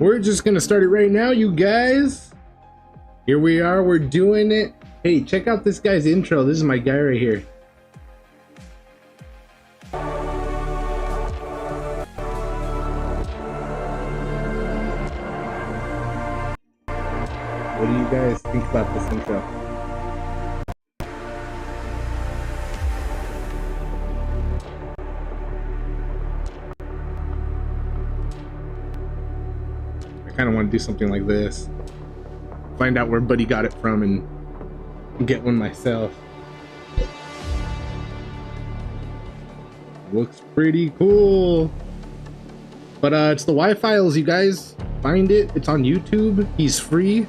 We're just gonna start it right now, you guys. Here we are, we're doing it. Hey, check out this guy's intro. This is my guy right here. What do you guys think about this intro? I kind of want to do something like this. Find out where Buddy got it from and get one myself. Looks pretty cool. But it's the Y-Files, you guys. Find it. It's on YouTube. He's free.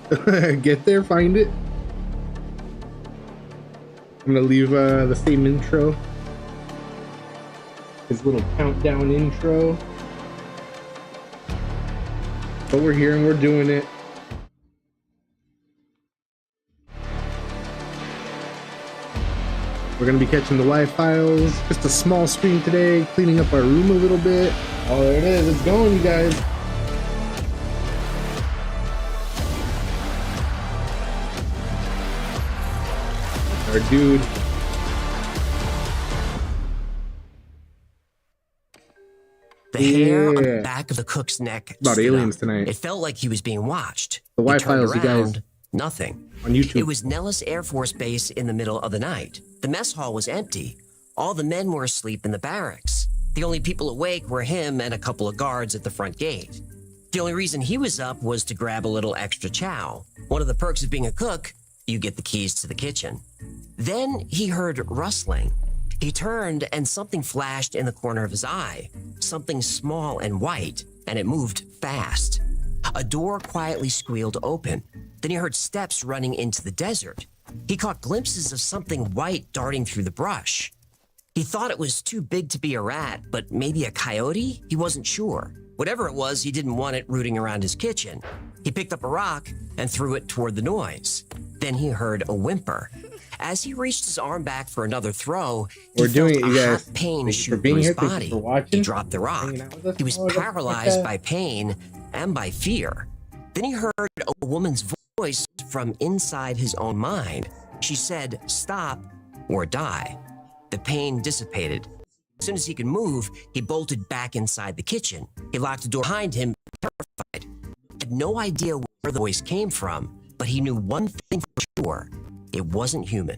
Get there, find it. I'm gonna leave the same intro. His little countdown intro. But we're here and we're doing it. We're gonna be catching the Y-Files. Just a small stream today, cleaning up our room a little bit. Oh, there it is. It's going, you guys. Our dude. The hair on the back of the cook's neck. About aliens tonight. It felt like he was being watched. The Y-Files, you guys. Nothing. On YouTube. It was Nellis Air Force Base in the middle of the night. The mess hall was empty. All the men were asleep in the barracks. The only people awake were him and a couple of guards at the front gate. The only reason he was up was to grab a little extra chow. One of the perks of being a cook, you get the keys to the kitchen. Then he heard rustling. He turned and something flashed in the corner of his eye. Something small and white, and it moved fast. A door quietly squealed open. Then he heard steps running into the desert. He caught glimpses of something white darting through the brush. He thought it was too big to be a rat, but maybe a coyote? He wasn't sure. Whatever it was, he didn't want it rooting around his kitchen. He picked up a rock and threw it toward the noise. Then he heard a whimper. As he reached his arm back for another throw, he felt a hot pain shoot through his body. He dropped the rock. He was paralyzed by pain and by fear. Then he heard a woman's voice from inside his own mind. She said, "Stop or die." The pain dissipated. As soon as he could move, he bolted back inside the kitchen. He locked the door behind him, terrified. He had no idea where the voice came from, but he knew one thing for sure. It wasn't human.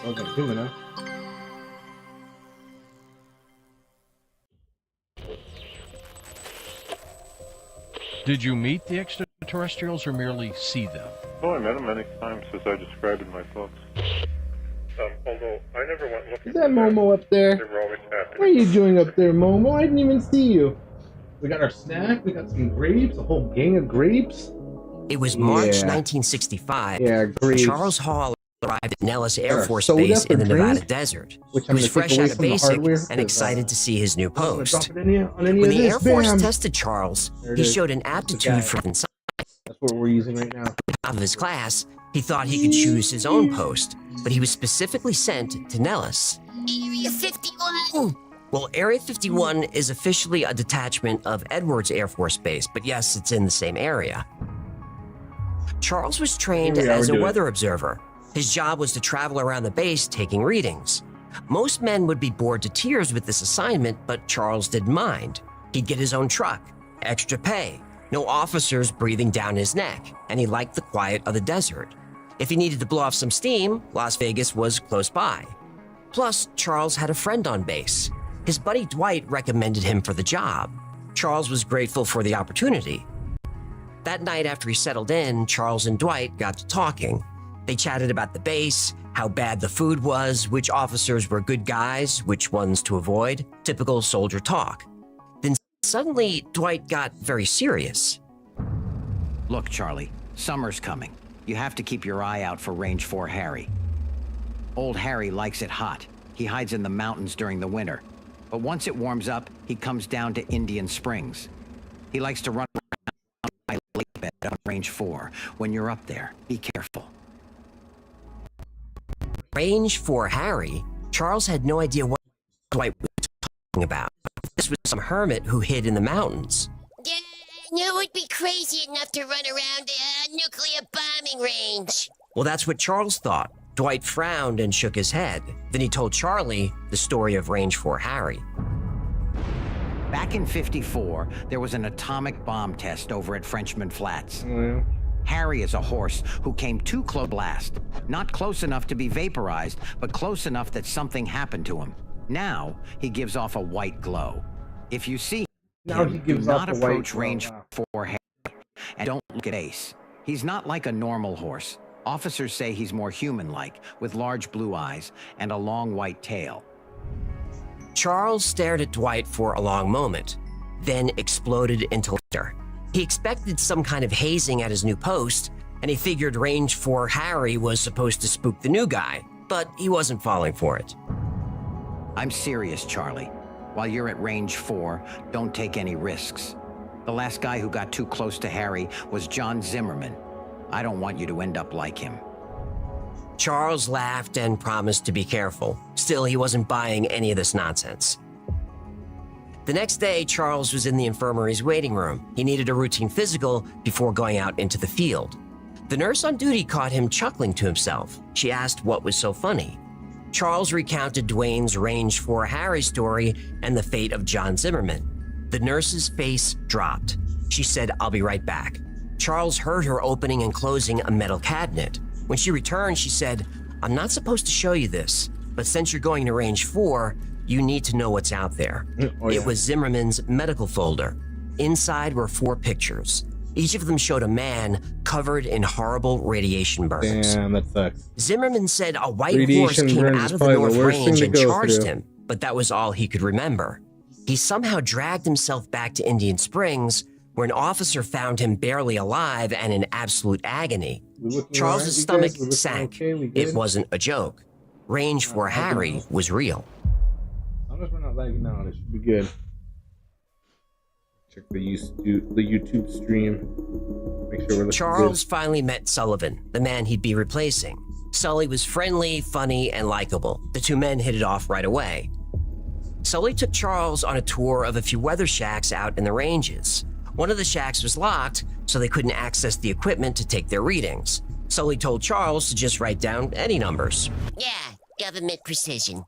Wasn't human, huh? Did you meet the extraterrestrials or merely see them? Oh, I met them many times, as I described in my books. Although I never went looking. Is that Momo up there? They were always happening. What are you doing up there, Momo? I didn't even see you. We got our snack. We got some grapes. A whole gang of grapes. It was March 1965. Yeah, grapes. Charles Hall arrived at Nellis Air Force Base in the Nevada desert. He was fresh out of basic and excited to see his new post. When the Air Force tested Charles, he showed an aptitude for science. That's what we're using right now. Out of his class, he thought he could choose his own post, but he was specifically sent to Nellis. Area 51! Well, Area 51 is officially a detachment of Edwards Air Force Base, but yes, it's in the same area. Charles was trained as a weather observer. His job was to travel around the base taking readings. Most men would be bored to tears with this assignment, but Charles didn't mind. He'd get his own truck, extra pay, no officers breathing down his neck, and he liked the quiet of the desert. If he needed to blow off some steam, Las Vegas was close by. Plus, Charles had a friend on base. His buddy Dwight recommended him for the job. Charles was grateful for the opportunity. That night after he settled in, Charles and Dwight got to talking. They chatted about the base, how bad the food was, which officers were good guys, which ones to avoid, typical soldier talk. Then suddenly, Dwight got very serious. Look, Charlie, summer's coming. You have to keep your eye out for Range 4 Harry. Old Harry likes it hot. He hides in the mountains during the winter. But once it warms up, he comes down to Indian Springs. He likes to run around by lake bed on Range 4. When you're up there, be careful. Range 4 Harry? Charles had no idea what Dwight was talking about. This was some hermit who hid in the mountains. Yeah. Who would be crazy enough to run around a nuclear bombing range? Well, that's what Charles thought. Dwight frowned and shook his head. Then he told Charlie the story of Range 4 Harry. Back in '54, there was an atomic bomb test over at Frenchman Flats. Yeah. Harry is a horse who came too close to blast. Not close enough to be vaporized, but close enough that something happened to him. Now, he gives off a white glow. If you see Now him, he gives do off not a white approach glow, Range wow. 4 Harry, and don't look at Ace. He's not like a normal horse. Officers say he's more human-like, with large blue eyes and a long white tail. Charles stared at Dwight for a long moment, then exploded into laughter. He expected some kind of hazing at his new post, and he figured Range 4 Harry was supposed to spook the new guy, but he wasn't falling for it. I'm serious, Charlie. While you're at Range 4, don't take any risks. The last guy who got too close to Harry was John Zimmerman. I don't want you to end up like him. Charles laughed and promised to be careful. Still, he wasn't buying any of this nonsense. The next day, Charles was in the infirmary's waiting room. He needed a routine physical before going out into the field. The nurse on duty caught him chuckling to himself. She asked what was so funny. Charles recounted Dwayne's Range 4 Harry story and the fate of John Zimmerman. The nurse's face dropped. She said, "I'll be right back." Charles heard her opening and closing a metal cabinet. When she returned, she said, "I'm not supposed to show you this, but since you're going to Range 4, you need to know what's out there." Oh, yeah. It was Zimmerman's medical folder. Inside were 4 pictures. Each of them showed a man covered in horrible radiation burns. Damn, that sucks. Zimmerman said a white Radiation horse came burns out is of the probably the North worst thing Range to and go charged through. him, but that was all he could remember. He somehow dragged himself back to Indian Springs, where an officer found him barely alive and in absolute agony. Charles's stomach sank. It wasn't a joke. Range 4 Harry was real. As long as we're not lagging out, it should be good. Check the YouTube stream. Make sure we're looking Charles good. finally met Sullivan, the man he'd be replacing. Sully was friendly, funny, and likable. The two men hit it off right away. Sully took Charles on a tour of a few weather shacks out in the ranges. One of the shacks was locked, so they couldn't access the equipment to take their readings. Sully told Charles to just write down any numbers. Yeah, government precision.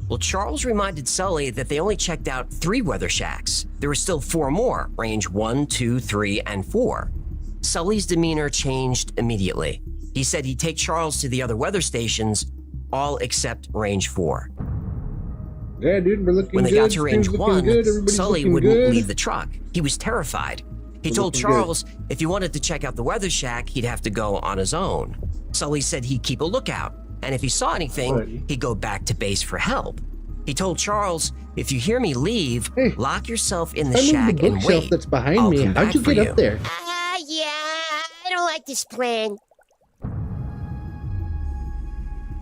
Well, Charles reminded Sully that they only checked out 3 weather shacks. There were still 4 more, range 1, 2, 3, and 4. Sully's demeanor changed immediately. He said he'd take Charles to the other weather stations, all except range 4. Yeah, dude, we're looking good. When they got to range Stream's looking 1, good, everybody's Sully looking wouldn't good. leave the truck. He was terrified. He We're told looking good. Charles if he wanted to check out the weather shack, he'd have to go on his own. Sully said he'd keep a lookout, and if he saw anything, Alrighty. he'd go back to base for help. He told Charles, if you hear me leave, Hey, lock yourself in the I moved shack the and bookshelf wait. that's behind I'll me. come How'd back you for get up there? Yeah, I don't like this plan.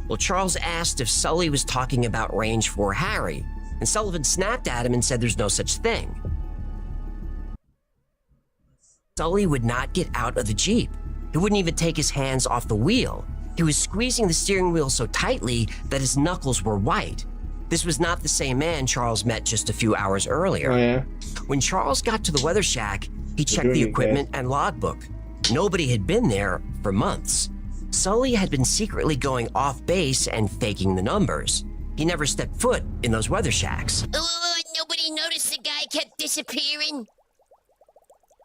Well, Charles asked if Sully was talking about range 4 Harry, and Sullivan snapped at him and said there's no such thing. Sully would not get out of the Jeep. He wouldn't even take his hands off the wheel. He was squeezing the steering wheel so tightly that his knuckles were white. This was not the same man Charles met just a few hours earlier. Oh, yeah. When Charles got to the weather shack, he checked doing the it, equipment and logbook. Nobody had been there for months. Sully had been secretly going off base and faking the numbers. He never stepped foot in those weather shacks. Oh, nobody noticed the guy kept disappearing?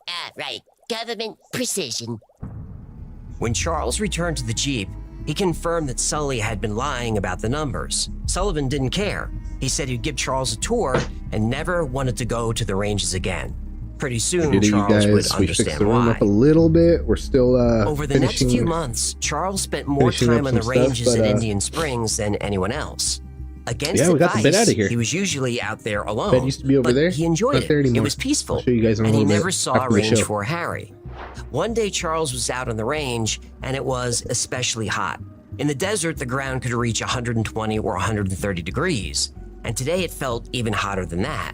Ah, right. Government precision. When Charles returned to the Jeep, he confirmed that Sully had been lying about the numbers. Sullivan didn't care. He said he'd give Charles a tour and never wanted to go to the ranges again. Pretty soon, Did it, you Charles would guys? We fixed understand the room why. up a little bit. We're still Over the next finishing- few months, Charles spent more finishing time up on the some stuff, ranges but, at Indian Springs than anyone else. Against Yeah, we got the bit advice, outta here. he was usually out there alone. Bed used to be over but there. He enjoyed Not there it. It anymore. was peaceful. I'll show you guys in a and he little never bit saw after the range show. 4 Harry. One day, Charles was out on the range, and it was especially hot. In the desert, the ground could reach 120 or 130 degrees, and today it felt even hotter than that.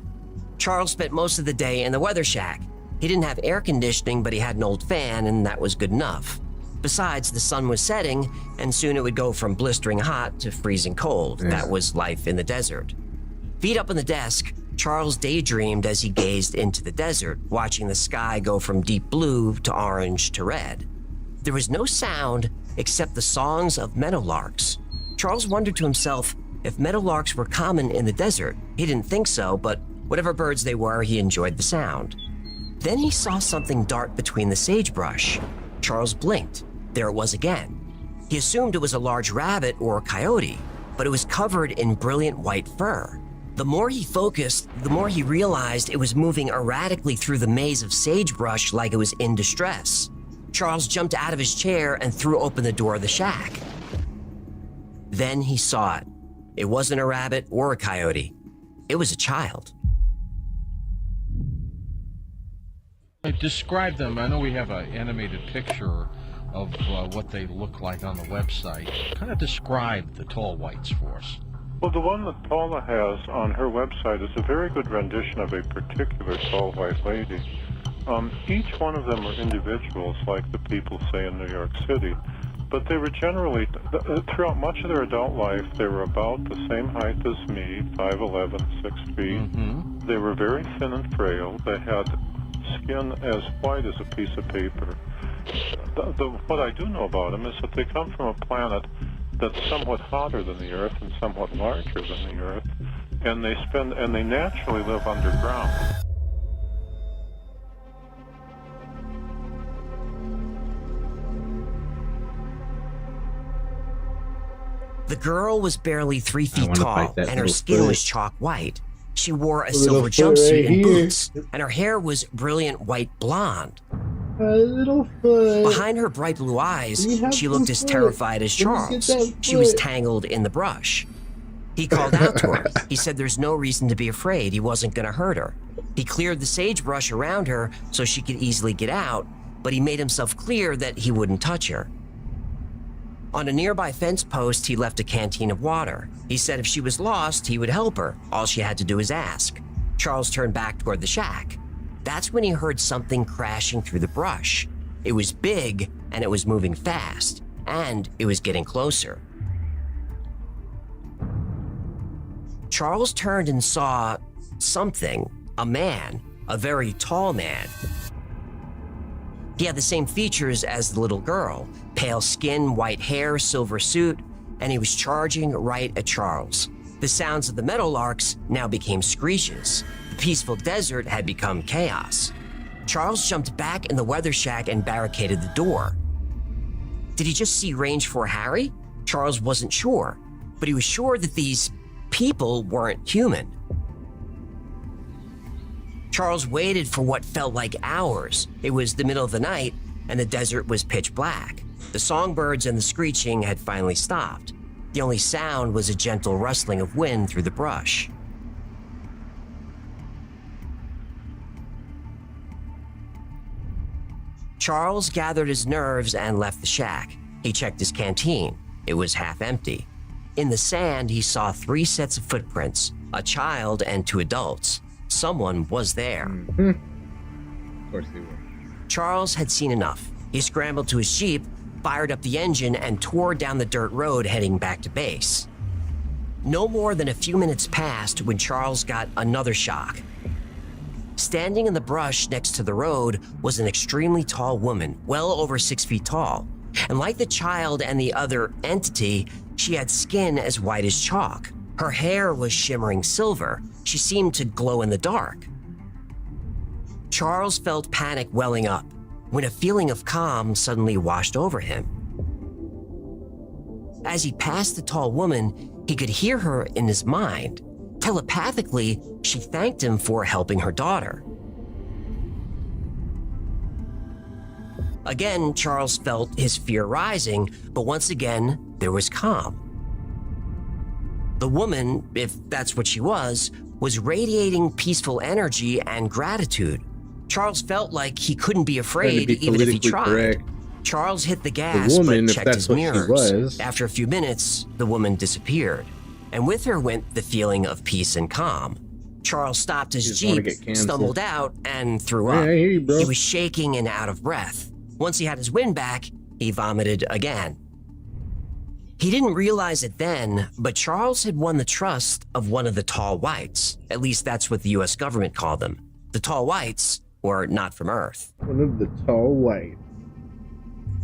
Charles spent most of the day in the weather shack. He didn't have air conditioning, but he had an old fan, and that was good enough. Besides, the sun was setting, and soon it would go from blistering hot to freezing cold. That was life in the desert. Feet up on the desk, Charles daydreamed as he gazed into the desert, watching the sky go from deep blue to orange to red. There was no sound except the songs of meadowlarks. Charles wondered to himself if meadowlarks were common in the desert. He didn't think so, but whatever birds they were, he enjoyed the sound. Then he saw something dart between the sagebrush. Charles blinked. There it was again. He assumed it was a large rabbit or a coyote, but it was covered in brilliant white fur. The more he focused, the more he realized it was moving erratically through the maze of sagebrush like it was in distress. Charles jumped out of his chair and threw open the door of the shack. Then he saw it. It wasn't a rabbit or a coyote. It was a child. Describe them. I know we have an animated picture of what they look like on the website. Kind of describe the tall whites for us. Well, the one that Paula has on her website is a very good rendition of a particular tall white lady. Each one of them are individuals, like the people say in New York City, but they were generally, throughout much of their adult life, they were about the same height as me, 5'11", 6 feet. Mm-hmm. They were very thin and frail. They had skin as white as a piece of paper. What I do know about them is that they come from a planet that's somewhat hotter than the Earth and somewhat larger than the Earth, and they naturally live underground. The girl was barely 3 I feet wanna tall, fight that and her little skin foot. was chalk white. She wore a Little silver foot jumpsuit right and here. boots, and her hair was brilliant white blonde. A little foot. Behind her bright blue eyes, We have she looked some as foot. terrified as Let me get Charles. that She was foot. tangled in the brush. He called out to her. He said there's no reason to be afraid. He wasn't going to hurt her. He cleared the sagebrush around her so she could easily get out, but he made himself clear that he wouldn't touch her. On a nearby fence post, he left a canteen of water. He said if she was lost, he would help her. All she had to do was ask. Charles turned back toward the shack. That's when he heard something crashing through the brush. It was big, and it was moving fast, and it was getting closer. Charles turned and saw something, a man, a very tall man. He had the same features as the little girl, pale skin, white hair, silver suit, and he was charging right at Charles. The sounds of the meadowlarks now became screeches. The peaceful desert had become chaos. Charles jumped back in the weather shack and barricaded the door. Did he just see Range 4 Harry? Charles wasn't sure, but he was sure that these people weren't human. Charles waited for what felt like hours. It was the middle of the night, and the desert was pitch black. The songbirds and the screeching had finally stopped. The only sound was a gentle rustling of wind through the brush. Charles gathered his nerves and left the shack. He checked his canteen. It was half empty. In the sand, he saw 3 sets of footprints, a child and 2 adults. Someone was there. Of course they were. Charles had seen enough. He scrambled to his Jeep, fired up the engine, and tore down the dirt road heading back to base. No more than a few minutes passed when Charles got another shock. Standing in the brush next to the road was an extremely tall woman, well over 6 feet tall. And like the child and the other entity, she had skin as white as chalk. Her hair was shimmering silver. She seemed to glow in the dark. Charles felt panic welling up when a feeling of calm suddenly washed over him. As he passed the tall woman, he could hear her in his mind. Telepathically, she thanked him for helping her daughter. Again, Charles felt his fear rising, but once again, there was calm. The woman, if that's what she was radiating peaceful energy and gratitude. Charles felt like he couldn't be afraid even if he tried. Correct. Charles hit the gas woman, but if checked that's his what she mirrors. was. After a few minutes, the woman disappeared, and with her went the feeling of peace and calm. Charles stopped his just wanna Jeep, get canceled. stumbled out, and threw Yeah, up. I hear you, bro. He was shaking and out of breath. Once he had his wind back, he vomited again. He didn't realize it then, but Charles had won the trust of one of the Tall Whites. At least that's what the US government called them. The Tall Whites were not from Earth. One of the Tall Whites.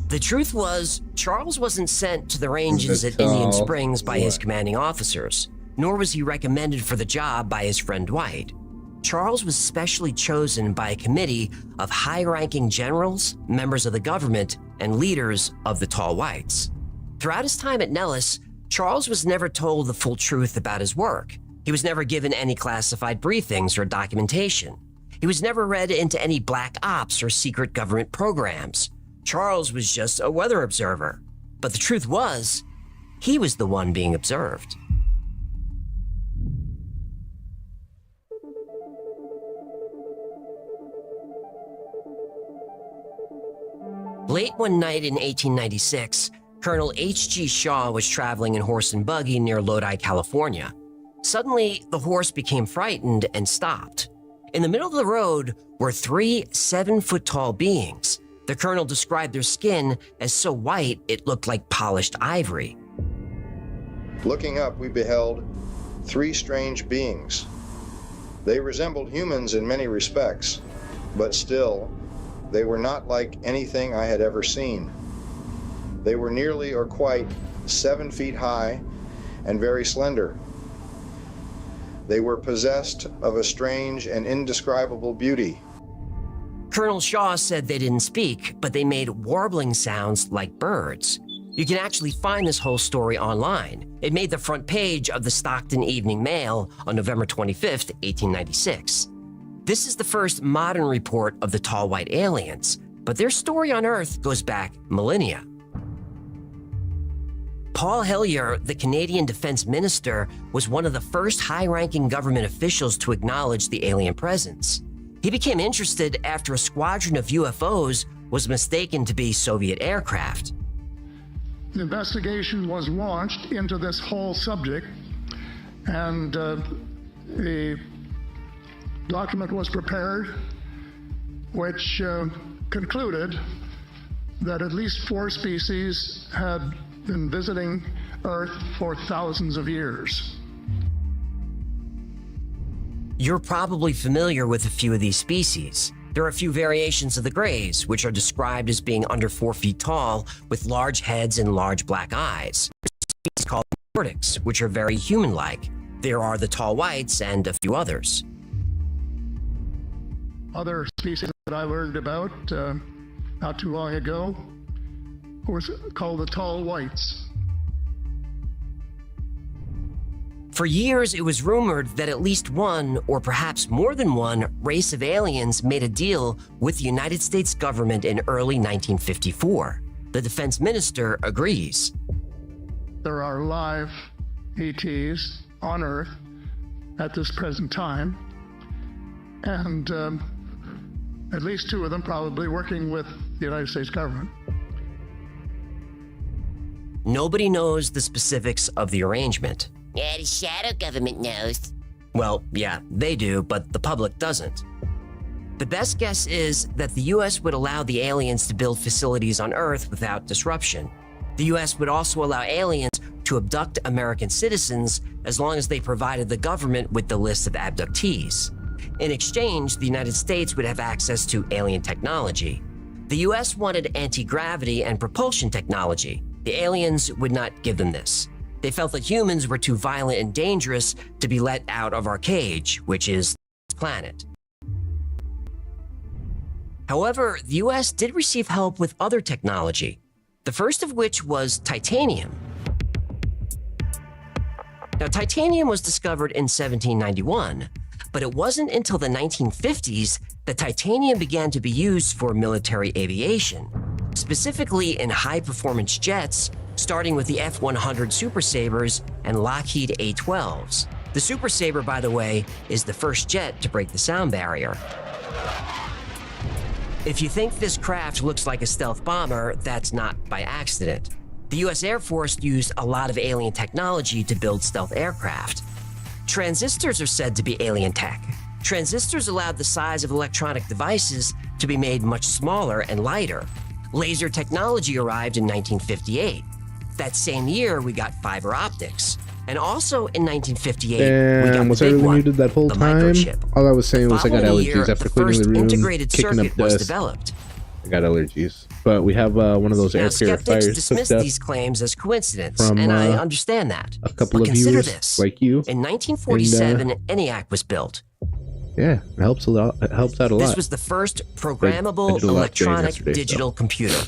The truth was, Charles wasn't sent to the ranges at Indian Springs by his commanding officers, nor was he recommended for the job by his friend Dwight. Charles was specially chosen by a committee of high-ranking generals, members of the government, and leaders of the Tall Whites. Throughout his time at Nellis, Charles was never told the full truth about his work. He was never given any classified briefings or documentation. He was never read into any black ops or secret government programs. Charles was just a weather observer. But the truth was, he was the one being observed. Late one night in 1896, Colonel H.G. Shaw was traveling in horse and buggy near Lodi, California. Suddenly, the horse became frightened and stopped. In the middle of the road were 3 7-foot-tall beings. The colonel described their skin as so white it looked like polished ivory. Looking up, we beheld 3 strange beings. They resembled humans in many respects, but still, they were not like anything I had ever seen. They were nearly or quite 7 feet high and very slender. They were possessed of a strange and indescribable beauty. Colonel Shaw said they didn't speak, but they made warbling sounds like birds. You can actually find this whole story online. It made the front page of the Stockton Evening Mail on November 25th, 1896. This is the first modern report of the tall white aliens, but their story on Earth goes back millennia. Paul Hellyer, the Canadian Defense Minister, was one of the first high-ranking government officials to acknowledge the alien presence. He became interested after a squadron of UFOs was mistaken to be Soviet aircraft. The investigation was launched into this whole subject, and the document was prepared, which concluded that at least 4 species had been visiting Earth for thousands of years. You're probably familiar with a few of these species. There are a few variations of the Greys, which are described as being under 4 feet tall with large heads and large black eyes. There's a species called Nordics, which are very human-like. There are the Tall Whites and a few others. Other species that I learned about not too long ago was called the Tall Whites. For years, it was rumored that at least one, or perhaps more than one, race of aliens made a deal with the United States government in early 1954. The defense minister agrees. There are live ETs on Earth at this present time, and at least 2 of them probably working with the United States government. Nobody knows the specifics of the arrangement. Yeah, the shadow government knows. Well, yeah, they do, but the public doesn't. The best guess is that the US would allow the aliens to build facilities on Earth without disruption. The US would also allow aliens to abduct American citizens as long as they provided the government with the list of abductees. In exchange, the United States would have access to alien technology. The US wanted anti-gravity and propulsion technology. The aliens would not give them this. They felt that humans were too violent and dangerous to be let out of our cage, which is this planet. However, the US did receive help with other technology, the first of which was titanium. Now, titanium was discovered in 1791, but it wasn't until the 1950s that titanium began to be used for military aviation, specifically in high-performance jets, starting with the F-100 Super Sabres and Lockheed A-12s. The Super Sabre, by the way, is the first jet to break the sound barrier. If you think this craft looks like a stealth bomber, that's not by accident. The US Air Force used a lot of alien technology to build stealth aircraft. Transistors are said to be alien tech. Transistors allowed the size of electronic devices to be made much smaller and lighter. Laser technology arrived in 1958. That same year, we got fiber optics. And also in 1958, we got Damn, was the I big really one, muted that whole the time? microchip. All I was saying The was I got following year, allergies after the cleaning first the room, integrated kicking up circuit was dust. developed. I got allergies. But we have one of those Now, air skeptics purifiers dismiss hooked up these claims as coincidence, from, and I understand that. a couple but of consider viewers this. like you. In 1947, ENIAC was built. Yeah, it helps a lot. It helps out a lot. This was the first programmable I did a lot today electronic yesterday, digital computer.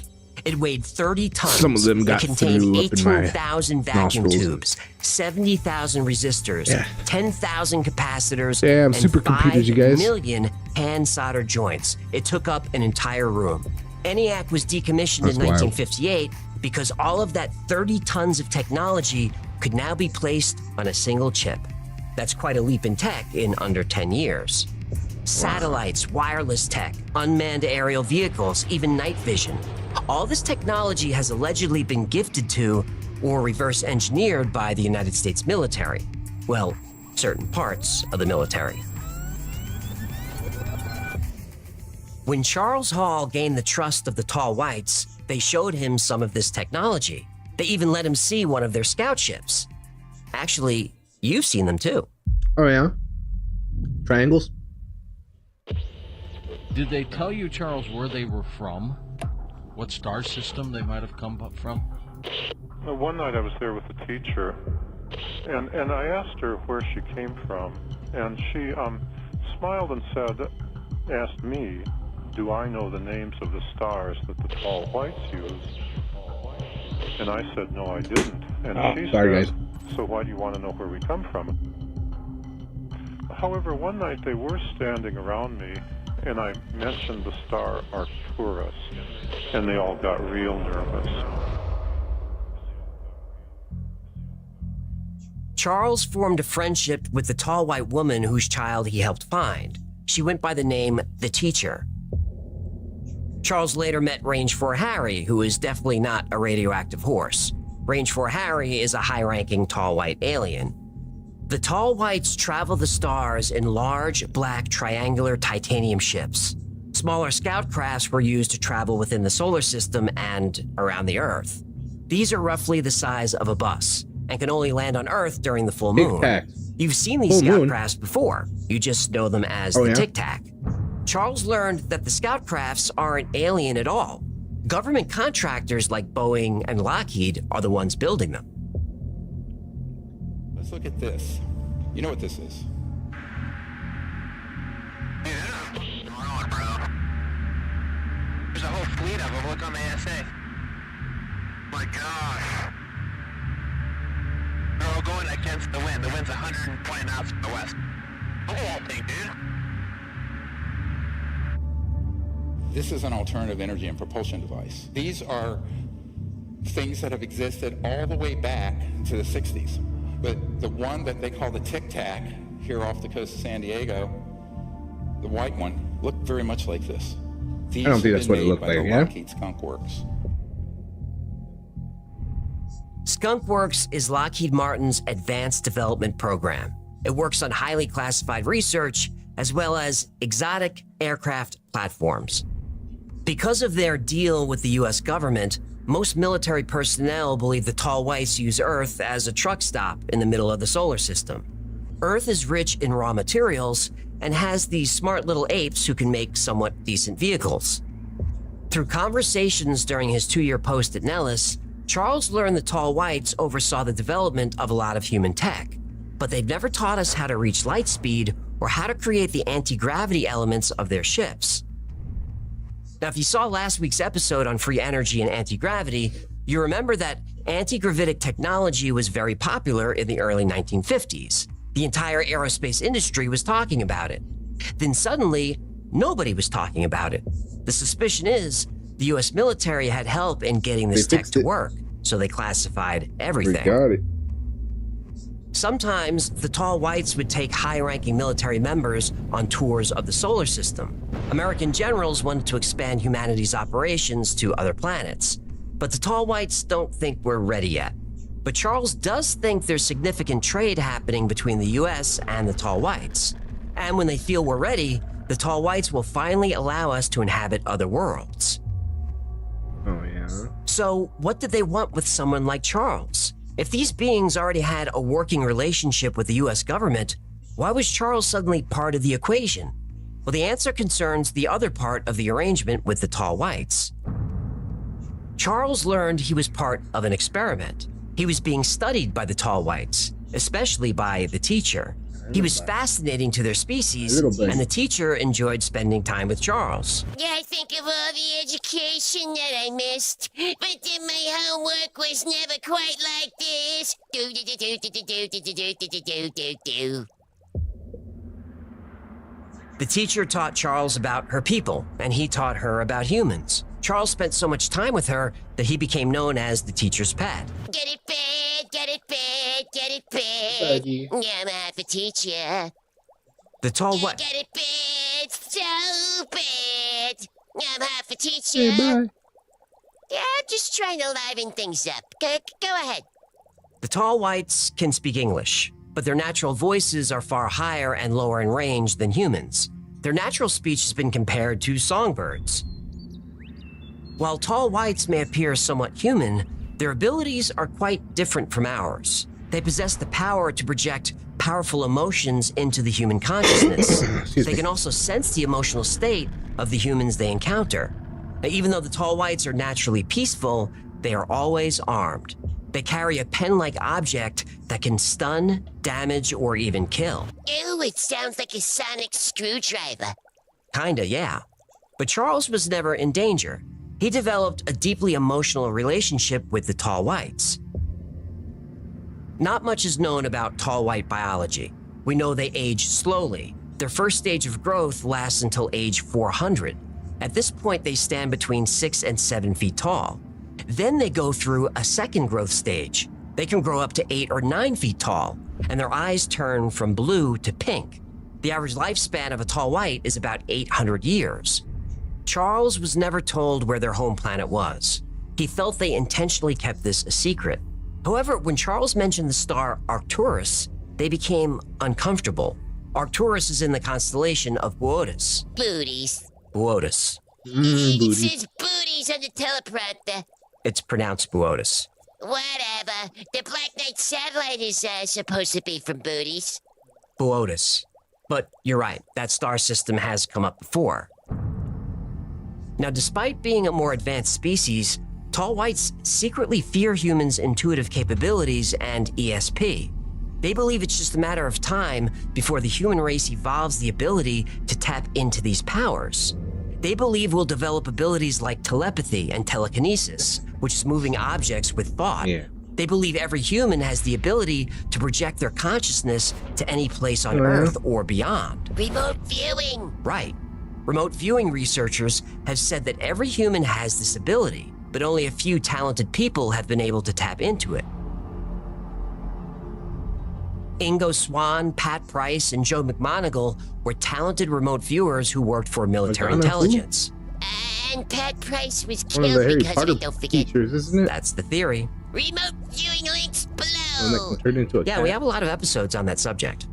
It weighed 30 tons. Some of them got it contained through up in my 18,000 vacuum nostrils. tubes, 70,000 resistors, Yeah. 10,000 capacitors, Damn, and supercomputers, you 5 guys. million hand solder joints. It took up an entire room. ENIAC was decommissioned That's in wild. 1958 because all of that 30 tons of technology could now be placed on a single chip. That's quite a leap in tech in under 10 years. Satellites, wireless tech, unmanned aerial vehicles, even night vision. All this technology has allegedly been gifted to or reverse engineered by the United States military. Well, certain parts of the military. When Charles Hall gained the trust of the Tall Whites, they showed him some of this technology. They even let him see one of their scout ships. Actually, you've seen them too. Oh yeah, triangles. Did they tell you, Charles, where they were from? What star system they might have come up from? One night I was there with a teacher, and I asked her where she came from, and she smiled and asked me, do I know the names of the stars that the Tall Whites use? And I said, no, I didn't. And she sorry, said, guys. so why do you want to know where we come from? However, one night they were standing around me, and I mentioned the star Arcturus, and they all got real nervous. Charles formed a friendship with the tall white woman whose child he helped find. She went by the name The Teacher. Charles later met Range 4 Harry, who is definitely not a radioactive horse. Range 4 Harry is a high-ranking tall white alien. The Tall Whites travel the stars in large, black, triangular titanium ships. Smaller scout crafts were used to travel within the solar system and around the Earth. These are roughly the size of a bus and can only land on Earth during the full moon. Tic-tac. You've seen these Full scout moon? crafts before. You just know them as Oh, the yeah? Tic Tac. Charles learned that the scout crafts aren't alien at all. Government contractors like Boeing and Lockheed are the ones building them. Let's look at this. You know what this is? There's a whole fleet of them. Look on the ASA. My gosh. They're all going against the wind. The wind's 120 knots from the west. Look at that thing, dude. This is an alternative energy and propulsion device. These are things that have existed all the way back to the 60s. But the one that they call the Tic Tac here off the coast of San Diego, the white one, looked very much like this. These I don't think have that's been what it made looked by like, the yeah? Lockheed Skunk Works. Skunk Works is Lockheed Martin's advanced development program. It works on highly classified research as well as exotic aircraft platforms. Because of their deal with the US government, most military personnel believe the Tall Whites use Earth as a truck stop in the middle of the solar system. Earth is rich in raw materials and has these smart little apes who can make somewhat decent vehicles. Through conversations during his 2-year post at Nellis, Charles learned the Tall Whites oversaw the development of a lot of human tech, but they've never taught us how to reach light speed or how to create the anti-gravity elements of their ships. Now, if you saw last week's episode on free energy and anti-gravity, you remember that anti-gravitic technology was very popular in the early 1950s. The entire aerospace industry was talking about it. Then suddenly, nobody was talking about it. The suspicion is the US military had help in getting this tech to work, so they classified everything. We got it. Sometimes the Tall Whites would take high-ranking military members on tours of the solar system. American generals wanted to expand humanity's operations to other planets, but the Tall Whites don't think we're ready yet. But Charles does think there's significant trade happening between the US and the Tall Whites. And when they feel we're ready, the Tall Whites will finally allow us to inhabit other worlds. Oh yeah. So, what did they want with someone like Charles? If these beings already had a working relationship with the US government, why was Charles suddenly part of the equation? Well, the answer concerns the other part of the arrangement with the tall whites. Charles learned he was part of an experiment. He was being studied by the tall whites, especially by the teacher. He was fascinating to their species, and the teacher enjoyed spending time with Charles. Yeah, I think of all the education that I missed, but then my homework was never quite like this. Do. The teacher taught Charles about her people, and he taught her about humans. Charles spent so much time with her that he became known as the teacher's pet. Get it bad, get it bad, get it bad. Buddy. Yeah, I'm half a teacher. The tall white. Get it bad, so bad. I'm half a teacher. Hey, bye. Yeah, I'm just trying to liven things up. Go ahead. The tall whites can speak English, but their natural voices are far higher and lower in range than humans. Their natural speech has been compared to songbirds. While tall whites may appear somewhat human, their abilities are quite different from ours. They possess the power to project powerful emotions into the human consciousness. They can also sense the emotional state of the humans they encounter. Now, even though the tall whites are naturally peaceful, they are always armed. They carry a pen-like object that can stun, damage, or even kill. Ew, it sounds like a sonic screwdriver. Kinda, yeah. But Charles was never in danger. He developed a deeply emotional relationship with the tall whites. Not much is known about tall white biology. We know they age slowly. Their first stage of growth lasts until age 400. At this point, they stand between 6 and 7 feet tall. Then they go through a second growth stage. They can grow up to 8 or 9 feet tall, and their eyes turn from blue to pink. The average lifespan of a tall white is about 800 years. Charles was never told where their home planet was. He felt they intentionally kept this a secret. However, when Charles mentioned the star Arcturus, they became uncomfortable. Arcturus is in the constellation of Boötus. Booties. Boötus. It Booty. says booties on the teleprompter. It's pronounced Boötus. Whatever. The Black Knight satellite is supposed to be from booties. Boötus. But you're right, that star system has come up before. Now, despite being a more advanced species, tall whites secretly fear humans' intuitive capabilities and ESP. They believe it's just a matter of time before the human race evolves the ability to tap into these powers. They believe we'll develop abilities like telepathy and telekinesis, which is moving objects with thought. Yeah. They believe every human has the ability to project their consciousness to any place on Earth or beyond. Remote viewing. Right. Remote viewing researchers have said that every human has this ability, but only a few talented people have been able to tap into it. Ingo Swann, Pat Price, and Joe McMoneagle were talented remote viewers who worked for military intelligence. And Pat Price was One of the killed Harry because Potter of it, don't forget. teachers, isn't it? That's the theory. Remote viewing links One below. that can turn into a Yeah, cat. we have a lot of episodes on that subject.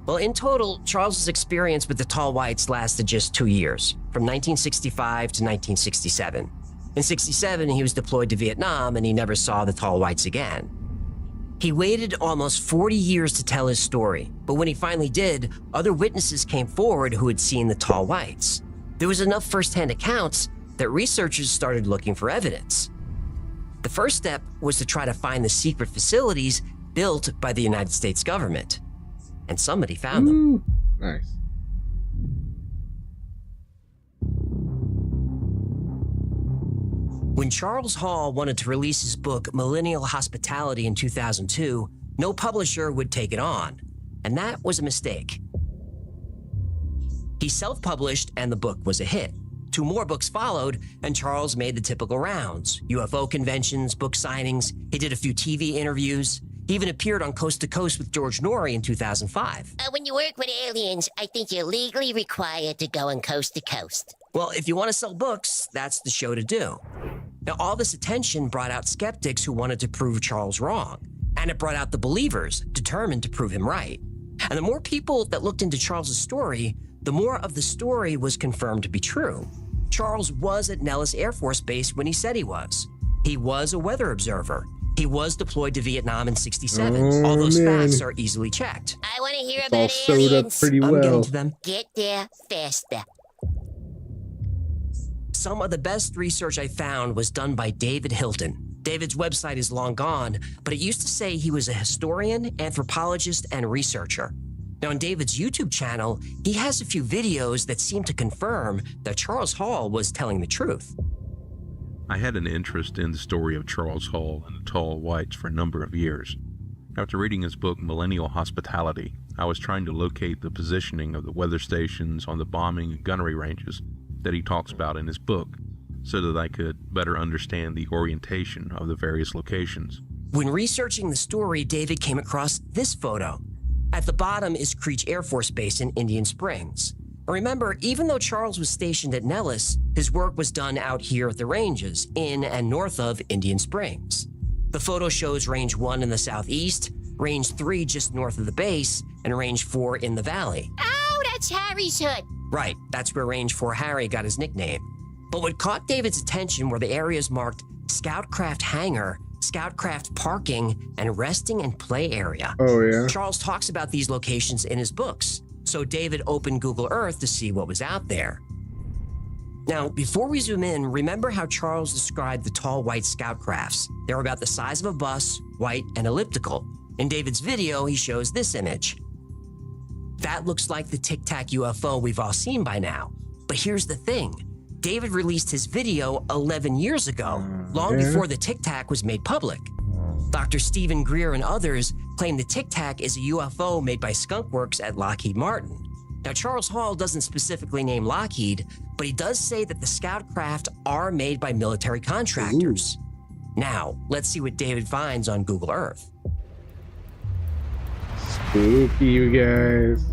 Well, in total, Charles's experience with the tall whites lasted just 2 years, from 1965 to 1967. In 67, he was deployed to Vietnam and he never saw the tall whites again. He waited almost 40 years to tell his story, but when he finally did, other witnesses came forward who had seen the tall whites. There was enough first-hand accounts that researchers started looking for evidence. The first step was to try to find the secret facilities built by the United States government. And somebody found them. Ooh, nice. When Charles Hall wanted to release his book Millennial Hospitality in 2002, no publisher would take it on, and that was a mistake. He self-published and the book was a hit. 2 more books followed, and Charles made the typical rounds: UFO conventions, book signings. He did a few TV interviews. He even appeared on Coast to Coast with George Norrie in 2005. When you work with aliens, I think you're legally required to go on coast to coast. Well, if you want to sell books, that's the show to do. Now, all this attention brought out skeptics who wanted to prove Charles wrong, and it brought out the believers determined to prove him right. And the more people that looked into Charles's story, the more of the story was confirmed to be true. Charles was at Nellis Air Force Base when he said he was. He was a weather observer. He was deployed to Vietnam in '67. All those facts are easily checked. I want to hear It's all about sewed up aliens. pretty I'm well. getting to them. Get there faster. Some of the best research I found was done by David Hilton. David's website is long gone, but it used to say he was a historian, anthropologist, and researcher. Now, on David's YouTube channel, he has a few videos that seem to confirm that Charles Hall was telling the truth. I had an interest in the story of Charles Hall and the Tall Whites for a number of years. After reading his book, Millennial Hospitality, I was trying to locate the positioning of the weather stations on the bombing and gunnery ranges that he talks about in his book, so that I could better understand the orientation of the various locations. When researching the story, David came across this photo. At the bottom is Creech Air Force Base in Indian Springs. Remember, even though Charles was stationed at Nellis, his work was done out here at the ranges, in and north of Indian Springs. The photo shows Range 1 in the southeast, Range 3 just north of the base, and Range 4 in the valley. Oh, that's Harry's hood. Right, that's where Range 4 Harry got his nickname. But what caught David's attention were the areas marked Scoutcraft Hangar, Scoutcraft Parking, and Resting and Play Area. Oh, yeah. Charles talks about these locations in his books, so David opened Google Earth to see what was out there. Now, before we zoom in, remember how Charles described the tall white scout crafts. They're about the size of a bus, white and elliptical. In David's video, he shows this image. That looks like the Tic Tac UFO we've all seen by now. But here's the thing. David released his video 11 years ago, long before the Tic Tac was made public. Dr. Stephen Greer and others claim the Tic Tac is a UFO made by Skunk Works at Lockheed Martin. Now, Charles Hall doesn't specifically name Lockheed, but he does say that the scout craft are made by military contractors. Now, let's see what David finds on Google Earth. Spooky, you guys.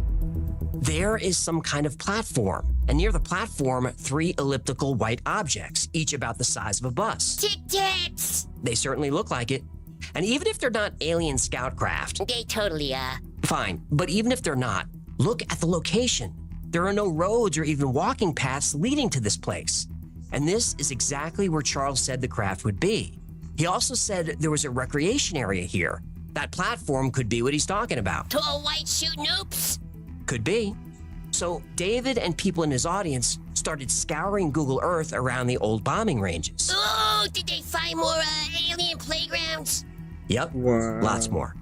There is some kind of platform, and near the platform, 3 elliptical white objects, each about the size of a bus. Tic-tacs! They certainly look like it. And even if they're not alien scout craft, They totally are. fine, but even if they're not, look at the location. There are no roads or even walking paths leading to this place. And this is exactly where Charles said the craft would be. He also said there was a recreation area here. That platform could be what he's talking about. Tall white shooting oops. Could be. So David and people in his audience started scouring Google Earth around the old bombing ranges. Oh, did they find more alien playgrounds? Yep, Wow. lots more.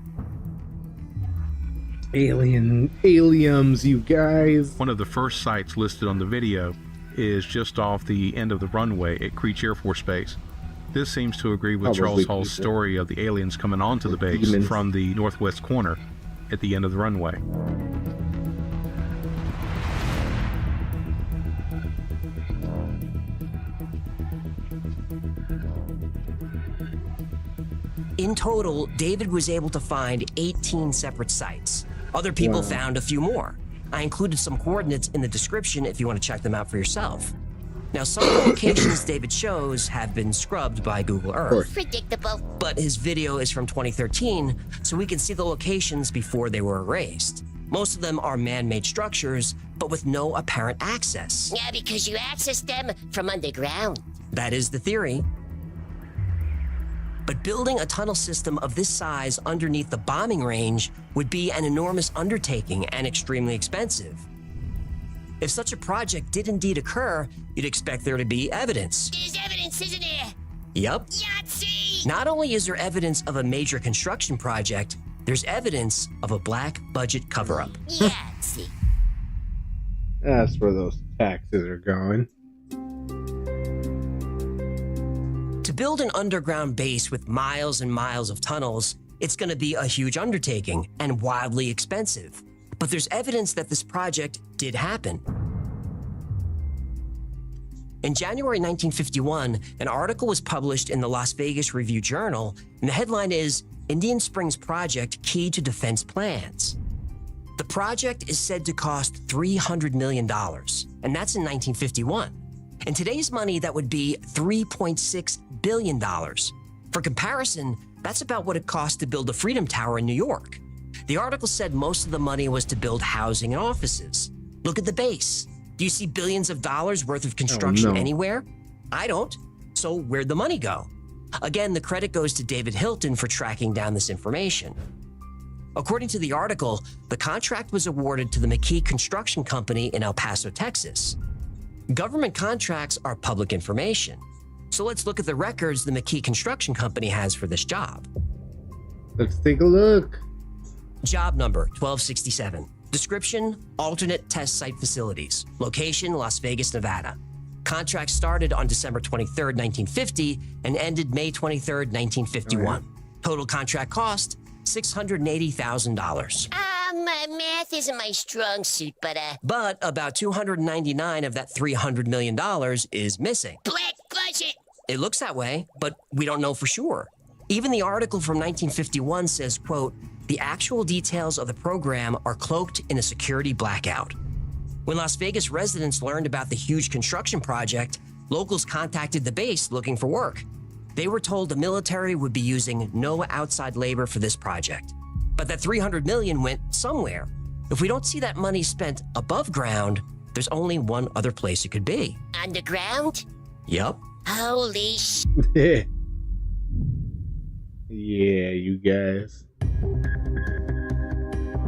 Aliens, you guys. One of the first sites listed on the video is just off the end of the runway at Creech Air Force Base. This seems to agree with Probably Charles Hall's people. story of the aliens coming onto the base Demons. from the northwest corner at the end of the runway. In total, David was able to find 18 separate sites. Other people Wow. found a few more. I included some coordinates in the description if you want to check them out for yourself. Now, some of the locations David shows have been scrubbed by Google Earth, Predictable. but his video is from 2013, so we can see the locations before they were erased. Most of them are man-made structures, but with no apparent access. Yeah, because you access them from underground. That is the theory. But building a tunnel system of this size underneath the bombing range would be an enormous undertaking and extremely expensive. If such a project did indeed occur, you'd expect there to be evidence. There's evidence, isn't there? Yup. Yahtzee! Not only is there evidence of a major construction project, there's evidence of a black budget cover-up. Yahtzee. That's where those taxes are going. To build an underground base with miles and miles of tunnels, it's going to be a huge undertaking and wildly expensive. But there's evidence that this project did happen. In January 1951, an article was published in the Las Vegas Review-Journal, and the headline is, Indian Springs Project Key to Defense Plans. The project is said to cost $300 million, and that's in 1951. In today's money, that would be $3.6 billion. For comparison, that's about what it cost to build the Freedom Tower in New York. The article said most of the money was to build housing and offices. Look at the base. Do you see billions of dollars worth of construction no. anywhere? I don't. So where'd the money go? Again, the credit goes to David Hilton for tracking down this information. According to the article, the contract was awarded to the McKee Construction Company in El Paso, Texas. Government contracts are public information, so let's look at the records the McKee Construction Company has for this job. Let's take a look. Job number 1267. Description: alternate test site facilities. Location: Las Vegas, Nevada. Contract started on December 23rd, 1950 and ended May 23rd, 1951. Total contract cost: $680,000. Math isn't my strong suit, But about 299 of that $300 million is missing. Black budget! It looks that way, but we don't know for sure. Even the article from 1951 says, quote, "The actual details of the program are cloaked in a security blackout." When Las Vegas residents learned about the huge construction project, locals contacted the base looking for work. They were told the military would be using no outside labor for this project. But that $300 million went somewhere. If we don't see that money spent above ground, there's only one other place it could be. Underground? Yup. Holy sh... Yeah, you guys.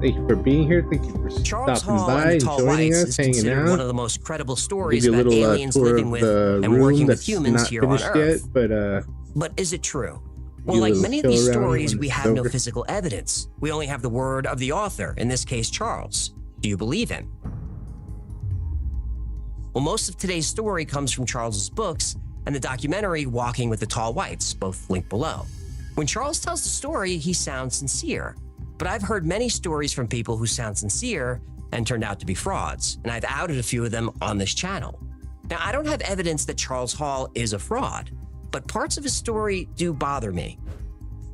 Thank you for being here. Thank you for Charles stopping Hall by and and the Tall joining Whites us, is hanging considered out. one of the most credible stories Give you a about little aliens tour living of with the and room working with that's humans not here on finished Earth. yet, But is it true? a Well, like little many of chill these around stories, when we it's have no over. physical evidence. We only have the word of the author, in this case, Charles. Do you believe him? Well, most of today's story comes from Charles's books and the documentary Walking with the Tall Whites, both linked below. When Charles tells the story, he sounds sincere. But I've heard many stories from people who sound sincere and turned out to be frauds, and I've outed a few of them on this channel. Now, I don't have evidence that Charles Hall is a fraud, but parts of his story do bother me.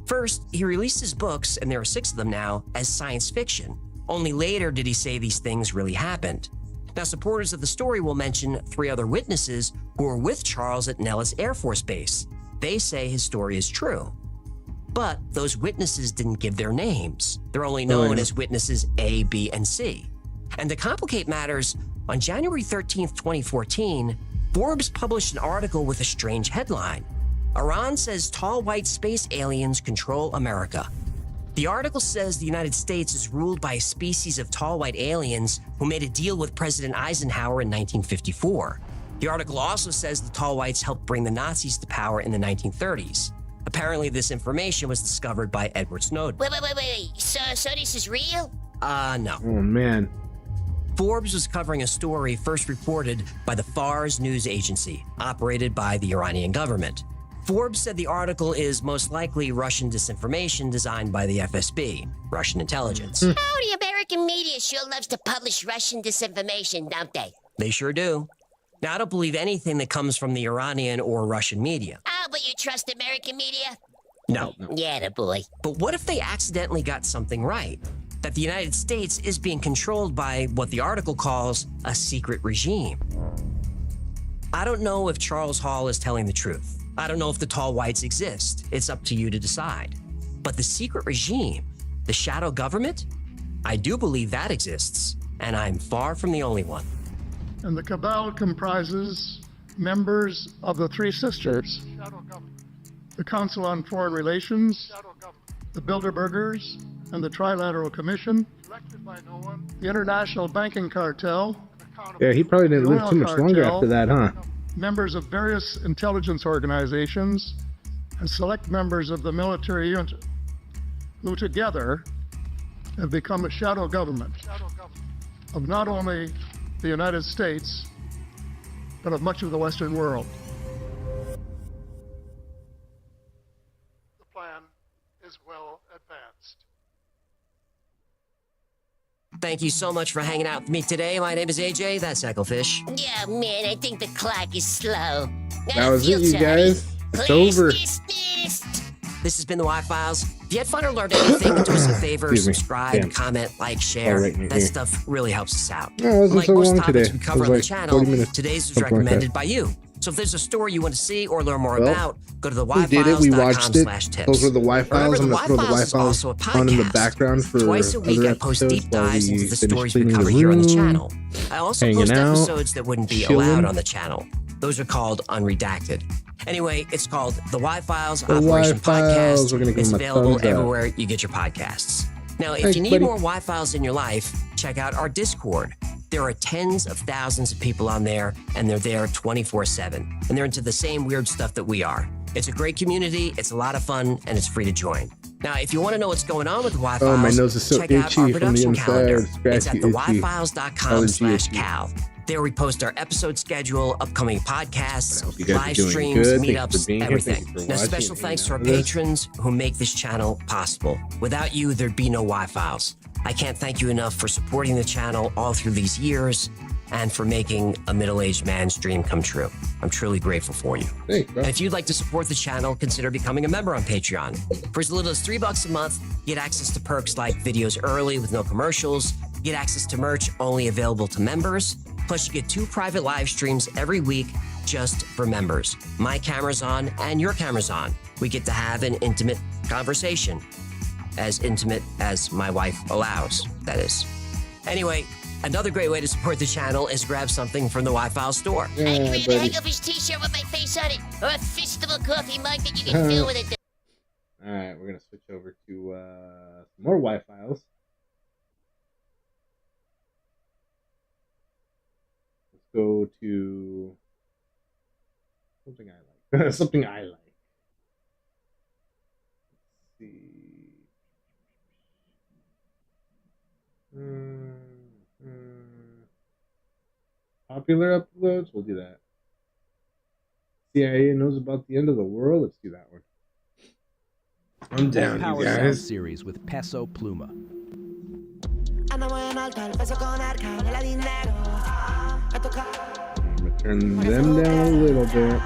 First, he released his books, and there are 6 of them now, as science fiction. Only later did he say these things really happened. Now, supporters of the story will mention 3 other witnesses who were with Charles at Nellis Air Force Base. They say his story is true. But those witnesses didn't give their names. They're only known as witnesses A, B, and C. And to complicate matters, on January 13th, 2014, Forbes published an article with a strange headline. Iran says tall white space aliens control America. The article says the United States is ruled by a species of tall white aliens who made a deal with President Eisenhower in 1954. The article also says the tall whites helped bring the Nazis to power in the 1930s. Apparently, this information was discovered by Edward Snowden. Wait. So this is real? No. Oh, man. Forbes was covering a story first reported by the Fars News Agency, operated by the Iranian government. Forbes said the article is most likely Russian disinformation designed by the FSB, Russian intelligence. Oh, the American media sure loves to publish Russian disinformation, don't they? They sure do. Now, I don't believe anything that comes from the Iranian or Russian media. Oh, but you trust American media? No. Yeah, the boy. But what if they accidentally got something right? That the United States is being controlled by what the article calls a secret regime. I don't know if Charles Hall is telling the truth. I don't know if the tall whites exist. It's up to you to decide. But the secret regime, the shadow government, I do believe that exists, and I'm far from the only one. And the cabal comprises members of the Three Sisters, the Council on Foreign Relations, the Bilderbergers, and the Trilateral Commission, the International Banking Cartel. Yeah, he probably didn't live too much longer after that, huh? Members of various intelligence organizations, and select members of the military unit, who together have become a shadow government of not only the United States, but of much of the Western world. The plan is well advanced. Thank you so much for hanging out with me today. My name is AJ, that's Ecclefish. Yeah, man, I think the clock is slow. That was it, you guys. It's over. This has been the Y-Files. If you had fun or learned anything, do us a favor, Excuse me. subscribe, Damn. comment, like, share. Oh, right that here. stuff really helps us out. No, it wasn't Like so most long topics today. we It cover was on the like channel, 40 minutes, today's was something like recommended that. by you. So if there's a story you want to see or learn more Well, about, go to the We did it. We watched it. yfiles.com/tips. Those were the Y-Files, and Remember, let's throw the Y-Files is Y-Files also a on in the podcast. background for Twice a week, other I post episodes deep while dives we into the finish stories we cleaning cover the here on the room, channel. I also hanging post out, episodes that wouldn't be chilling. allowed on the channel. Those are called unredacted. Anyway, it's called The Y-Files The Operation Y-Files. Podcast. We're gonna give It's them a available thumbs up. everywhere you get your podcasts. Now, if Thanks, you need buddy. more Y-Files in your life, check out our Discord. There are tens of thousands of people on there, and they're there 24/7. And they're into the same weird stuff that we are. It's a great community, it's a lot of fun, and it's free to join. Now, if you want to know what's going on with the Y-Files, Oh, my nose is so check out our itchy from the production inside. calendar. It's scratchy, It's at itchy. theyfiles.com/cal. There we post our episode schedule, upcoming podcasts, you guys are live doing streams, good. Thank you meetups, for being here. everything. Thank you for Now, watching special and thanks to our hanging out with us. patrons who make this channel possible. Without you, there'd be no Y-Files. I can't thank you enough for supporting the channel all through these years and for making a middle-aged man's dream come true. I'm truly grateful for you. Thanks, bro. And if you'd like to support the channel, consider becoming a member on Patreon. For as little as $3 a month, you get access to perks like videos early with no commercials, you get access to merch only available to members, plus you get 2 private live streams every week just for members. My camera's on and your camera's on. We get to have an intimate conversation. As intimate as my wife allows, that is. Anyway, another great way to support the channel is grab something from the Y-File store. Yeah, I'd create a buddy. hangovers t-shirt with my face on it, or a fistable coffee mug that you can fill with it. All right, we're gonna switch over to some more Y-Files. Let's go to something I like. Something I like. Let's see. Popular uploads. We'll do that. CIA knows about the end of the world. Let's do that one. I'm down, you Power Sound guys. series with Peso Pluma. I'm gonna turn them down a little bit.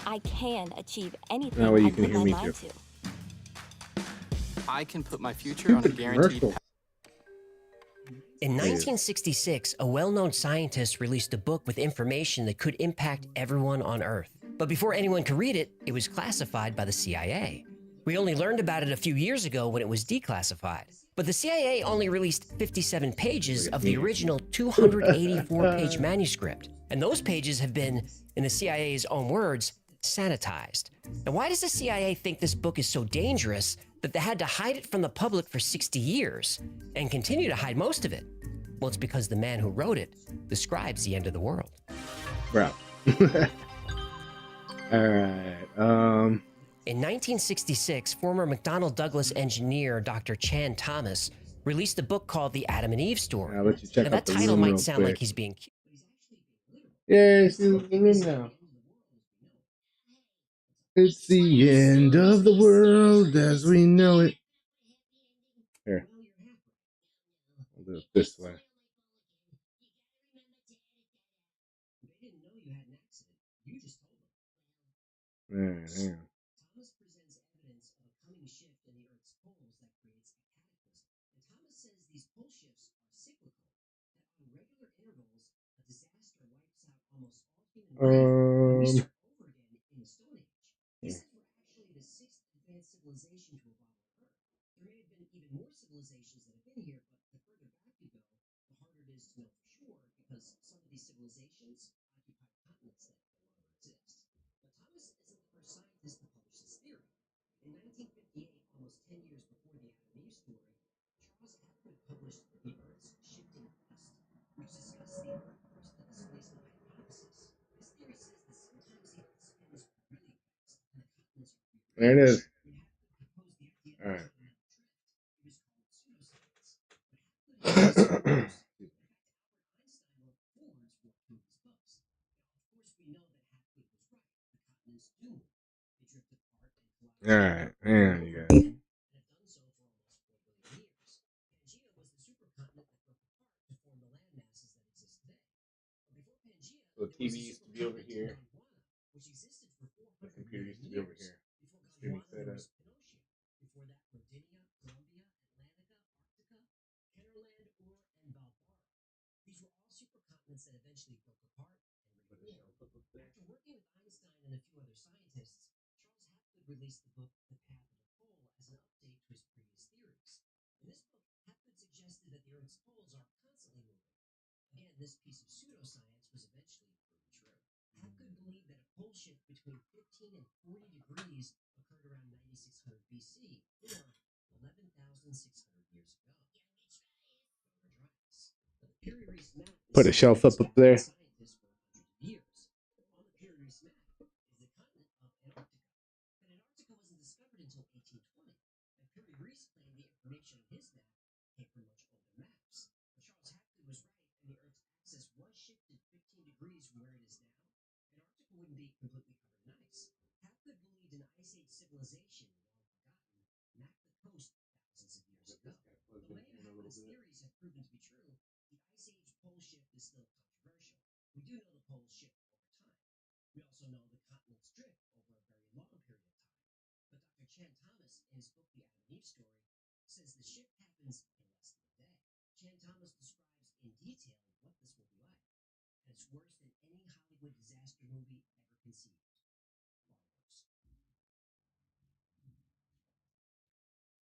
I can achieve anything That way you I can put hear my me mind too. to. I can put my future on a Stupid guaranteed commercials. In 1966, a well-known scientist released a book with information that could impact everyone on Earth. But before anyone could read it, it was classified by the CIA. We only learned about it a few years ago when it was declassified. But the CIA only released 57 pages of the original 284-page manuscript. And those pages have been, in the CIA's own words, sanitized. Now, why does the CIA think this book is so dangerous that they had to hide it from the public for 60 years and continue to hide most of it? Well, it's because the man who wrote it describes the end of the world. Bro. All right. In 1966, former McDonnell Douglas engineer Dr. Chan Thomas released a book called The Adam and Eve Story. I'll let you check Now, out that the title room real might sound like quick. he's being cute. Yeah, it's in the room now. It's the end of the world as we know it. Here. I'll do it this way. All right, hang on. Thomas presents evidence of a coming shift in the Earth's poles that creates a cataclysm. And Thomas says these pole shifts are cyclical, that on regular intervals, a disaster wipes out almost all human life, and we start over again in the Stone Age. He says we're actually the 6th advanced civilization to evolve on Earth. There may have been even more civilizations that have been here, but the further back you go, the harder it is to know for sure, because some of these civilizations occupy continents that no longer exist. But Thomas isn't the first scientist to publish this theory. In 1958, almost 10 years before the Adam and Eve story, Charles Hapgood published The Earth's Shifting Crust, which discussed the Earth crust displacement hypothesis. This theory says that sometimes the Earth spins really fast and the continents are really There it is. All right. All right, hang on, you guys. So the TV used to be over here. The computer used to be over here. Streaming setup. Before that, Rodinia, Columbia, Atlantica, Arctica, Kennerland, Ur, and Balbara. These were all supercontinents that eventually broke apart and reformed. After working with Einstein and a few other scientists, Charles Hapgood released the book The Path of the Pole as an update to his previous theories. In this book, Hapgood suggested that the Earth's poles are constantly moving, Again, this piece of pseudoscience was eventually proven true. Hapgood believed that a pole shift between 15 and 40 degrees occurred around 9600 BC, or 11,600 years ago. Put a shelf up there. Years. On the Piri Reis map is the continent of Antarctica. But Antarctica wasn't discovered until 1820, and Piri Reis claimed the information on his map came from much older maps. But Charles Hapgood was right, and the Earth's axis was shifted 15 degrees from where it is now. Antarctica wouldn't be completely covered in ice. Hapgood believed an Ice Age civilization, long forgotten, mapped the coast thousands of years ago. Though many of Hapgood's theories have proven to be true, the Ice Age pole shift is still controversial. We do know the poles shift over time. We also know the continents drift over a very long period of time. But Dr. Chan Thomas, in his book The Adam and Eve Story, says the shift happens in less than a day. Chan Thomas describes in detail what this will be like. And it's worse than any Hollywood disaster movie ever conceived. Far worse.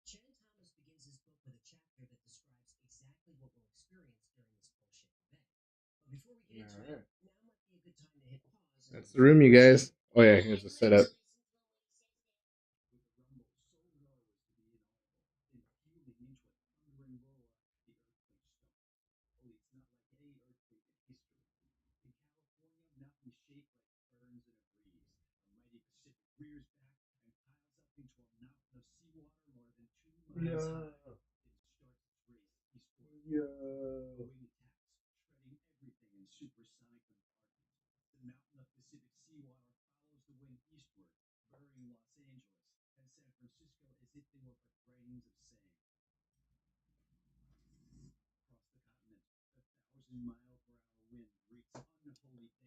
Chan Thomas begins his book with a chapter that describes exactly what we'll experience during this pole shift event. But before we get into it, now might be a good time to hit pause. That's the room, you guys. Oh yeah, here's the setup.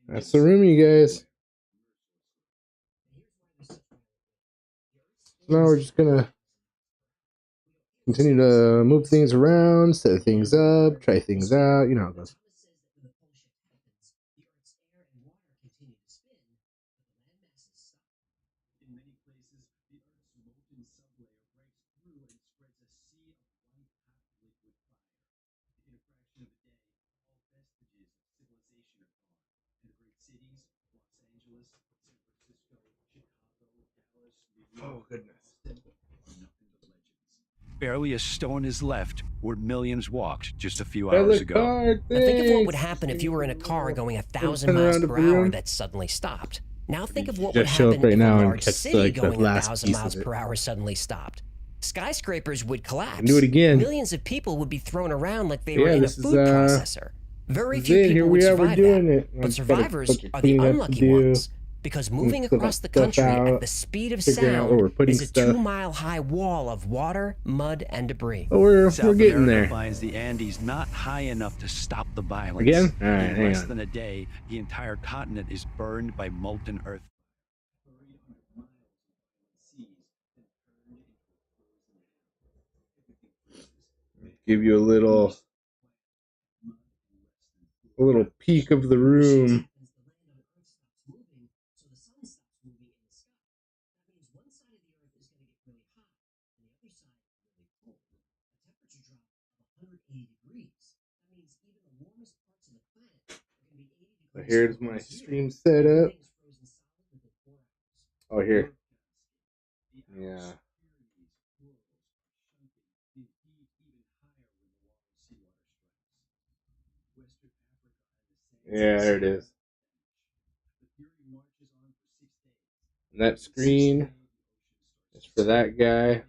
That's the room, you guys. So now we're just gonna continue to move things around, set things up, try things out. You know how it goes. Oh, goodness. Barely a stone is left where millions walked just a few hours ago. Now think of what would happen if you were in a car going 1,000 miles per hour that suddenly stopped. Now think of what would happen if a large city going 1,000 miles per hour suddenly stopped. Skyscrapers would collapse. Do it again. Millions of people would be thrown around like they were in a food processor. Very few people here would we are, survive we're doing that. it. But survivors are the unlucky ones. Because moving across the country at the speed of sound is a 2-mile-high wall of water, mud, and debris. Oh, we're South getting America there. finds the Andes not high enough to stop the violence. Again? All right, In hang less on. than a day, the entire continent is burned by molten earth. Give you a little peek of the room. So here's my stream setup. Oh, here. Yeah. Yeah, there it is. And that screen is for that guy.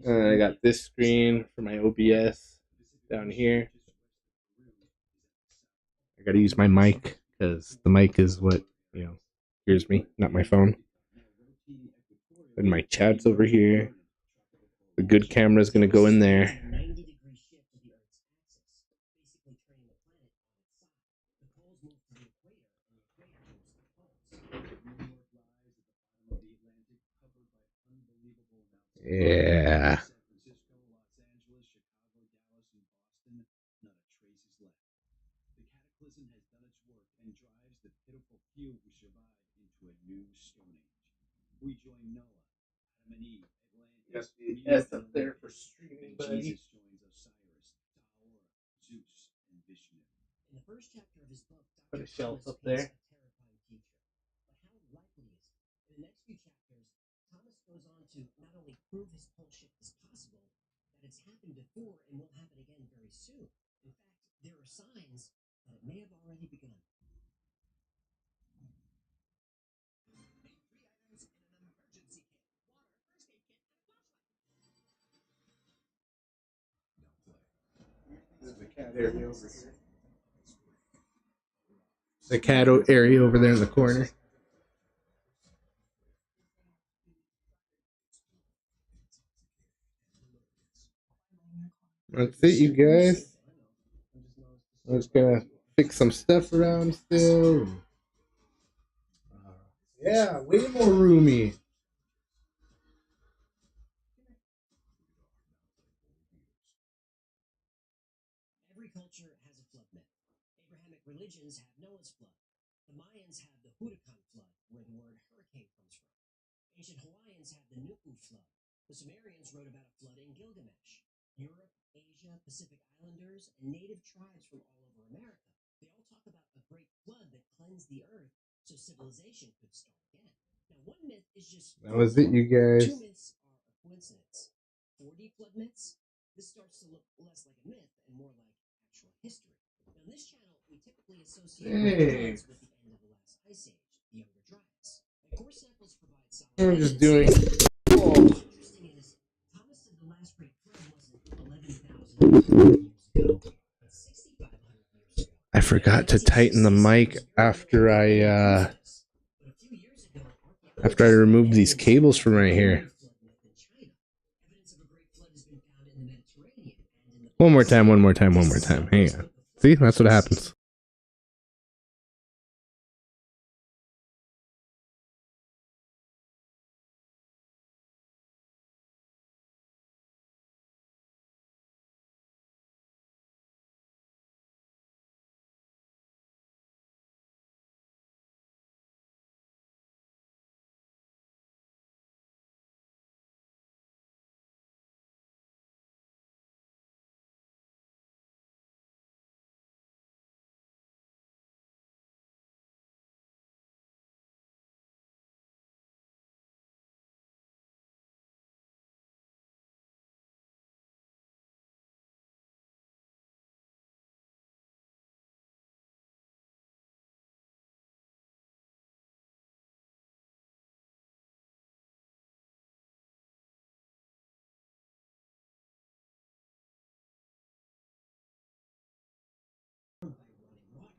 And I got this screen for my OBS down here. I gotta use my mic because the mic is what, hears me, not my phone. And my chat's over here. The good camera is gonna go in there. Yeah. Yes, the S up there for streaming, buddy. Put a shelf up there. In the next few chapters, Thomas goes on to not only prove his pole shift is possible, that it's happened before and will happen again very soon. In fact, there are signs that it may have already begun. There's the cat area over here. The cat area over there in the corner. That's it, you guys. I'm just gonna fix some stuff around still. Yeah, way more roomy. Every culture has a flood myth. Abrahamic religions have Noah's flood. The Mayans have the Huracan flood, where the word hurricane comes from. Ancient Hawaiians have the Nuku flood. The Sumerians wrote about a flood in Gilgamesh. Europe, Asia, Pacific Islanders, and native tribes from all over America. They all talk about a great flood that cleansed the earth so civilization could start again. Now, one myth is just... That was it, you guys. Two myths are a coincidence. 4D flood myths, this starts to look less like a myth and more like actual history. Now, on this channel, we typically associate floods with the end of the last ice age, the Younger Dryas. And core samples provide solid... I'm just doing... Oh. Interesting is, Thomas said the last great flood wasn't 11,000 years ago, but 6,500 years ago. I forgot to tighten the mic after I removed these cables from right here. One more time. Hang on. See, that's what happens.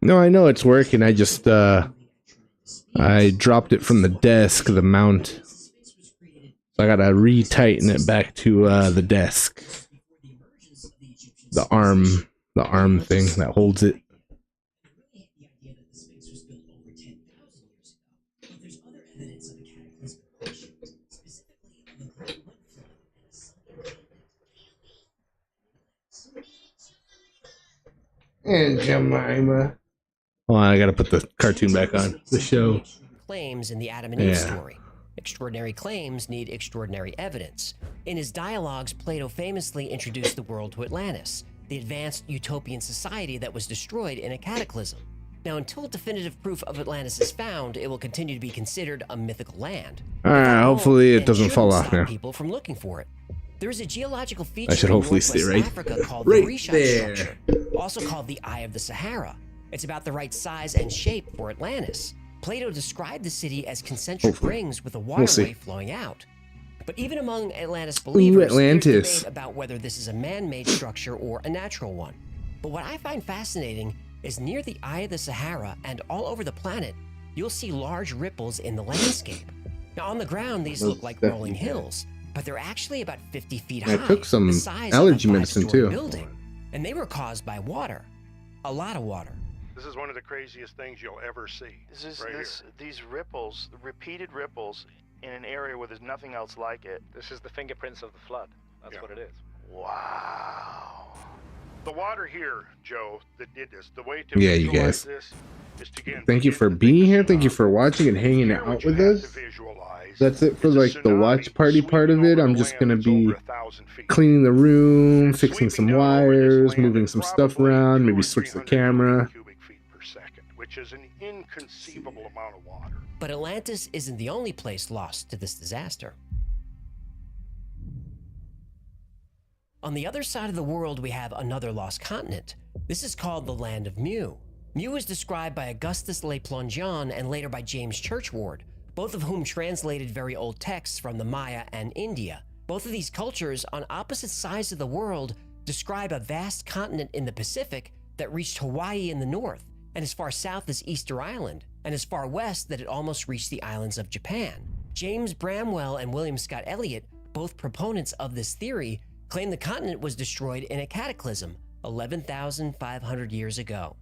No, I know it's working. I just I dropped it from the desk, the mount. So I gotta retighten it back to the desk. The arm thing that holds it. And Jemima. Hold on, I gotta put the cartoon back on. The show. Claims in the Adam and Eve story. Extraordinary claims need extraordinary evidence. In his dialogues, Plato famously introduced the world to Atlantis, the advanced utopian society that was destroyed in a cataclysm. Now, until definitive proof of Atlantis is found, it will continue to be considered a mythical land. Alright, hopefully it doesn't fall off now. People from looking for it. There is a geological feature I should hopefully in stay Northwest right, Africa called right the Richat there. structure, also called the Eye of the Sahara. It's about the right size and shape for Atlantis. Plato described the city as concentric rings with a waterway flowing out. But even among Atlantis believers, there's debate about whether this is a man-made structure or a natural one. But what I find fascinating is near the Eye of the Sahara and all over the planet, you'll see large ripples in the landscape. Now on the ground, these look like rolling hills, but they're actually about 50 feet high. I took some the size allergy of a medicine five-story too. Building, and they were caused by water. A lot of water. This is one of the craziest things you'll ever see. These ripples, repeated ripples, in an area where there's nothing else like it. This is the fingerprints of the flood. That's what it is. Wow. The water here, Joe, that did this, the way to guys. visualize this is to get Thank you for being here. Thank you for watching and hanging out with us. That's it for like the watch party part of it. I'm just gonna be cleaning the room, fixing some wires, moving some stuff around, maybe switch the camera. which is an inconceivable amount of water. But Atlantis isn't the only place lost to this disaster. On the other side of the world, we have another lost continent. This is called the Land of Mu. Mu is described by Augustus Le Plongeon and later by James Churchward, both of whom translated very old texts from the Maya and India. Both of these cultures, on opposite sides of the world, describe a vast continent in the Pacific that reached Hawaii in the north, and as far south as Easter Island, and as far west that it almost reached the islands of Japan. James Bramwell and William Scott Elliott, both proponents of this theory, claim the continent was destroyed in a cataclysm 11,500 years ago.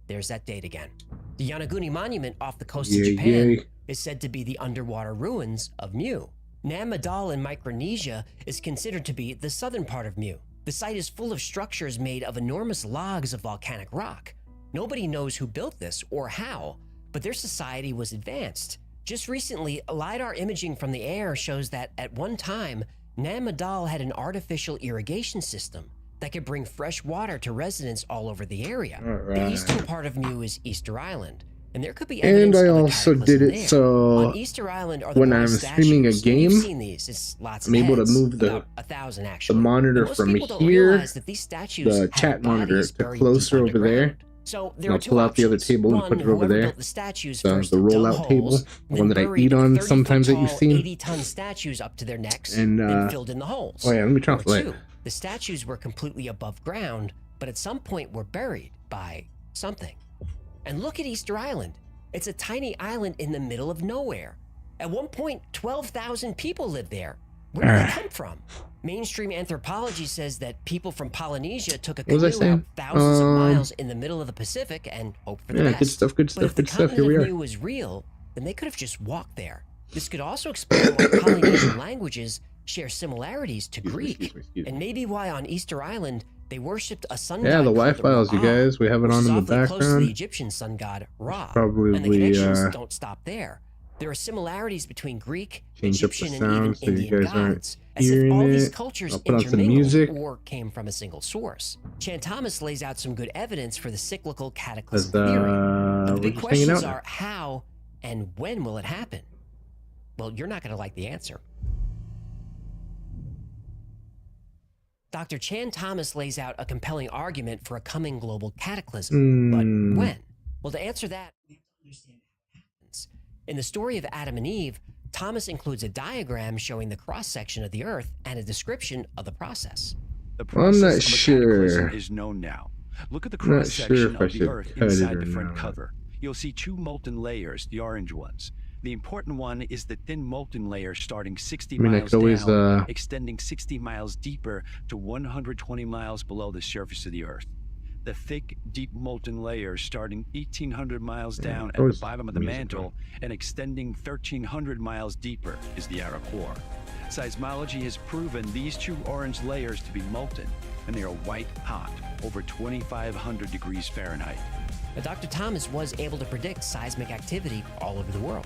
There's that date again. The Yonaguni Monument off the coast of Japan is said to be the underwater ruins of Mu. Nam Madol in Micronesia is considered to be the southern part of Mu. The site is full of structures made of enormous logs of volcanic rock. Nobody knows who built this or how, but their society was advanced. Just recently, LiDAR imaging from the air shows that at one time, Nam Madol had an artificial irrigation system that could bring fresh water to residents all over the area. The eastern part of Mu is Easter Island, and there could be evidence And I of a also did cataclysm it there. so On Easter Island are the when bronze I'm statues. streaming a You've game, seen these. It's lots of I'm able to heads, move the about 1,000 actually. monitor And most from people don't here, realize that these statues the have chat monitor, bodies to buried closer deep over there. underground. So there And are I'll two pull out the other options. table and One, put it over whoever there. built the statues The first rollout dug table, holes, the one then that I buried eat on 30 sometimes that foot you've tall, seen. 80-ton statues up to their necks, And, then filled in the holes. oh yeah, let me Or translate. two, the statues were completely above ground, but at some point were buried by something. And look at Easter Island. It's a tiny island in the middle of nowhere. At one point, 12,000 people lived there. Where did they come from? Mainstream anthropology says that people from Polynesia took a What was I canoe out saying? thousands of miles in the middle of the Pacific and hoped for the Yeah, best. good stuff, good But stuff, if the good stuff. Here continent we of are. Mu was real, then they could have just walked there. This could also explain why Polynesian languages share similarities to Greek, and maybe why on Easter Island they worshipped a sun god Yeah, the called Wi files, you Ra, guys. We have it which on is in the awfully close to the background. Egyptian sun god Ra. Probably, And the connections don't stop there. There are similarities between Greek, change up the Egyptian, and even sound so you Indian guys aren't gods, as if hearing all these it. cultures I'll put on some intermingled music. or came from a single source. Chan Thomas lays out some good evidence for the cyclical As cataclysm theory. But the we're big just hanging questions out. are how and when will it happen? Well, you're not going to like the answer. Dr. Chan Thomas lays out a compelling argument for a coming global cataclysm. But when? Well, to answer that, we have to understand how it happens. In the story of Adam and Eve, Thomas includes a diagram showing the cross-section of the Earth and a description of the process. The I'm process not of a sure. cataclysm is known now. Look at the I'm not cross-section sure if I of the should Earth cut it inside or the front not. cover. You'll see two molten layers, the orange ones. The important one is the thin molten layer starting 60 I mean, I miles could always, down, extending 60 miles deeper to 120 miles below the surface of the Earth. The thick, deep molten layer starting 1,800 miles down at the always bottom of the music, mantle and extending 1,300 miles deeper is the outer core. Seismology has proven these two orange layers to be molten, and they are white hot, over 2,500 degrees Fahrenheit. Now, Dr. Thomas was able to predict seismic activity all over the world.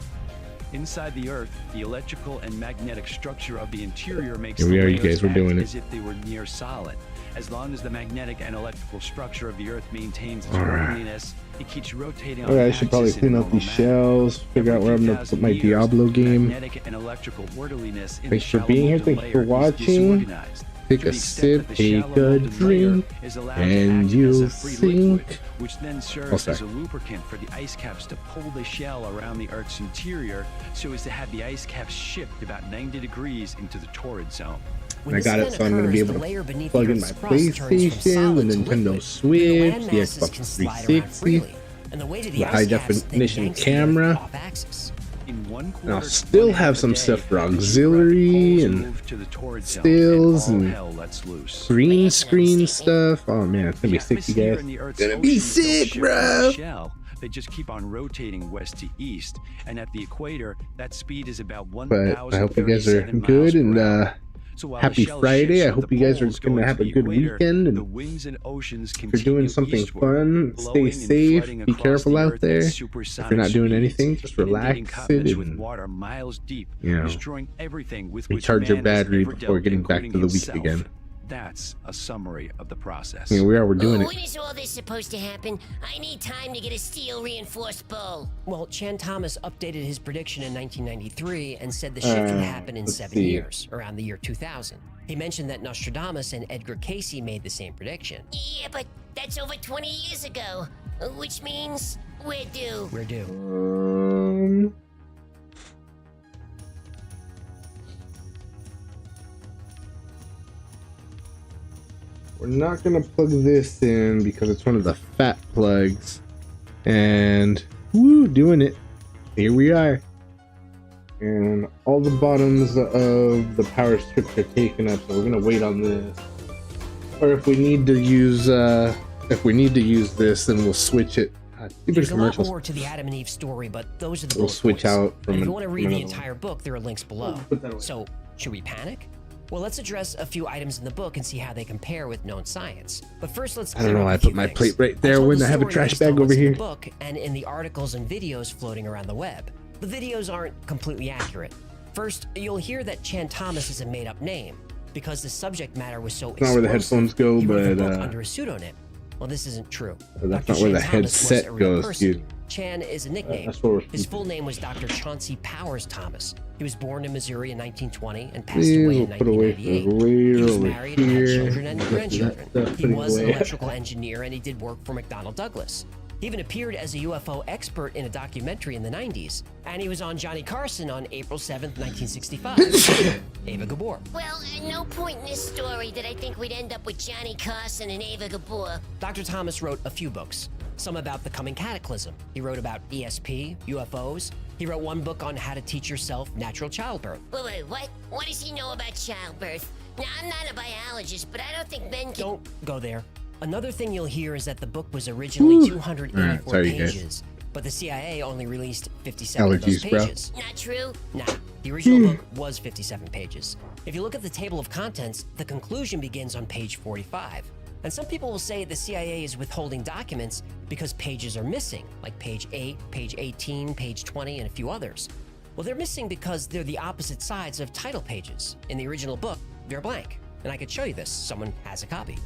Inside the Earth, the electrical and magnetic structure of the interior makes Here we the are, you layers guys, we're act doing it. as if they were near solid. As long as the magnetic and electrical structure of the Earth maintains its Alright. orderliness, it keeps rotating on Okay, I the should probably axis in clean a out these normal manner. shells, figure out where I'm gonna put my Diablo game. Magnetic and electrical orderliness in Thanks the for being here, shallow thanks for molten layer is watching. disorganized. Take To a the extent sip, that the take shallow a molten layer drink, is allowed to and act as you'll a free liquid, sink. which then Oh, serves as a sorry. lubricant for the ice caps to pull the shell around the Earth's interior so as to have the ice caps shift about 90 degrees into the torrid zone. And I got it, so I'm going to be able to plug in my PlayStation, the Nintendo Switch, the Xbox 360, the high definition camera. And I'll still have some stuff for auxiliary and stills and green screen stuff. Oh man, it's gonna be sick, you guys. It's gonna be sick, bro. They just keep on rotating west to east, and at the equator, that speed is about But I hope you guys are 1,037 good miles per hour. and So while happy the shell Friday. shifts I with hope the you guys are poles gonna going have to a the good equator, weekend. the And winds and oceans if you're doing continue something eastward, fun, stay blowing and safe, flooding be across careful the out Earth there. at If supersonic you're not doing speeds, anything, just inundating relax it continents with and water miles deep, you know, destroying everything with which recharge your man has battery ever before dealt, getting back to including the week himself. again. That's a summary of the process. Yeah, we're doing it. When is all this supposed to happen? I need time to get a steel reinforced bowl. Well, Chan Thomas updated his prediction in 1993 and said the shift would happen in 7 years, around the year 2000. He mentioned that Nostradamus and Edgar Cayce made the same prediction. Yeah, but that's over 20 years ago, which means we're due. We're due. We're not gonna plug this in because it's one of the fat plugs. And woo, doing it. Here we are. And all the bottoms of the power strips are taken up, so we're gonna wait on this. Or if we need to use this, then we'll switch it. There's a lot more to the Adam and Eve story, but those are the bullet switch points. out from And if you want to read the another entire book, there are links below. So, should we panic? Well, let's address a few items in the book and see how they compare with known science. But first, let's I don't know why I put my plate right there when I have a trash bag over here. In the book and in the articles and videos floating around the web. The videos aren't completely accurate. First, you'll hear that Chan Thomas is a made-up name because the subject matter was so It's not where the headphones go, he wrote the but book under a pseudonym. Well, this isn't true. that's Dr. not where the Chan Thomas was headset a real goes, person. dude. Chan is a nickname. That's what we're His full name was Dr. Chauncey Powers Thomas. He was born in Missouri in 1920 and passed Please, away in we'll put away 1998. for way He was over married and had here. children and grandchildren. That's He pretty was an way. electrical engineer and he did work for McDonnell Douglas. He even appeared as a UFO expert in a documentary in the 90s. And he was on Johnny Carson on April 7th, 1965. Ava Gabor. Well, at no point in this story did I think we'd end up with Johnny Carson and Ava Gabor. Dr. Thomas wrote a few books. Some about the coming cataclysm. He wrote about ESP, UFOs. He wrote one book on how to teach yourself natural childbirth. Wait, what? What does he know about childbirth? Now, I'm not a biologist, but I don't think men can... Don't go there. Another thing you'll hear is that the book was originally 284 Sorry, pages, but the CIA only released 57 of those Allergies, bro. pages. Not true? Nah, the original book was 57 pages. If you look at the table of contents, the conclusion begins on page 45. And some people will say the CIA is withholding documents because pages are missing, like page 8, page 18, page 20, and a few others. Well, they're missing because they're the opposite sides of title pages. In the original book, they're blank. And I could show you this. Someone has a copy.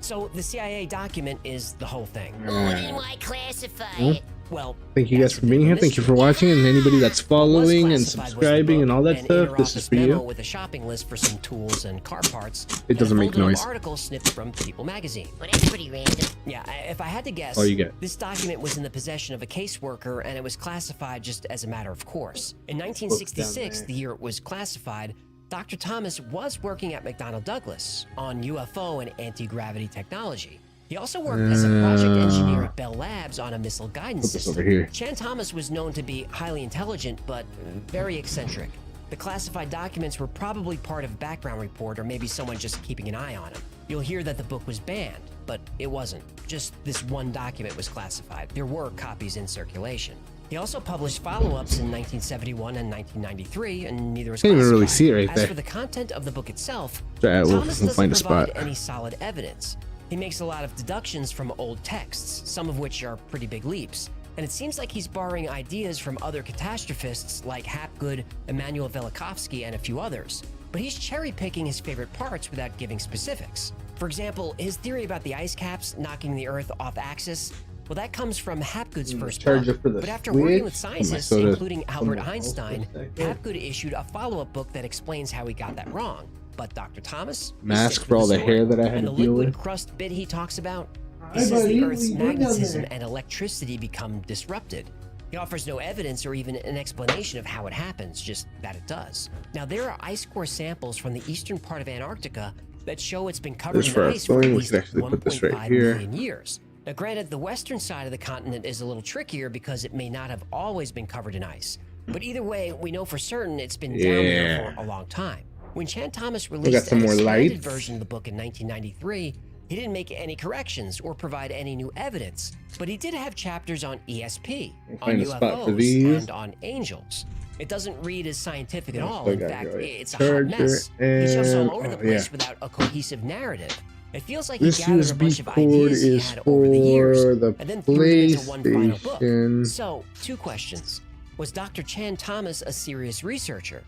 So the CIA document is the whole thing. Then why classify Well, it? Well, thank you guys for being here. Thank you for watching, and anybody that's following and subscribing and all that stuff, this is for you. With a shopping list for some tools and car parts. It doesn't make noise. Article snipped from People magazine. Well, that's pretty random. Yeah, if I had to guess, All you get. this document was in the possession of a caseworker and it was classified just as a matter of course. In 1966, the year it was classified, Dr. Thomas was working at McDonnell Douglas on UFO and anti-gravity technology. He also worked as a project engineer at Bell Labs on a missile guidance Put this system. over here. Chan Thomas was known to be highly intelligent, but very eccentric. The classified documents were probably part of a background report or maybe someone just keeping an eye on him. You'll hear that the book was banned, but it wasn't. Just this one document was classified. There were copies in circulation. He also published follow-ups in 1971 and 1993, and neither was Can't even classified. really see it right As there. for the content of the book itself, Alright, we'll Thomas find a doesn't provide spot. any solid evidence. He makes a lot of deductions from old texts, some of which are pretty big leaps. And it seems like he's borrowing ideas from other catastrophists like Hapgood, Immanuel Velikovsky, and a few others. But he's cherry-picking his favorite parts without giving specifics. For example, his theory about the ice caps knocking the Earth off axis, well, that comes from Hapgood's first book. charger for the But after working with switch. scientists, Put my soda including Albert on the Einstein, for a second. Hapgood issued a follow-up book that explains how he got that wrong. But Dr. Thomas, he Mask sticks for with all the story. hair that I had And to the deal liquid with. crust bit he talks about, he Hi, says buddy. the What Earth's are you doing down magnetism there? and electricity become disrupted. He offers no evidence or even an explanation of how it happens, just that it does. Now, there are ice core samples from the eastern part of Antarctica that show it's been covered This in for our ice for at phone, we least could actually put this right 1.5 here. million years. Now, granted, the western side of the continent is a little trickier because it may not have always been covered in ice. But either way, we know for certain it's been down there for a long time. When Chan Thomas got released some an more expanded lights. version of the book in 1993, he didn't make any corrections or provide any new evidence, but he did have chapters on ESP, on Find a spot for UFOs, these. and on angels. It doesn't read as scientific at Yeah, all. still In got fact, your it's a hot charger mess. He shows all over the and- place yeah. without a cohesive narrative. It feels like he This gathered a bunch USB of cord ideas he is had over the years for the and then threw them into one final book. PlayStation. So, 2 questions. Was Dr. Chan Thomas a serious researcher?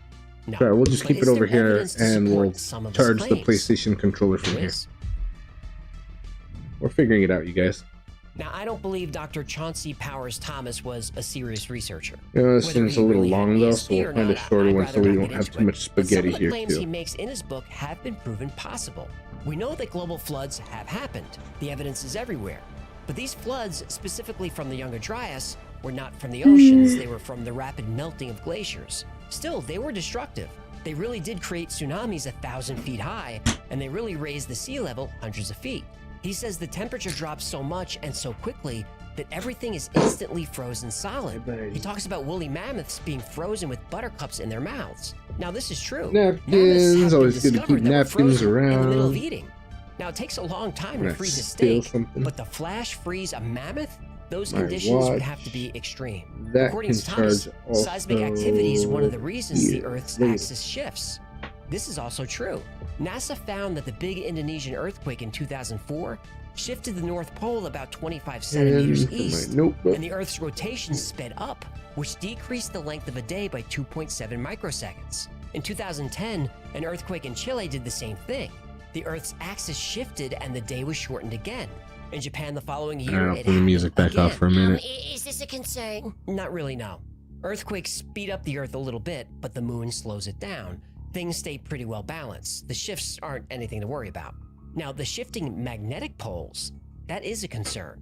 No. Sorry, we'll just But keep is it over there here evidence to and we'll support some of his charge the claims? PlayStation controller from There here. is. We're figuring it out, you guys. Now, I don't believe Dr. Chauncey Powers Thomas was a serious researcher. You know, this Whether thing's he a little really had long though, ESP so we'll or find a not, shorter I'd one so rather we not don't get have into too it. much But some spaghetti of the here claims he too. makes in his book have been proven possible. We know that global floods have happened. The evidence is everywhere. But these floods, specifically from the Younger Dryas, were not from the oceans, they were from the rapid melting of glaciers. Still, they were destructive. They really did create tsunamis 1,000 feet high, and they really raised the sea level hundreds of feet. He says the temperature drops so much and so quickly that everything is instantly frozen solid. He talks about woolly mammoths being frozen with buttercups in their mouths. Now, this is true. Napkins, always good to keep discovered that were napkins frozen in the middle of around. eating. Now, it takes a long time to Gonna freeze a steal steak, something. but to flash freeze a mammoth, those My conditions would watch. have to be extreme. That According can to Thomas, charge also seismic activity is one of the reasons the here. Earth's Look at axis shifts. This is also true. NASA found that the big Indonesian earthquake in 2004 shifted the North Pole about 25 centimeters And for my east, notebook. and the Earth's rotation sped up, which decreased the length of a day by 2.7 microseconds. In 2010, an earthquake in Chile did the same thing. The Earth's axis shifted and the day was shortened again. In Japan the following year, I'll it put the music back happened off for a again. minute. Is this a concern? Not really, no. Earthquakes speed up the Earth a little bit, but the moon slows it down. Things stay pretty well balanced. The shifts aren't anything to worry about. Now, the shifting magnetic poles, that is a concern.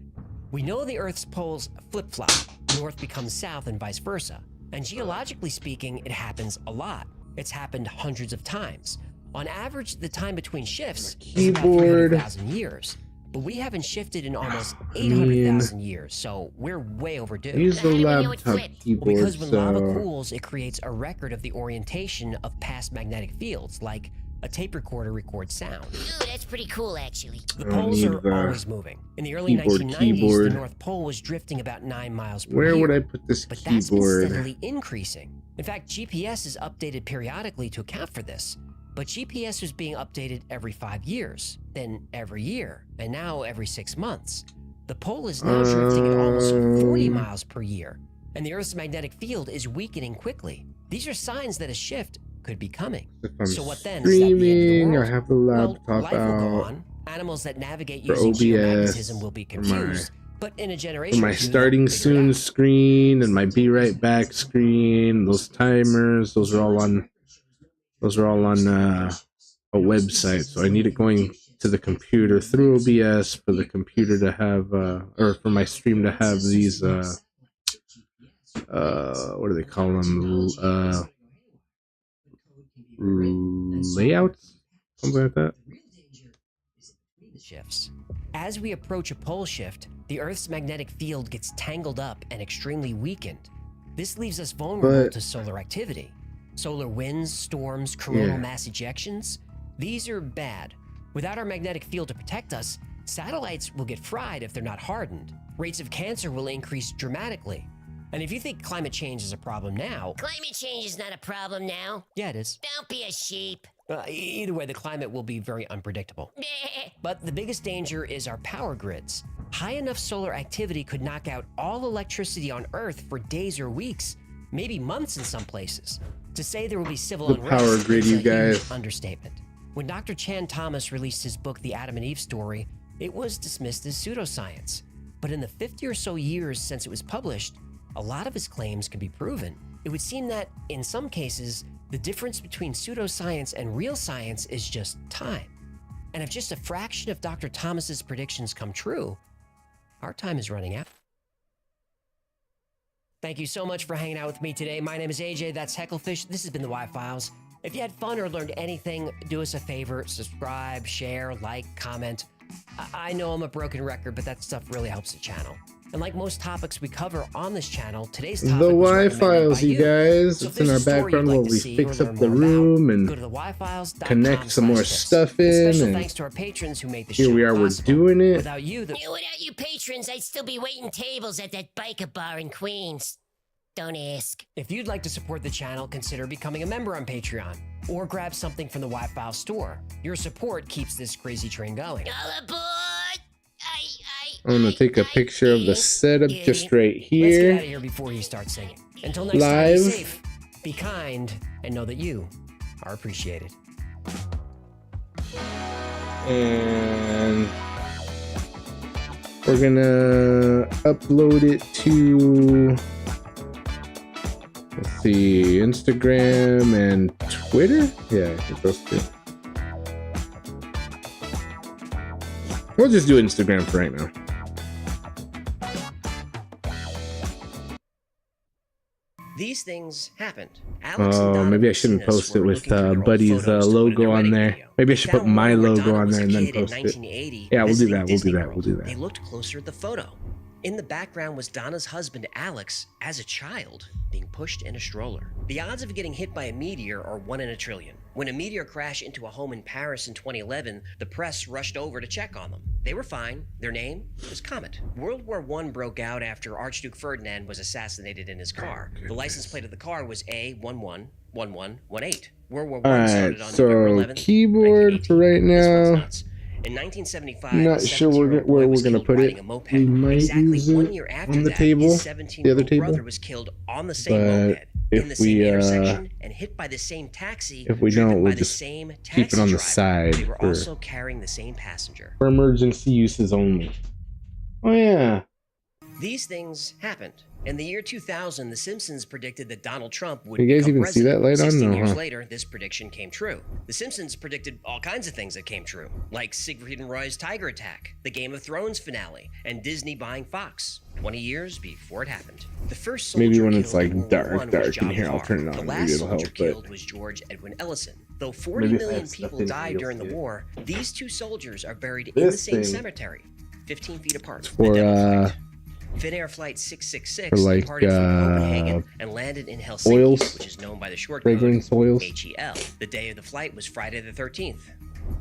We know the Earth's poles flip-flop. North becomes south and vice versa. And geologically speaking, it happens a lot. It's happened hundreds of times. On average, the time between shifts is about Keyboard. 300,000 years. But we haven't shifted in almost 800,000 years, so we're way overdue. Use the laptop Well, keyboard, because when lava so cools, it creates a record of the orientation of past magnetic fields, like a tape recorder records sound. Ooh, that's pretty cool, actually. The I don't poles need are the always moving. In the early keyboard, 1990s, the North Pole was drifting about 9 miles per where year. would I put this But that's been keyboard? steadily increasing. In fact, GPS is updated periodically to account for this. But GPS was being updated every 5 years, then every year, and now every 6 months. The pole is now drifting at almost 40 miles per year, and the Earth's magnetic field is weakening quickly. These are signs that a shift could be coming. If I'm So what then? Is that the end of the streaming, I world? have the Well, laptop life will go out on. Animals that navigate for using OBS, geomagnetism will be for my, confused, but in a generation for my or two, starting they'll figure it soon out. screen and my be right back screen. Those timers, those are all on a website. So I need it going to the computer through OBS for the computer to have, or for my stream to have these, what do they call them? Layouts, something like that. Shifts. As we approach a pole shift, the Earth's magnetic field gets tangled up and extremely weakened. This leaves us vulnerable But- to solar activity. Solar winds, storms, coronal Yeah. mass ejections, these are bad. Without our magnetic field to protect us, satellites will get fried if they're not hardened. Rates of cancer will increase dramatically. And if you think climate change is a problem now, Climate change is not a problem now. yeah, it is. Don't be a sheep. Either way, the climate will be very unpredictable. But the biggest danger is our power grids. High enough solar activity could knock out all electricity on Earth for days or weeks, maybe months in some places. To say there will be civil The unrest power grid, is you a huge guys. understatement. When Dr. Chan Thomas released his book, The Adam and Eve Story, it was dismissed as pseudoscience. But in the 50 or so years since it was published, a lot of his claims can be proven. It would seem that, in some cases, the difference between pseudoscience and real science is just time. And if just a fraction of Dr. Thomas's predictions come true, our time is running out. Thank you so much for hanging out with me today. My name is AJ, that's Hecklefish. This has been the Y-Files. If you had fun or learned anything, do us a favor, subscribe, share, like, comment. I know I'm a broken record, but that stuff really helps the channel. And like most topics we cover on this channel, today's topic The was recommended Y-Files, by you guys. So if It's in there's our a story you'd background like while to we see fix or up the learn more room about, and go to the connect some more stuff in. Special And thanks to our patrons who make the here show we are, we're possible. doing it. Without you, Without you patrons, I'd still be waiting tables at that biker bar in Queens. Don't ask. If you'd like to support the channel, consider becoming a member on Patreon or grab something from the Wi-Fi store. Your support keeps this crazy train going. All aboard! I'm gonna take a picture of the setup just right Let's get out here. of here before he starts singing. Until next time, be Live. safe, be kind, and know that you are appreciated. And we're gonna upload it to, let's see, Instagram and Twitter. Yeah, I think those two. We'll just do Instagram for right now. These things happened. Alex and Oh, Donna maybe I shouldn't Martinez post it were with looking through their old Buddy's photos to win logo their on wedding there. video. Maybe I should They put found my one where logo Donna on was there a and then kid in post it. 1980 Yeah, we'll do visiting that. We'll do Disney that. World. We'll do that. They looked closer at the photo. In the background was Donna's husband, Alex, as a child, being pushed in a stroller. The odds of getting hit by a meteor are 1 in a trillion. When a meteor crashed into a home in Paris in 2011, the press rushed over to check on them. They were fine. Their name was Comet. World War I broke out after Archduke Ferdinand was assassinated in his car. The license plate of the car was A111118. World War I started Alright, on so November 11th. keyboard for right now. In 1975, Not sure where we're gonna put it. We might use it on the table, the other table. brother was killed on the same But moped in the if same we intersection and hit by the same taxi. if we driven don't, by we'll the just same keep it taxi on the driver. side They were for also carrying the same passenger. emergency uses only. Oh yeah. These things happened. In the year 2000, The Simpsons predicted that Donald Trump would You guys become even see president. that light on? 16 No, years huh? later, this prediction came true. The Simpsons predicted all kinds of things that came true, like Siegfried and Roy's tiger attack, the Game of Thrones finale, and Disney buying Fox. 20 years before it happened. The first soldier Maybe when it's killed like in World War I dark, was dark in Jabba here, I'll Farr. turn it The on. last Maybe it'll soldier help. But killed was George Edwin Ellison. Though 40 Maybe if I million had stuff people in died here, during the you'll see it. war, these two soldiers are buried in This the same thing. cemetery, 15 feet apart. for Finnair Flight 666 for like, departed from Copenhagen and landed in Helsinki, oils, which is known by the short fragrance code oils. HEL. The day of the flight was Friday the 13th,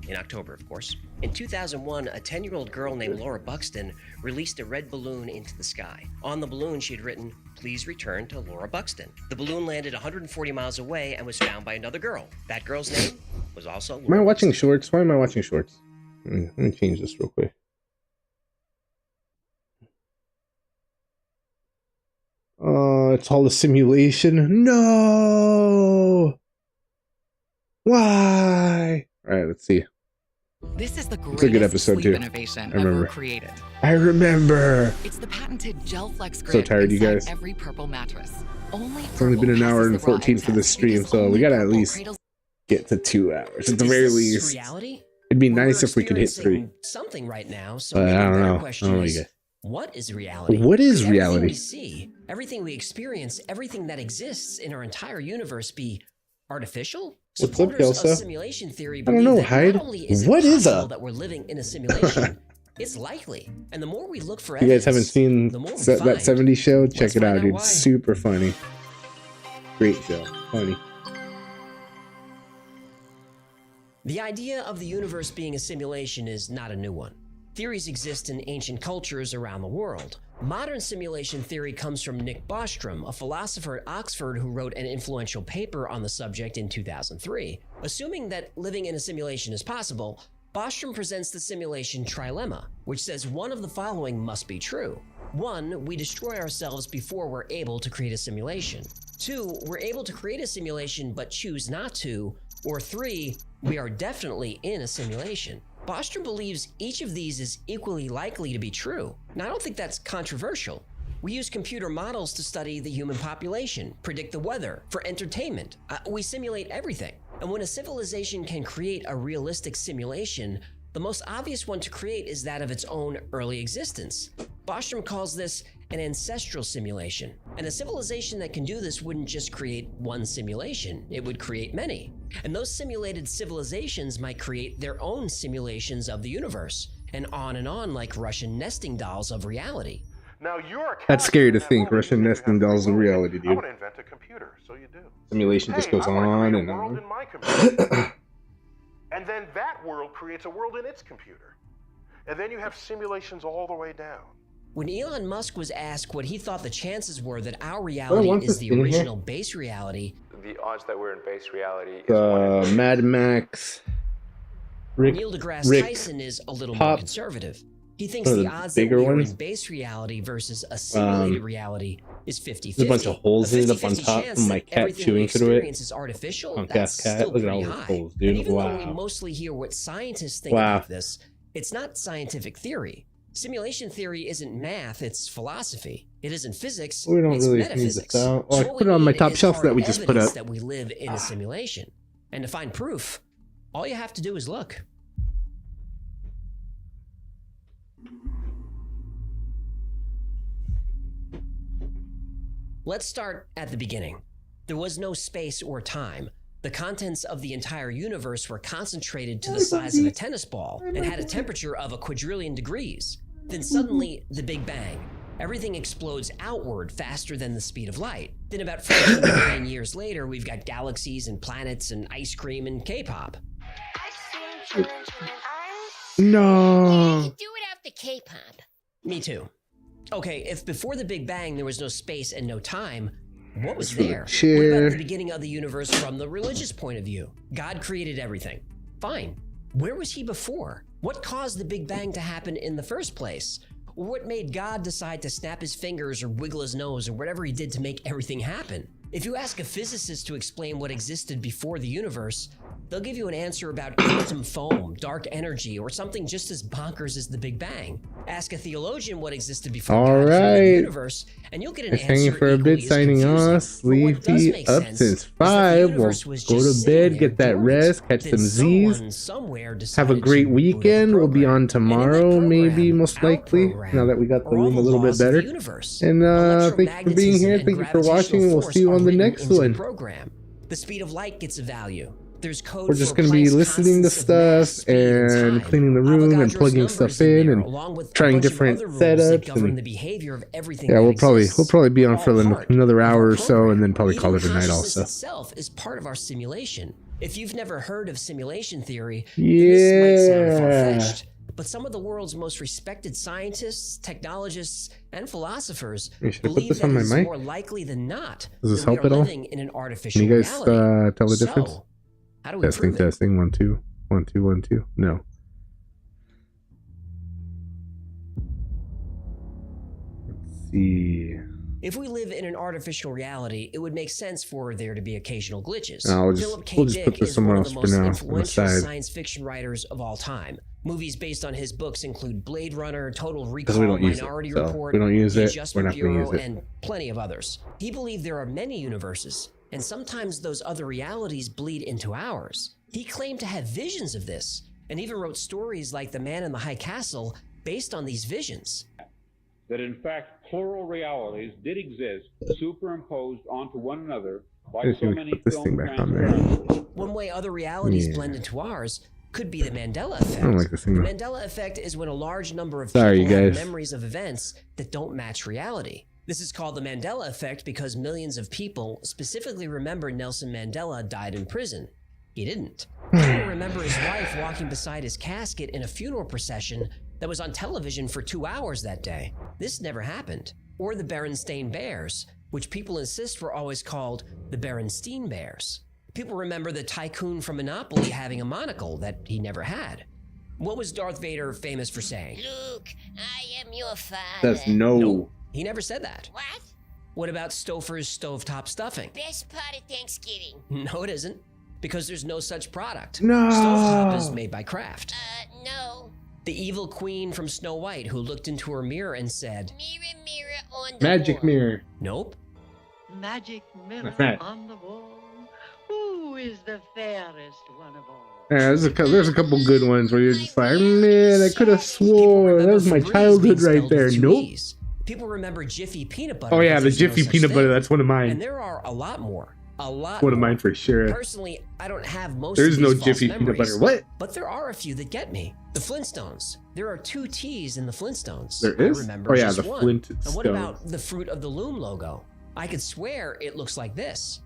in October, of course. In 2001, a 10-year-old girl named Laura Buxton released a red balloon into the sky. On the balloon, she had written, "Please return to Laura Buxton." The balloon landed 140 miles away and was found by another girl. That girl's name was also Am I Laura watching shorts? Why am I watching shorts? Let me change this real quick. It's all a simulation. No. Why? All right, let's see. This is the It's a good greatest episode sleep too. innovation I remember. ever created. I remember. It's the patented GelFlex grip So tired, you inside guys. every Purple mattress. Only It's only been an hour and 14 for this stream, so we gotta at least get to 2 hours at the very Is this least. reality? It'd be We're nice if we could hit 3. experiencing something right now, so But maybe I the don't better know. question I don't know, is, you guys. what is reality? What is Could reality? Everything we see, everything we experience, everything that exists in our entire universe be artificial? What's up, Supporters of Kelsa? simulation theory I don't believe know, that Hyde. not only is What it is possible up? that we're living in a simulation, it's likely. And the more we look for You guys haven't evidence, seen the more we that find. 70s show? Check Let's it out, find dude. why. Super funny. Great show. Funny. The idea of the universe being a simulation is not a new one. Theories exist in ancient cultures around the world. Modern simulation theory comes from Nick Bostrom, a philosopher at Oxford who wrote an influential paper on the subject in 2003. Assuming that living in a simulation is possible, Bostrom presents the simulation trilemma, which says one of the following must be true. 1, we destroy ourselves before we're able to create a simulation. 2, we're able to create a simulation but choose not to. Or 3, we are definitely in a simulation. Bostrom believes each of these is equally likely to be true. Now, I don't think that's controversial. We use computer models to study the human population, predict the weather, for entertainment. We simulate everything. And when a civilization can create a realistic simulation, the most obvious one to create is that of its own early existence. Bostrom calls this an ancestral simulation. And a civilization that can do this wouldn't just create one simulation, it would create many. And those simulated civilizations might create their own simulations of the universe, and on like Russian nesting dolls of reality. Now you're a That's scary to think. Russian nesting dolls of reality, I dude. want to invent a computer, so you do. Simulation just Hey, goes I wanna on create and a world on. in my computer. And then that world creates a world in its computer. And then you have simulations all the way down. When Elon Musk was asked what he thought the chances were that our I reality want is this the in here. original base reality, The odds that we're in base reality is Mad Max. Neil deGrasse Rick Tyson is a little Pop. more conservative. He thinks One of the the odds that bigger we are ones. in base reality versus a simulated reality is 50-50. There's a bunch of holes in it up on 50-50 top chance from my that cat everything chewing we through it. experience is artificial. Punk That's ass cat. still Look at all pretty those high. holes, And dude. even though we Wow. mostly hear what scientists think Wow. about this, it's not scientific theory. Simulation theory isn't math, it's philosophy. It isn't physics, We don't it's really need metaphysics. this out. Oh, So I what put we it on my need top is shelf hard that we just put evidence up. that we live in a simulation. And to find proof, all you have to do is look. Let's start at the beginning. There was no space or time. The contents of the entire universe were concentrated to the size of a tennis ball and had a temperature of a quadrillion degrees. Then suddenly, the Big Bang. Everything explodes outward faster than the speed of light. Then about 14 billion years later, we've got galaxies and planets and ice cream and K-pop. No. Do it after K-pop. Me too. Okay, if before the Big Bang there was no space and no time, what was For the there? What chair. about the beginning of the universe from the religious point of view? God created everything. Fine. Where was he before? What caused the Big Bang to happen in the first place? Or what made God decide to snap his fingers or wiggle his nose or whatever he did to make everything happen? If you ask a physicist to explain what existed before the universe, they'll give you an answer about quantum foam, dark energy, or something just as bonkers as the Big Bang. Ask a theologian what existed before All God created the right. universe, and you'll get an It's hanging answer for a equally bit, as signing confusing. off. Sleepy up since 5. We'll universe was go just to bed, sitting get there that dormant. rest, catch Then some Z's. someone somewhere Have a decided great to boot up a weekend. We'll be program. on tomorrow, maybe, most likely, now that we got the are all room a the little bit laws of the better. universe. And thank you for being here. Thank you for watching, and we'll see you on the next one. The speed of light gets a value. There's code We're just for going to be Planck's listening to constants of mass, stuff speed, and and time. cleaning the room and Avogadro's plugging numbers stuff in there, and along with a trying bunch of different other rules that setups. govern And the behavior of everything yeah, that we'll probably be on for All part another of hour our or so, and then probably call it a Even night. consciousness Also, itself is part of our simulation. If you've never heard of simulation theory, then this might sound yeah. far-fetched. But some of the world's most respected scientists, technologists, and philosophers Hey, should I put believe this that on my it is mic? more likely than not Does this that we help are at all? living in an artificial Can you guys reality. tell the difference? So, how do we Testing, prove it? testing. 1 2 1 2 1 2. No. Let's see. If we live in an artificial reality, it would make sense for there to be occasional glitches. No, we'll Philip K. just put Dick this is somewhere one of the else for most now, on the influential side. science fiction writers of all time. Movies based on his books include Blade Runner, Total Because we Recall, don't use it, Minority so Report, we don't use The it, Adjustment we're not gonna Bureau, use it. and plenty of others. He believed there are many universes, and sometimes those other realities bleed into ours. He claimed to have visions of this, and even wrote stories like The Man in the High Castle based on these visions. That in fact plural realities did exist superimposed onto one another I like just so need to many put this thing film back on there. transcriptions. One way other realities Yeah. blend into ours could be the Mandela effect. I don't like this thing, The though. Mandela effect is when a large number of Sorry, people you have guys. memories of events that don't match reality. This is called the Mandela effect because millions of people specifically remember Nelson Mandela died in prison. He didn't. People remember his wife walking beside his casket in a funeral procession that was on television for 2 hours that day. This never happened. Or the Berenstain Bears, which people insist were always called the Berenstein Bears. People remember the tycoon from Monopoly having a monocle that he never had. What was Darth Vader famous for saying? Luke, I am your father. That's no. Nope, he never said that. What? What about Stouffer's stovetop stuffing? Best part of Thanksgiving. No, it isn't. Because there's no such product. No. Stovetop is made by Kraft. No. The evil queen from Snow White who looked into her mirror and said, Mirror, mirror on the Magic wall. mirror. Nope. Magic mirror What's that? on the wall. Who is the fairest one of all? Yeah, there's a couple good ones where you're just like, man, I could have swore that was my childhood right there. Nope. People remember Jiffy peanut butter. Oh yeah, because the there's no Jiffy such peanut butter. thing. That's one of mine. And there are a lot more. A lot One of more. mine for sure. Personally, I don't have most There's of no these false Jiffy peanut memories, butter. What? But there are a few that get me. The Flintstones. There are 2 T's in the Flintstones. There I is? remember Oh, yeah, just the one. Flintstones. And what about the Fruit of the Loom logo? I could swear it looks like this.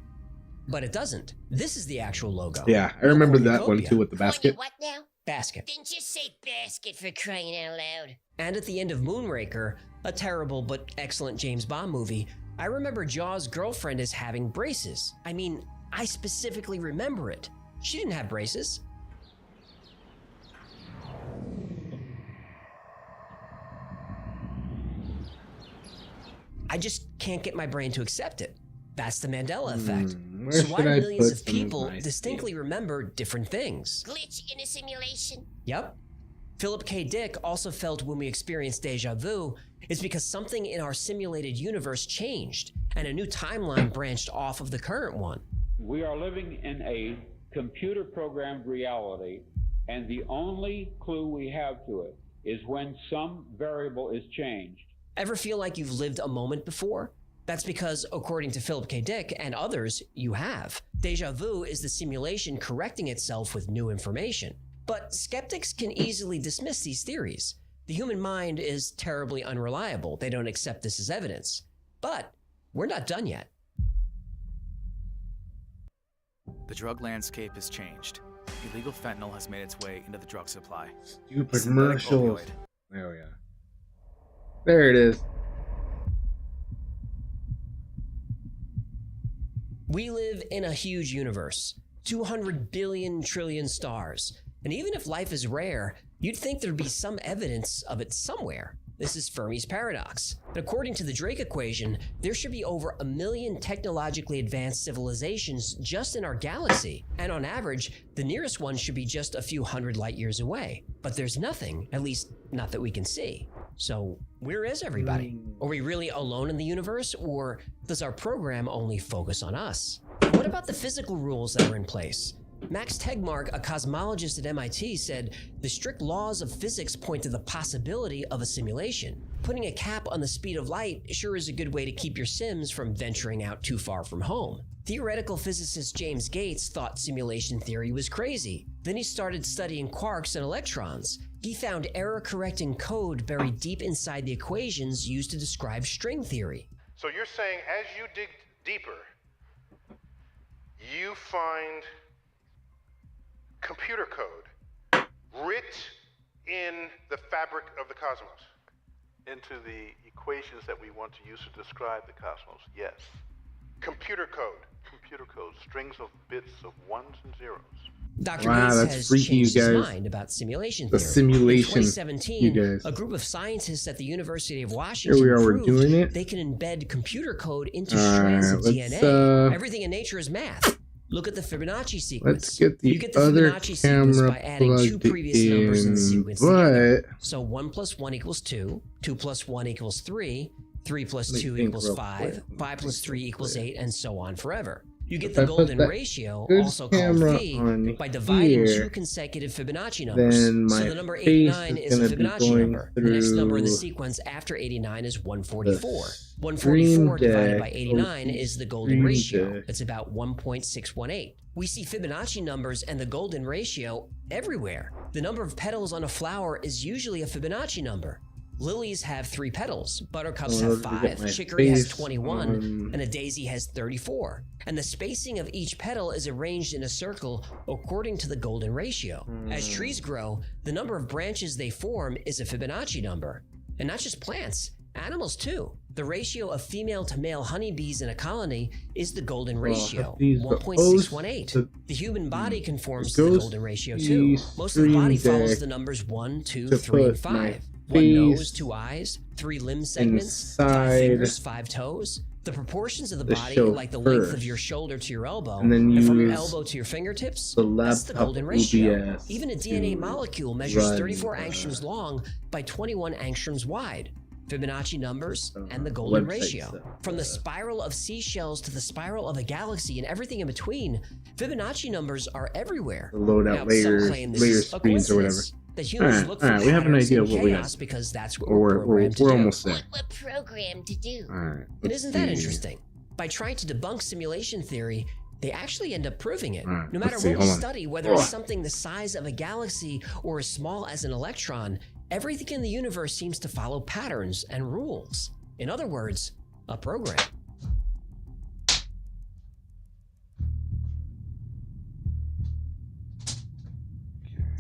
But it doesn't. This is the actual logo. Yeah, I remember that one cornucopia. too with the basket. What now? Basket. Then just say basket for crying out loud. And at the end of Moonraker, a terrible but excellent James Bond movie, I remember Jaws' girlfriend as having braces. I mean, I specifically remember it. She didn't have braces. I just can't get my brain to accept it. That's the Mandela effect. So why do millions of people distinctly remember different things? Glitch in a simulation. Yep. Philip K. Dick also felt when we experienced deja vu is because something in our simulated universe changed and a new timeline branched off of the current one. We are living in a computer-programmed reality, and the only clue we have to it is when some variable is changed. Ever feel like you've lived a moment before? That's because, according to Philip K. Dick and others, you have. Deja vu is the simulation correcting itself with new information. But skeptics can easily dismiss these theories. The human mind is terribly unreliable. They don't accept this as evidence. But we're not done yet. The drug landscape has changed. Illegal fentanyl has made its way into the drug supply. Stupid commercials. Oh yeah. There it is. We live in a huge universe, 200 billion trillion stars. And even if life is rare, you'd think there'd be some evidence of it somewhere. This is Fermi's paradox. And according to the Drake equation, there should be over 1 million technologically advanced civilizations just in our galaxy. And on average, the nearest one should be just a few hundred light years away. But there's nothing, at least not that we can see. So where is everybody? Are we really alone in the universe, or does our program only focus on us? What about the physical rules that are in place? Max Tegmark, a cosmologist at MIT, said the strict laws of physics point to the possibility of a simulation. Putting a cap on the speed of light sure is a good way to keep your Sims from venturing out too far from home. Theoretical physicist James Gates thought simulation theory was crazy. Then he started studying quarks and electrons. He found error-correcting code buried deep inside the equations used to describe string theory. So you're saying as you dig deeper, you find computer code writ in the fabric of the cosmos? Into the equations that we want to use to describe the cosmos, yes. Computer code. Computer code, strings of bits of ones and zeros. Dr. Gates has changed his mind about simulation theory. The simulation, in 2017, you guys. A group of scientists at the University of Washington Here we are, we're proved doing it. they can embed computer code into strands of DNA. Everything in nature is math. Look at the Fibonacci sequence. Let's get the you get the other Fibonacci sequence by adding two previous numbers in the sequence together. So 1 + 1 = 2, 2 + 1 = 3, 3 + 2 = 5, 5 + 3 = 8, and so on forever. You get the golden ratio, also called phi, by dividing two consecutive Fibonacci numbers. So the number 89 is a Fibonacci number. The next number in the sequence after 89 is 144. 144 divided by 89 is the golden ratio. It's about 1.618. We see Fibonacci numbers and the golden ratio everywhere. The number of petals on a flower is usually a Fibonacci number. Lilies have 3 petals, buttercups have 5, chicory has 21, and a daisy has 34. And the spacing of each petal is arranged in a circle according to the golden ratio. As trees grow, the number of branches they form is a Fibonacci number. And not just plants, animals too. The ratio of female to male honeybees in a colony is the golden ratio, 1.618. The human body conforms to the golden ratio too. Most of the body follows the numbers 1, 2, 3, and 5. 1 nose, 2 eyes, 3 limb segments, 5 fingers, 5 toes. The proportions of the body, like the length of your shoulder to your elbow, and from your elbow to your fingertips, that's the golden ratio. Even a DNA molecule measures 34 angstroms long by 21 angstroms wide. Fibonacci numbers and the golden ratio. From the spiral of seashells to the spiral of a galaxy and everything in between, Fibonacci numbers are everywhere. The loadout layers, layer screens or whatever. That humans look for we have an idea of what we chaos got. because that's what we're programmed to do. We're almost there. What we're programmed to do. Alright. But isn't that interesting? By trying to debunk simulation theory, they actually end up proving it. Alright, No matter let's see, what we hold on. study, whether it's something the size of a galaxy or as small as an electron, everything in the universe seems to follow patterns and rules. In other words, a program.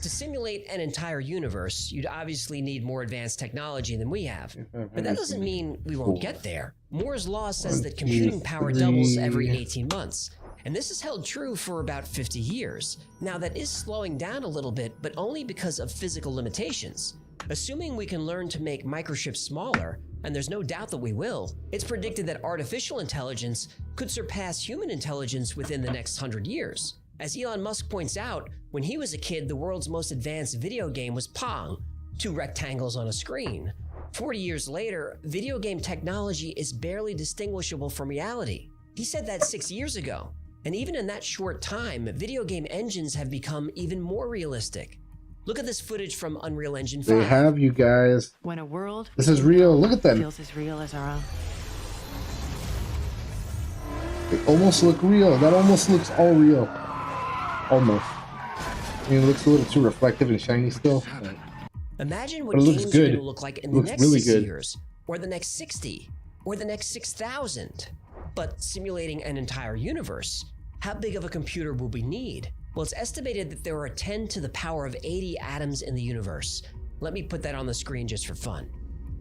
To simulate an entire universe, you'd obviously need more advanced technology than we have. But that doesn't mean we won't get there. Moore's law says that computing power doubles every 18 months. And this has held true for about 50 years. Now that is slowing down a little bit, but only because of physical limitations. Assuming we can learn to make microchips smaller, and there's no doubt that we will, it's predicted that artificial intelligence could surpass human intelligence within the next 100 years. As Elon Musk points out, when he was a kid, the world's most advanced video game was Pong, 2 rectangles on a screen. 40 years later, video game technology is barely distinguishable from reality. He said that 6 years ago. And even in that short time, video game engines have become even more realistic. Look at this footage from Unreal Engine 5. They have you guys. When a world This is real. Look at them. feels as real as our own. They almost look real. That almost looks all real. Almost. I mean, it looks a little too reflective and shiny still. Imagine what But it looks games good. are going to look like in the Looks next really 6 good. years, or the next 60, or the next 6,000. But simulating an entire universe, how big of a computer will we need? Well, it's estimated that there are 10 to the power of 80 atoms in the universe. Let me put that on the screen just for fun.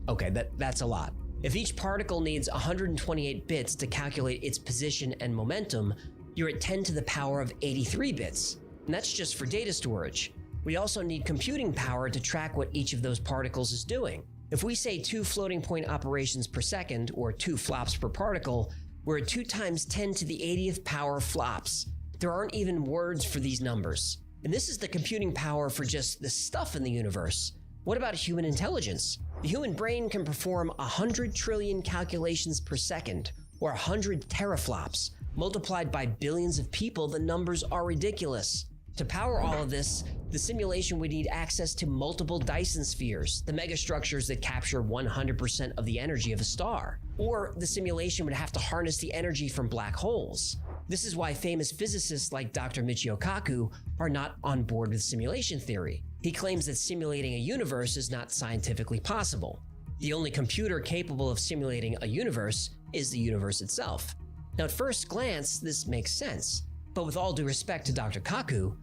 Okay, that's a lot. If each particle needs 128 bits to calculate its position and momentum, you're at 10 to the power of 83 bits. And that's just for data storage. We also need computing power to track what each of those particles is doing. If we say 2 floating point operations per second, or 2 flops per particle, we're at 2 times 10 to the 80th power flops. There aren't even words for these numbers. And this is the computing power for just the stuff in the universe. What about human intelligence? The human brain can perform 100 trillion calculations per second, or 100 teraflops. Multiplied by billions of people, the numbers are ridiculous. To power all of this, the simulation would need access to multiple Dyson spheres, the megastructures that capture 100% of the energy of a star. Or the simulation would have to harness the energy from black holes. This is why famous physicists like Dr. Michio Kaku are not on board with simulation theory. He claims that simulating a universe is not scientifically possible. The only computer capable of simulating a universe is the universe itself. Now, at first glance, this makes sense. But with all due respect to Dr. Kaku,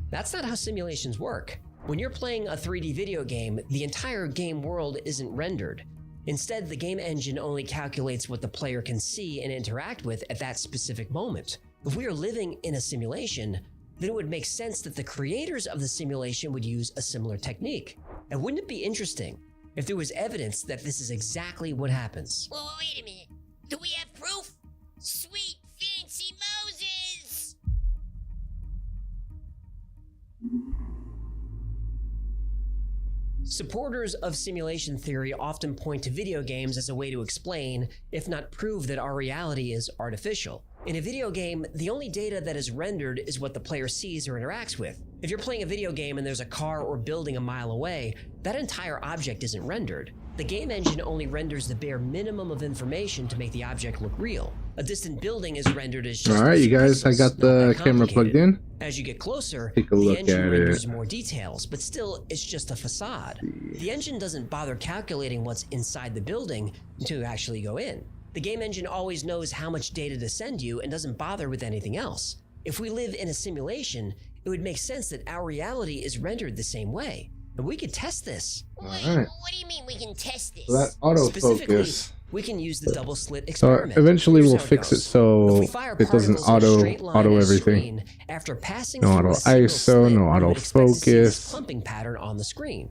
that's not how simulations work. When you're playing a 3D video game, the entire game world isn't rendered. Instead, the game engine only calculates what the player can see and interact with at that specific moment. If we are living in a simulation, then it would make sense that the creators of the simulation would use a similar technique. And wouldn't it be interesting if there was evidence that this is exactly what happens? Well, wait a minute. Do we have proof? Sweet fancy Moses! Supporters of simulation theory often point to video games as a way to explain, if not prove, that our reality is artificial. In a video game, the only data that is rendered is what the player sees or interacts with. If you're playing a video game and there's a car or building a mile away, that entire object isn't rendered. The game engine only renders the bare minimum of information to make the object look real. A distant building is rendered as just Alright, you guys, I got the camera plugged in. As you get closer, Take a the look engine at renders it. more details, but still, it's just a facade. The engine doesn't bother calculating what's inside the building until you actually go in. The game engine always knows how much data to send you and doesn't bother with anything else. If we live in a simulation, it would make sense that our reality is rendered the same way. And we could test this. Wait, Alright. what do you mean we can test this? So that Specifically, autofocus. we can use the double slit So experiment. eventually Here's we'll how it fix it goes. so If we fire it doesn't particles in a straight line auto at a everything. screen, after passing No through auto a single ISO, slit, no we would auto expect to see this focus. clumping pattern on the screen.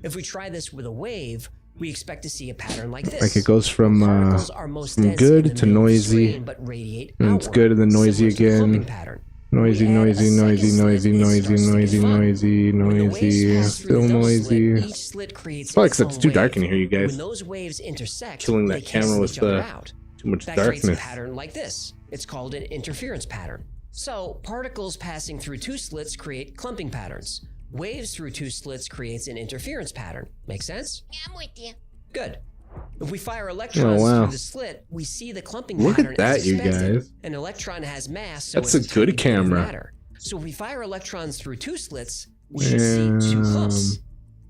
If we try this with a wave, we expect to see a pattern like this. Like it goes from Particles are most dense in the good to middle of the noisy, screen, but radiate and it's outward, good and then noisy similar to the clumping again. pattern. Noisy, We add a noisy, second noisy, slit, noisy, it noisy, starts to get noisy, fun. noisy, When the waves noisy, pass through still the double noisy. slit, each slit creates It's probably its 'cause it's own too wave. dark in here, you guys. When those waves intersect, Killing they that camera cancel with each other the out. too much That creates a darkness. pattern like this. It's called an interference pattern. So, particles passing through 2 slits create clumping patterns. Waves through 2 slits creates an interference pattern. Make sense? Yeah, I'm with you. Good. If we fire electrons wow. through the slit, we see the clumping Look pattern at that, as you expected. guys. An electron has mass, so That's it's a good tiny bit of camera. matter. So if we fire electrons through 2 slits, we should see 2 clumps.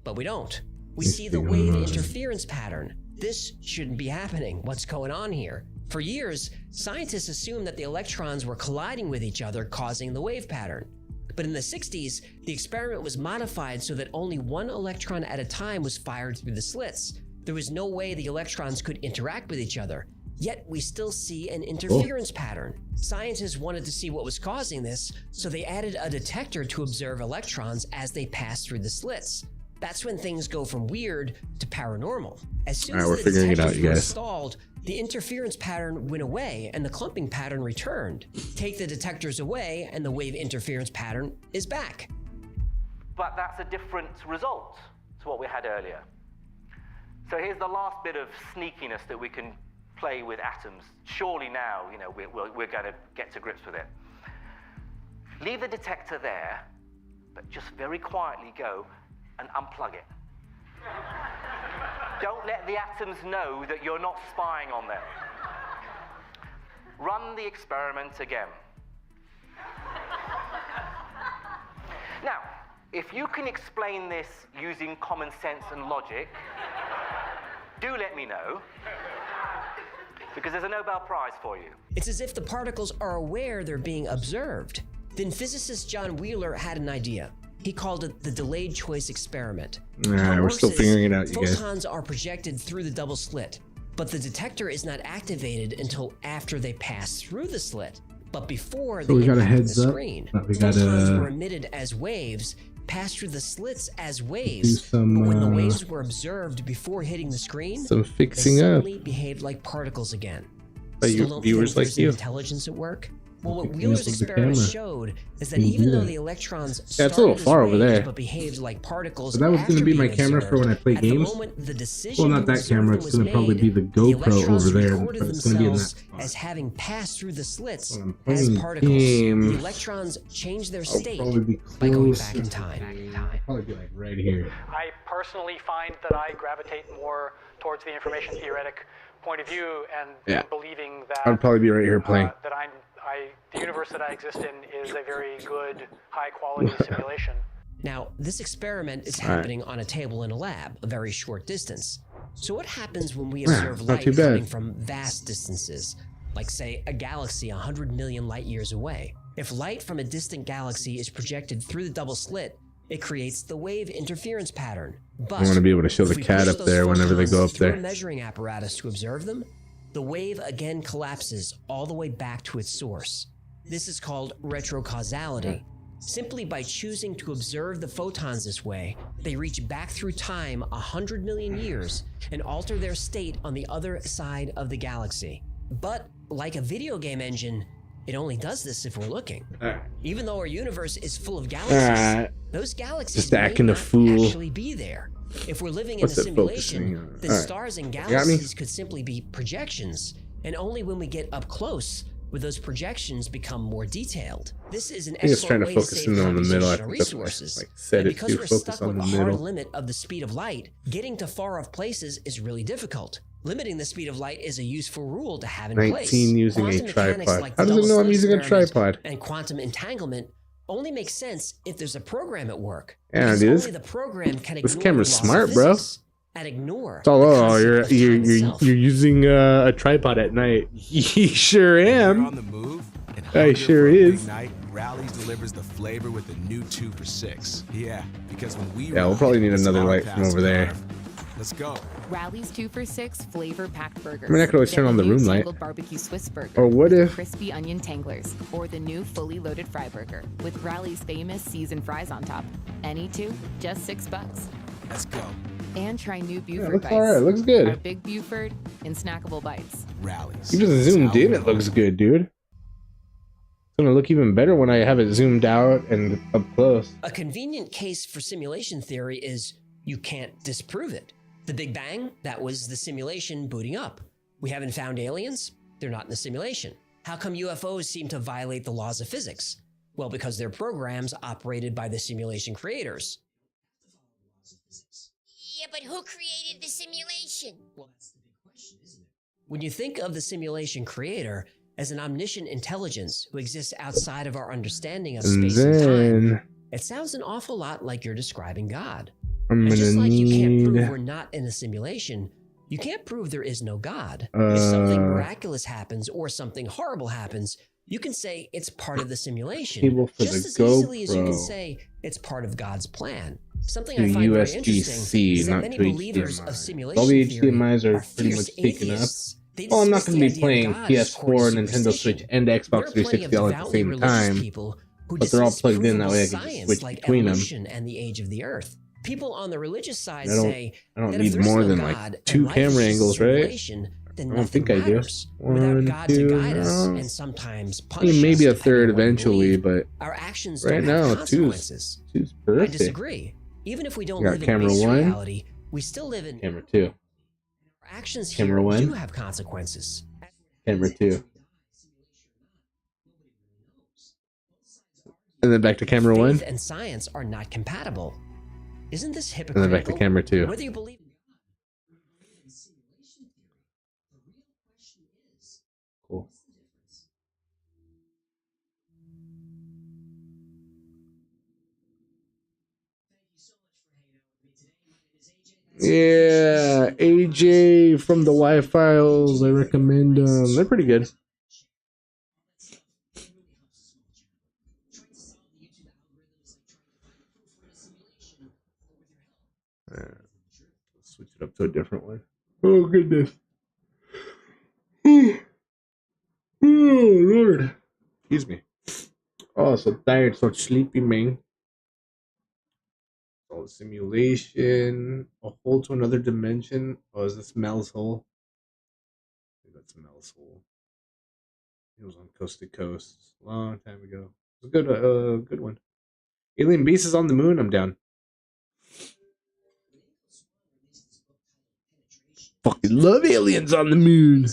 But we don't. We see the wave interference pattern. This shouldn't be happening. What's going on here? For years, scientists assumed that the electrons were colliding with each other, causing the wave pattern. But in the 60s, the experiment was modified so that only one electron at a time was fired through the slits. There was no way the electrons could interact with each other. Yet we still see an interference pattern. Scientists wanted to see what was causing this, so they added a detector to observe electrons as they pass through the slits. That's when things go from weird to paranormal. As soon as the detectors were installed, the interference pattern went away and the clumping pattern returned. Take the detectors away and the wave interference pattern is back. But that's a different result to what we had earlier. So here's the last bit of sneakiness that we can play with atoms. Surely now, we're going to get to grips with it. Leave the detector there, but just very quietly go and unplug it. Don't let the atoms know that you're not spying on them. Run the experiment again. Now, if you can explain this using common sense and logic, do let me know, because there's a Nobel Prize for you. It's as if the particles are aware they're being observed. Then physicist John Wheeler had an idea. He called it the delayed choice experiment. We're still figuring it out, you guys. Photons are projected through the double slit, but the detector is not activated until after they pass through the slit, but before they impact the screen. Photons were emitted as waves, passed through the slits as waves, but when the waves were observed before hitting the screen, some fixing they suddenly behaved like particles again. Still don't think there's intelligence at work? Well, what Wheeler's experiment showed is that even though the electrons it's a little far over there, but behaved like particles, so that was going to be my camera for when I play games. Well, not that camera. It's going to probably be the GoPro over there. It's going to be in that spot. As having passed through the slits as particles, the electrons change their state by going back in time. Probably be like right here. I personally find that I gravitate more towards the information theoretic point of view and believing that I'd probably be right here playing. That the universe that I exist in is a very good, high-quality simulation. Now, this experiment is happening on a table in a lab, a very short distance. So what happens when we observe light coming from vast distances, like say a galaxy 100 million light years away? If light from a distant galaxy is projected through the double slit, it creates the wave interference pattern. But I want to be able to show the cat up there whenever they go up there. A measuring apparatus to observe them, the wave again collapses all the way back to its source. This is called retrocausality. Simply by choosing to observe the photons this way, they reach back through time 100 million years and alter their state on the other side of the galaxy. But like a video game engine, it only does this if we're looking. Even though our universe is full of galaxies, those galaxies just acting a fool. Actually be there. If we're living in a simulation, then stars and galaxies could simply be projections, and only when we get up close would those projections become more detailed. This is an excellent way to save computational resources. And because we're stuck with a hard limit of the speed of light, getting to far-off places is really difficult. Limiting the speed of light is a useful rule to have in place. 19 using a tripod. How does it know I'm using a tripod? And quantum entanglement only makes sense if there's a program at work. Yeah, dude. Only the program can This camera's smart, bro. And ignore. You're using a tripod at night. You sure am. On the move, I sure is. Rally's delivers the flavor with the new 2 for $6. Yeah, because when we we'll probably need another light from over there. Let's go. Rally's 2 for $6 flavor packed burgers. I mean, I could always turn on the room light. Barbecue Swiss burger. Or what if crispy onion tanglers, or the new fully loaded fry burger with Rally's famous seasoned fries on top. Any two, just $6. Let's go. And try new Buford looks bites. alright. Looks good. Our big Buford in snackable bites. Rally's. Even zoomed in, it looks good, dude. It's gonna look even better when I have it zoomed out and up close. A convenient case for simulation theory is you can't disprove it. The Big Bang, that was the simulation booting up. We haven't found aliens? They're not in the simulation. How come UFOs seem to violate the laws of physics? Well, because they're programs operated by the simulation creators. Yeah, but who created the simulation? Well, that's the big question, isn't it? When you think of the simulation creator as an omniscient intelligence who exists outside of our understanding of space and time, it sounds an awful lot like you're describing God. And just like you can't prove we're not in a simulation, you can't prove there is no God. If something miraculous happens or something horrible happens, You can say it's part of the simulation, Cable for just the as easily as you can GoPro. say it's part of God's plan. Something To I find very USB-C, interesting is that not many to believers HDMI. of simulation All the theory HDMIs are pretty fierce much taken up. atheists. They Well, I'm not dismiss going to the be idea of playing God as PS4, core Nintendo superstition. Switch, and There Xbox are plenty of 360 all at the devoutly same religious time. people who But they're all dismiss plugged in that provable way I can just science switch like between them. evolution and the age of the Earth. People on the religious side I don't say need that if there is more no than God like and 2 life is camera just a angles, right? simulation, then I don't think nothing I do. matters. 1, Without God 2, to guide us no. and sometimes I punish mean, maybe us a third depending on what we eventually, believe, but our actions right don't have now, consequences. two's I perfect. disagree. Even if we don't Got live in camera base 1, reality, we still live in camera 2, our actions camera here 1, do have consequences. camera 2, and then back to camera 1, Faith and science are not compatible. Isn't this and hypocritical? then back to camera 2. Whether you believe Cool. Yeah, AJ from the Y-Files. I recommend them. They're pretty good. Switch it up to a different one. Oh, goodness. Oh, Lord. Excuse me. Oh, so tired, so sleepy, man. Oh, simulation. A hole to another dimension. Oh, is this Mel's hole? I think that's Mel's hole. It was on Coast to Coast a long time ago. It was a good, good one. Alien Beast is on the moon. I'm down. Fucking love aliens on the moon.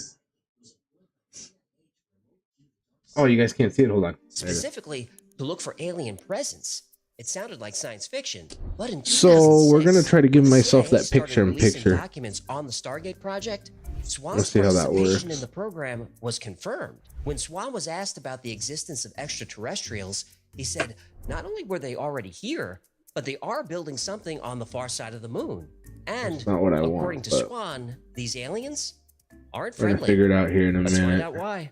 Oh, you guys can't see it. Hold on. specifically to look for alien presence. It sounded like science fiction, but in 2006, So we're gonna try to give when myself CIA that started picture in releasing picture. documents on the Stargate project, Swan's Let's see how that participation works. in the program was confirmed. When Swan was asked about the existence of extraterrestrials, he said not only were they already here, but they are building something on the far side of the moon. And That's not what I want, according to but Swan, these aliens aren't we're gonna friendly. figure it out here in a Let's find minute. out why.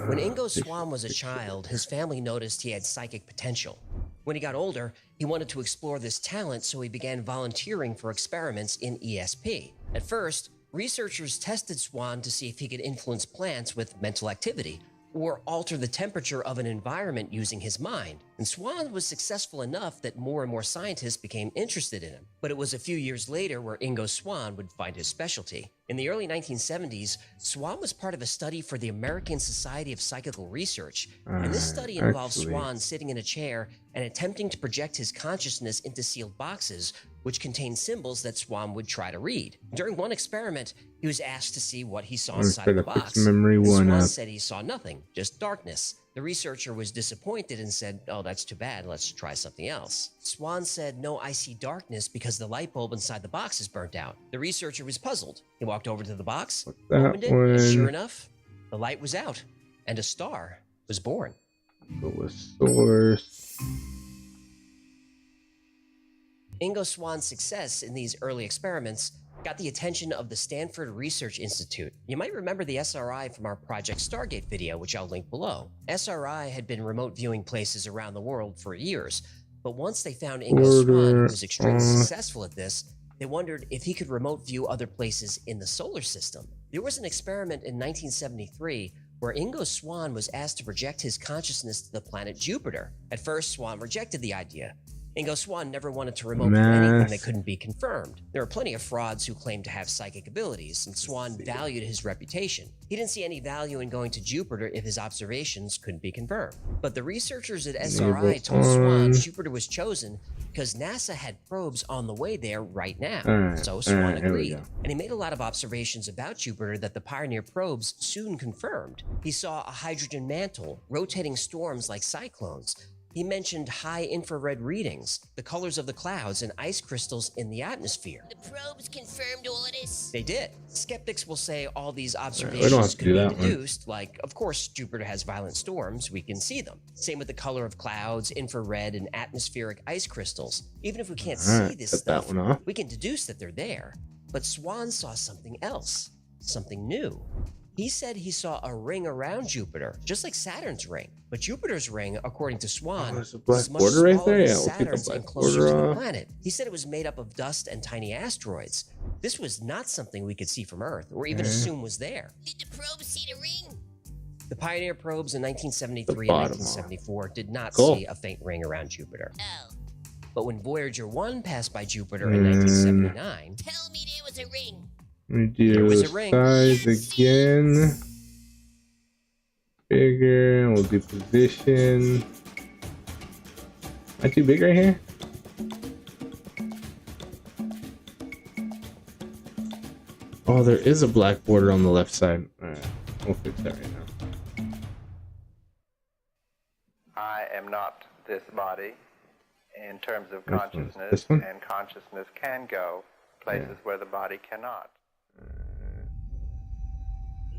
When Ingo Swann was a child, his family noticed he had psychic potential. When he got older, he wanted to explore this talent, so he began volunteering for experiments in ESP. At first, researchers tested Swann to see if he could influence plants with mental activity, or alter the temperature of an environment using his mind. And Swann was successful enough that more and more scientists became interested in him. But it was a few years later where Ingo Swann would find his specialty. In the early 1970s, Swann was part of a study for the American Society of Psychical Research. And this study involved Swann sitting in a chair and attempting to project his consciousness into sealed boxes, which contained symbols that Swann would try to read. During one experiment, he was asked to see what he saw I'm just inside the trying to fix box. memory And one Swann up. said he saw nothing, just darkness. The researcher was disappointed and said, "Oh, that's too bad, let's try something else." Swann said, "No, I see darkness because the light bulb inside the box is burnt out." The researcher was puzzled. He walked over to the box, that opened it, and one? sure enough, the light was out, and a star was born. Go with source. Ingo Swann's success in these early experiments got the attention of the Stanford Research Institute. You might remember the SRI from our Project Stargate video, which I'll link below. SRI had been remote viewing places around the world for years, but once they found Ingo Swann, who was extremely successful at this, they wondered if he could remote view other places in the solar system. There was an experiment in 1973 where Ingo Swann was asked to project his consciousness to the planet Jupiter. At first, Swann rejected the idea. Ingo Swann never wanted to remote view anything that couldn't be confirmed. There are plenty of frauds who claim to have psychic abilities, and Swann valued his reputation. He didn't see any value in going to Jupiter if his observations couldn't be confirmed. But the researchers at SRI told Swann Jupiter was chosen because NASA had probes on the way there right now. So Swann agreed. And he made a lot of observations about Jupiter that the Pioneer probes soon confirmed. He saw a hydrogen mantle, rotating storms like cyclones. He mentioned high infrared readings, the colors of the clouds, and ice crystals in the atmosphere. The probes confirmed all of this? They did. Skeptics will say all these we don't have observations to could do be that one. deduced, like, of course, Jupiter has violent storms, we can see them. Same with the color of clouds, infrared, and atmospheric ice crystals. Even if we can't Alright, see this cut that stuff, one off. we can deduce that they're there. But Swan saw something else, something new. He said he saw a ring around Jupiter, just like Saturn's ring. But Jupiter's ring, according to Swan, there's a black was much border right smaller there? than Yeah, we'll take the Saturn's black and closer to border the off. planet. He said it was made up of dust and tiny asteroids. This was not something we could see from Earth, or even assume was there. Did the probe see the ring? The Pioneer probes in 1973 The and bottom 1974 did not Cool. see a faint ring around Jupiter. Oh. But when Voyager 1 passed by Jupiter in 1979, Tell me there was a ring. Let me There do was the a ring. size again. Bigger, and we'll do position. Am I too big right here? Oh, there is a black border on the left side. Alright, we'll fix that right now. I am not this body in terms of Which one's consciousness, this one? and consciousness can go places where the body cannot.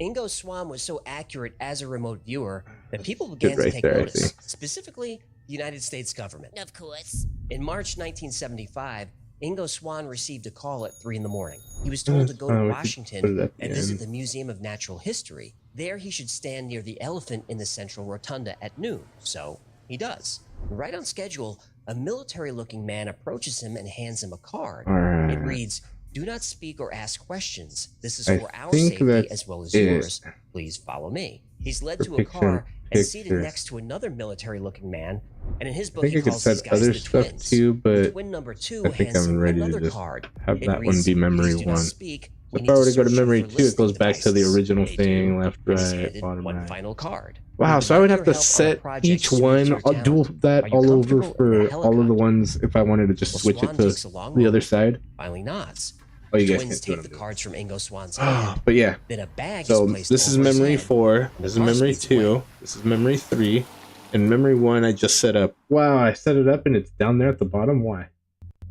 Ingo Swann was so accurate as a remote viewer that people began to right take there, I notice, think. specifically the United States government. Of course. In March 1975, Ingo Swann received a call at 3 in the morning. He was told to go to we could put Washington it at and the visit end. the Museum of Natural History. There he should stand near the elephant in the central rotunda at noon. So he does. Right on schedule, a military-looking man approaches him and hands him a card. It Alright. reads, "Do not speak or ask questions. This is I for our think safety that's as well as it. yours. Please follow me." He's led For to a picture car and seated picture. next to another military-looking man. And in his I book, think he I could calls set these guys other the stuff twins. too, but Twin number 2 I think hands I'm him ready another to just card. have It that one reads, be memory "Please do not 1. speak. So We if I need were to go to search you memory for 2, it goes listening back to the devices." original They thing, do. left, He's right, handed bottom, one right. final card. Wow, We so I would need have your to help on a set project each suited one. to your I'll do talent. that Are you all over comfortable in for a all of the helicopter? ones if I wanted to just Well, switch Swan it to takes a long the look. other side. Finally nods. Oh, you The guys twins can't see what take I'm the doing. cards from Ingo Swann's hand. But yeah, Then a bag so is placed this is over his memory head. 4, this is car memory speeds 2, away. this is memory 3, and memory 1 I just set up. Wow, I set it up and it's down there at the bottom. Why?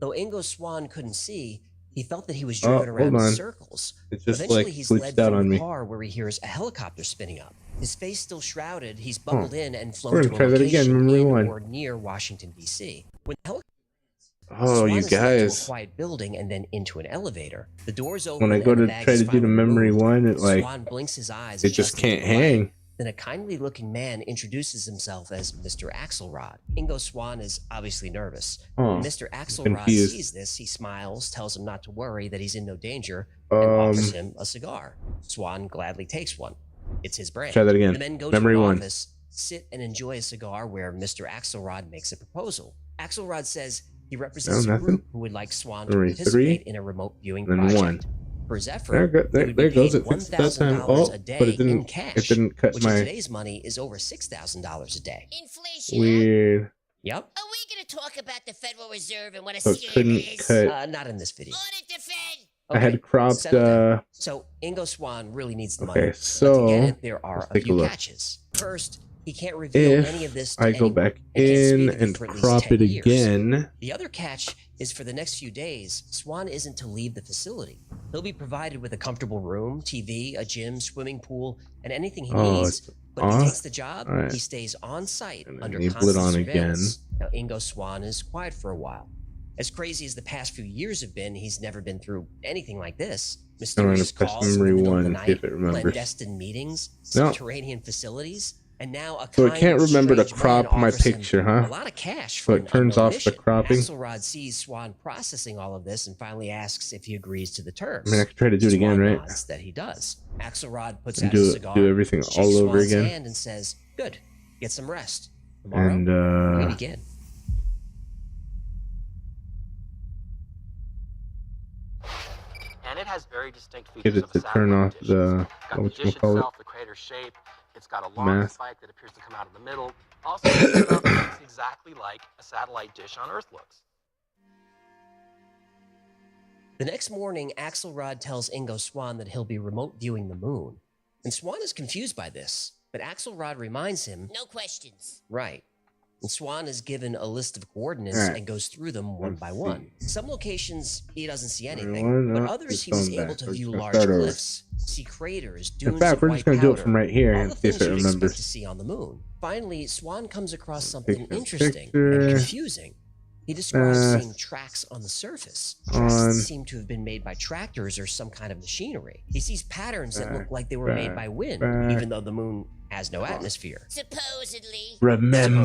Though Ingo Swann couldn't see, he felt that he was Oh, driven around hold in on. circles. It just Eventually, like he's glitched led out from on the me. car where he hears a helicopter spinning up. His face still shrouded, he's buckled in and flown We're to gonna a try that again, location memory in 1. or near Washington, D.C. When the helicopter Oh, Swan you is led to a guys. quiet building and then into an elevator. The doors open When I go and the to bag try is to do the finally memory removed. 1, it like Swan blinks his eyes, it just adjusting to can't the light. hang. Then a kindly-looking man introduces himself as Mr. Axelrod. Ingo Swann is obviously nervous. Oh, When Mr. Axelrod confused. sees this, he smiles, tells him not to worry, that he's in no danger, and offers him a cigar. Swan gladly takes one. It's his brand. Try that again. The men go Memory to an 1. office, sit and enjoy a cigar where Mr. Axelrod makes a proposal. Axelrod says he represents No, a nothing. group who would like Swan to Memory participate 3, in a remote viewing then project. 1. For his effort, There, he there, would there be goes. paid It fixed it that time. $1,000 Oh, a day but it in didn't. cash, It didn't cut which in my today's money is over $6,000 a day. Inflation. weird. Yep. Are we going to talk about the Federal Reserve and what a So it scam couldn't it is? cut. Not in this video. Audit the Fed. I had cropped. settle down. So Ingo Swann really needs the money. Okay, But to so get it, there are let's a take a few look. catches. First, he can't reveal any of this If to I go anyone back and can't in speak of it and for at least crop 10 it years. again, The other catch is for the next few days, Swan isn't to leave the facility. He'll be provided with a comfortable room, TV, a gym, swimming pool, and anything he Oh, needs. it's But if he off? takes the job, Alright. he stays on site And under enable it constant on again. surveillance. Now, Ingo Swann is quiet for a while. As crazy as the past few years have been, he's never been through anything like this. I'm gonna Mysterious press calls in the memory middle of 1 the and see if night, it remembers. clandestine meetings, No. subterranean facilities, and now a So it kind, can't remember to strange crop man my offers him picture, huh? A lot of cash So for it an turns unknown off the mission. cropping. Axelrod sees Swan processing all of this and finally asks if he agrees to the terms. I mean, I could try to do it again, Swan right? nods that he does. Axelrod puts And out a do cigar, do everything shakes all over Swan's again. hand and says, "Good, get some rest. Tomorrow And we begin." And it has very distinct features get it of to a turn satellite off dish. the It's got the dish whatchamacallit. itself, the crater shape. It's got a long Mask. spike that appears to come out of the middle. Also, it looks exactly like a satellite dish on Earth looks. The next morning, Axelrod tells Ingo Swann that he'll be remote viewing the moon. And Swann is confused by this, but Axelrod reminds him, No questions. right. And Swann is given a list of coordinates Alright. and goes through them one Let's by see. one. Some locations he doesn't see anything, Everyone, but no, others just he was going able back. to We're view just gonna large start over. cliffs, see craters, dunes In fact, of we're white just gonna do it powder, from right here all and the see if things it you'd expect remembers. to see on the moon. Finally, Swann comes across something Picture, interesting picture. and confusing. He describes Uh, seeing tracks on the surface. on- Tracks that seem to have been made by tractors or some kind of machinery. He sees patterns that look like they were made by wind, even though the moon has no atmosphere. Supposedly. Remember.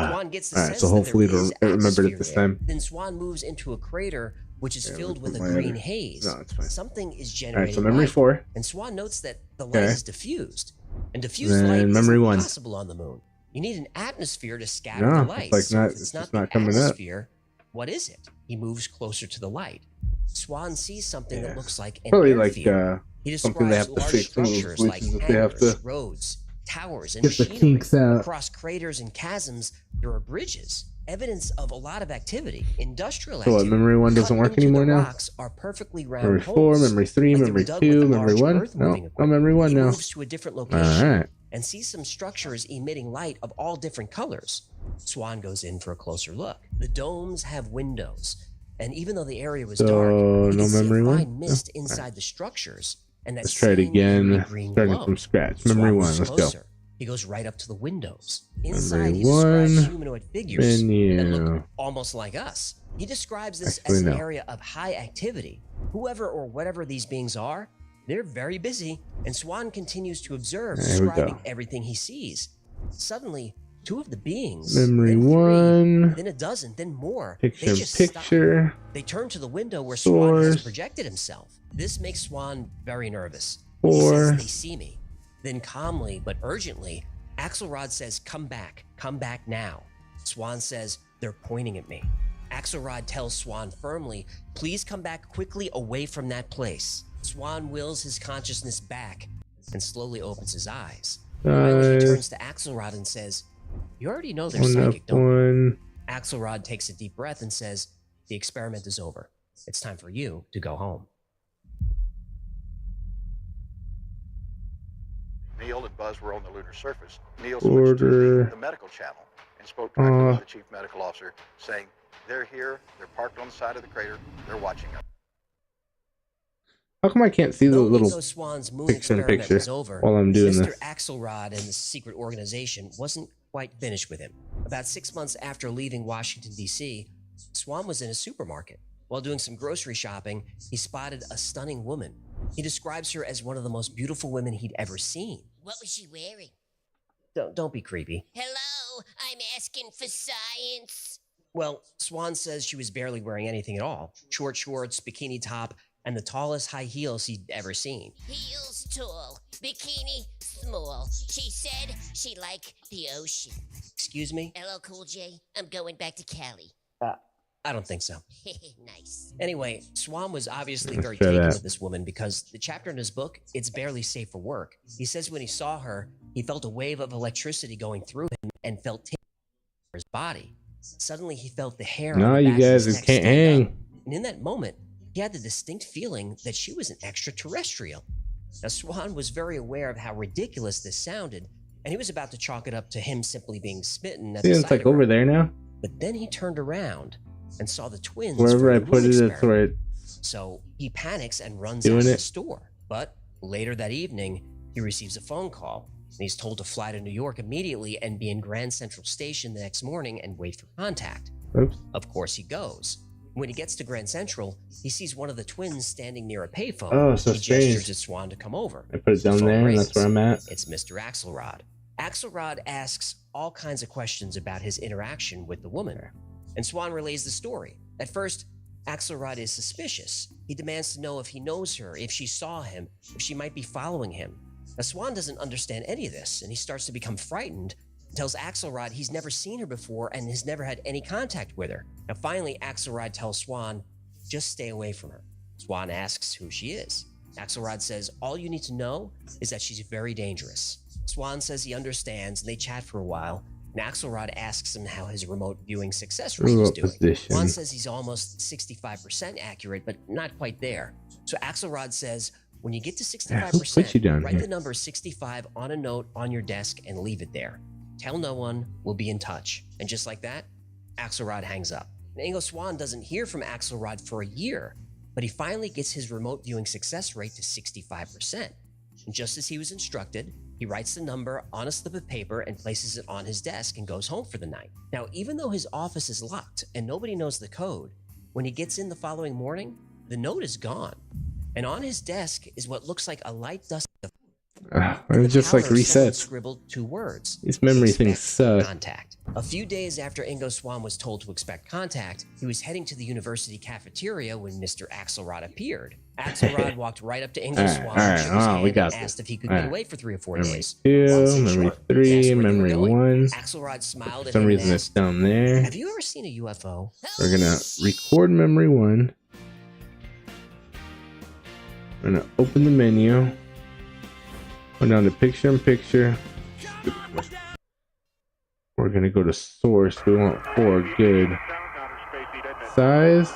Swan gets the Alright, sense so that hopefully there is I remembered atmosphere it this there. time. Then Swan moves into a crater which is filled with a my green other- haze. No, it's fine. Something is Alright, generating so memory light, 4. and Swan notes that the light Okay. is diffused. And diffused Then light memory isn't 1. possible on the moon. You need an atmosphere to scatter No, the it's light. like So not- if it's it's just not not the coming up. atmosphere, what is it? He moves closer to the light. Swan sees something that looks like an Probably like airfield. He something they have describes to large fix. Some of those structures like glitches that they have hangars, to roads, towers, and get the machinery. kinks out. Across craters and chasms, there are bridges, evidence of a lot of activity, industrial So what, activity. memory 1 doesn't Cut work into anymore the now? rocks are perfectly round Memory 4, holes, memory 3, like they were memory dug 2, with memory large 1. No, earth-moving no equipment. memory 1 He now. moves to a different location Alright. and sees some structures emitting light of all different colors. Swan goes in for a closer look. The domes have windows, and even though the area was So, dark, you no can see a memory fine 1? mist No. inside the structures. And that Let's try it same again, eerie green starting glow. from scratch. Swan Memory 1, moves let's go. closer. He goes right up to the windows. Inside, Memory he describes 1, humanoid figures that menu. look almost like us. He describes this Actually, as an no. area of high activity. Whoever or whatever these beings are, they're very busy, and Swan continues to observe, There we describing go. everything he sees. Suddenly, two of the beings, Memory then three, 1, then a dozen, then more, picture they in just stop. picture. They turn to the window where Swan has Source. projected himself. This makes Swan very nervous. 4. He says they see me. Then calmly but urgently, Axelrod says, come back now. Swan says, they're pointing at me. Axelrod tells Swan firmly, please come back quickly away from that place. Swan wills his consciousness back and slowly opens his eyes. Finally, he turns to Axelrod and says, you already know they're 1 up psychic, don't you? 1. Axelrod takes a deep breath and says, the experiment is over. It's time for you to go home. Neil and Buzz were on the lunar surface. Neil switched Order. to the medical channel and spoke directly with the chief medical officer, saying, they're here, they're parked on the side of the crater, they're watching us. How come I can't see the Though little Ingo Swan's moon picture in experiment picture was over, while I'm doing Mr. this? Axelrod and the secret organization wasn't quite finished with him. About 6 months after leaving Washington, D.C., Swan was in a supermarket. While doing some grocery shopping, he spotted a stunning woman. He describes her as one of the most beautiful women he'd ever seen. What was she wearing? Don't be creepy. Hello, I'm asking for science. Well, Swan says she was barely wearing anything at all. Short shorts, bikini top, and the tallest high heels he'd ever seen. Heels tall, bikini small. She said she liked the ocean. Excuse me? LL Cool J, I'm going back to Cali. I don't think so. Nice. Anyway, Swan was obviously Let's very try taken that. with this woman because the chapter in his book, It's Barely Safe for Work, he says when he saw her, he felt a wave of electricity going through him and felt tingling for his body. Suddenly, he felt the hair on No, the you back of guys his just neck can't stand up. hang. And in that moment, he had the distinct feeling that she was an extraterrestrial. Now, Swan was very aware of how ridiculous this sounded, and he was about to chalk it up to him simply being smitten at See, the it's sight like of her. over there now. But then he turned around and saw the twins. Wherever from I the put moon it, that's where experiment. it. So he panics and runs Doing out of the it. store. But later that evening, he receives a phone call, and he's told to fly to New York immediately and be in Grand Central Station the next morning and wait for contact. Oops. Of course he goes. When he gets to Grand Central, he sees one of the twins standing near a payphone. Oh, so he strange. gestures at Swan to come over. I put it The down phone there, and rings. that's where I'm at. It's Mr. Axelrod. Axelrod asks all kinds of questions about his interaction with the woman, and Swan relays the story. At first, Axelrod is suspicious. He demands to know if he knows her, if she saw him, if she might be following him. Now, Swan doesn't understand any of this, and he starts to become frightened, and tells Axelrod he's never seen her before and has never had any contact with her. Now, finally, Axelrod tells Swan, just stay away from her. Swan asks who she is. Axelrod says, all you need to know is that she's very dangerous. Swan says he understands, and they chat for a while. And Axelrod asks him how his remote viewing success rate is Remote doing. position. Swan says he's almost 65% accurate, but not quite there. So Axelrod says, when you get to Who put you 65%, down write here? the number 65 on a note on your desk and leave it there. Tell no one, we'll be in touch. And just like that, Axelrod hangs up. And Ingo Swan doesn't hear from Axelrod for a year, but he finally gets his remote viewing success rate to 65%. And just as he was instructed, He writes the number on a slip of paper and places it on his desk and goes home for the night. Now, even though his office is locked and nobody knows the code, when he gets in the following morning, the note is gone. And on his desk is what looks like a light dust. It just like resets. Scribbled 2 words. These memory things suck. Contact. A few days after Ingo Swann was told to expect contact, he was heading to the university cafeteria when Mr. Axelrod appeared. Axelrod walked right up to Ingo Swann and shook his hand and asked if he could get away for 3 or 4 days. Memory 3, memory 1. Axelrod smiled For at some him reason and it's asked, down there. "Have you ever seen a UFO?" We're gonna record memory 1. We're gonna open the menu. Go down to picture in picture. We're gonna go to source. We want 4. Good. Size.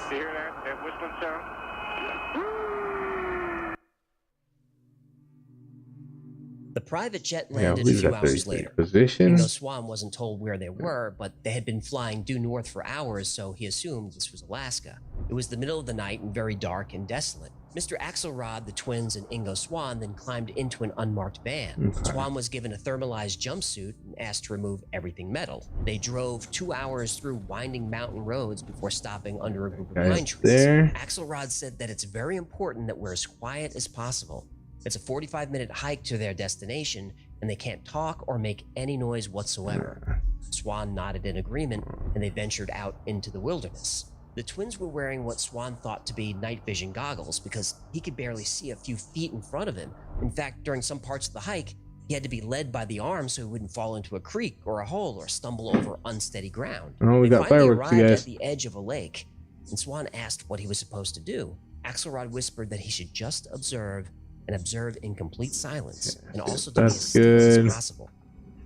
The private jet Yeah, landed a leave it few at hours 33 later. position. Ingo Swann wasn't told where they were, but they had been flying due north for hours, so he assumed this was Alaska. It was the middle of the night and very dark and desolate. Mr. Axelrod, the twins, and Ingo Swann then climbed into an unmarked van. Okay. Swann was given a thermalized jumpsuit and asked to remove everything metal. They drove 2 hours through winding mountain roads before stopping under a group of pine trees. There. Axelrod said that it's very important that we're as quiet as possible. It's a 45-minute hike to their destination, and they can't talk or make any noise whatsoever. Swann nodded in agreement, and they ventured out into the wilderness. The twins were wearing what Swann thought to be night vision goggles because he could barely see a few feet in front of him. In fact, during some parts of the hike, he had to be led by the arm so he wouldn't fall into a creek or a hole or stumble over unsteady ground. Oh, we They got finally fireworks, you arrived guys. at the edge of a lake, and Swann asked what he was supposed to do. Axelrod whispered that he should just observe and observe in complete silence, and also to be as That's still good. as possible.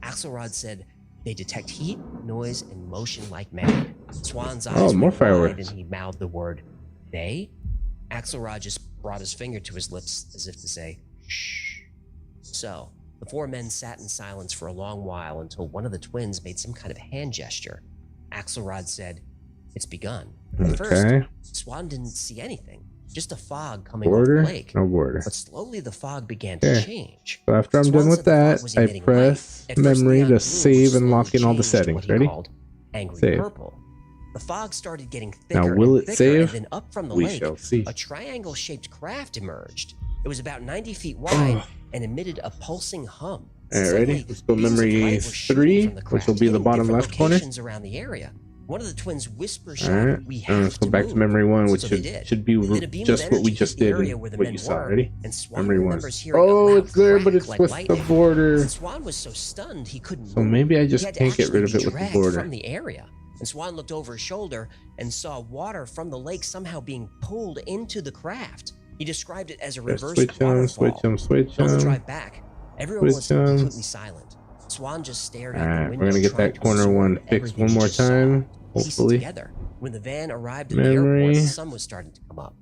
Axelrod said they detect heat, noise, and motion like mad. Swan's eyes Oh, more went wide fireworks. and he mouthed the word, "They?" Axelrod just brought his finger to his lips as if to say, "Shh." So, the 4 men sat in silence for a long while until one of the twins made some kind of hand gesture. Axelrod said, "It's begun." At Okay. first, Swann didn't see anything, just a fog coming Border? off the lake. No border. But slowly the fog began to Okay. change. So after I'm Swann done with said the fog that, was I emitting press light. At first, memory neon to blue save and slowly lock in all the changed to settings. what he Ready? called angry Save. purple. The fog started getting Now, thicker will and it thicker, save? and then up from the We lake, shall see. a triangle-shaped craft emerged. It was about 90 feet wide and emitted a pulsing hum. All right, Suddenly, ready? Let's go beams of memory light were shooting 3, from the which will craft, be the hitting bottom different left corner. locations around the area. One of the twins whispered, All right. "We And have let's go to back move." to memory 1, which So they should, did. should be And then a beam of just what we energy just hit the did area and where the what men you saw. were, Ready? and Swann Memory 1. remembers hearing a Oh, loud it's there, but crack it's like with the lightning. border. And Swann was so stunned he couldn't So move. maybe I just He had to can't get rid of actually it be with the dragged border. from the area. And Swann looked over his shoulder and saw water from the lake somehow being pulled into the craft. He described it as a Let's reverse switch 'em, waterfall. switch 'em, switch On the 'em. drive back, everyone was Switch 'em. completely silent. Swann just stared out the Alright, window. we're gonna get trying that to corner absorb one fixed everything one he more just saw, time, piece it hopefully. together. When the van arrived at the Memory. airport, the sun was starting to come up.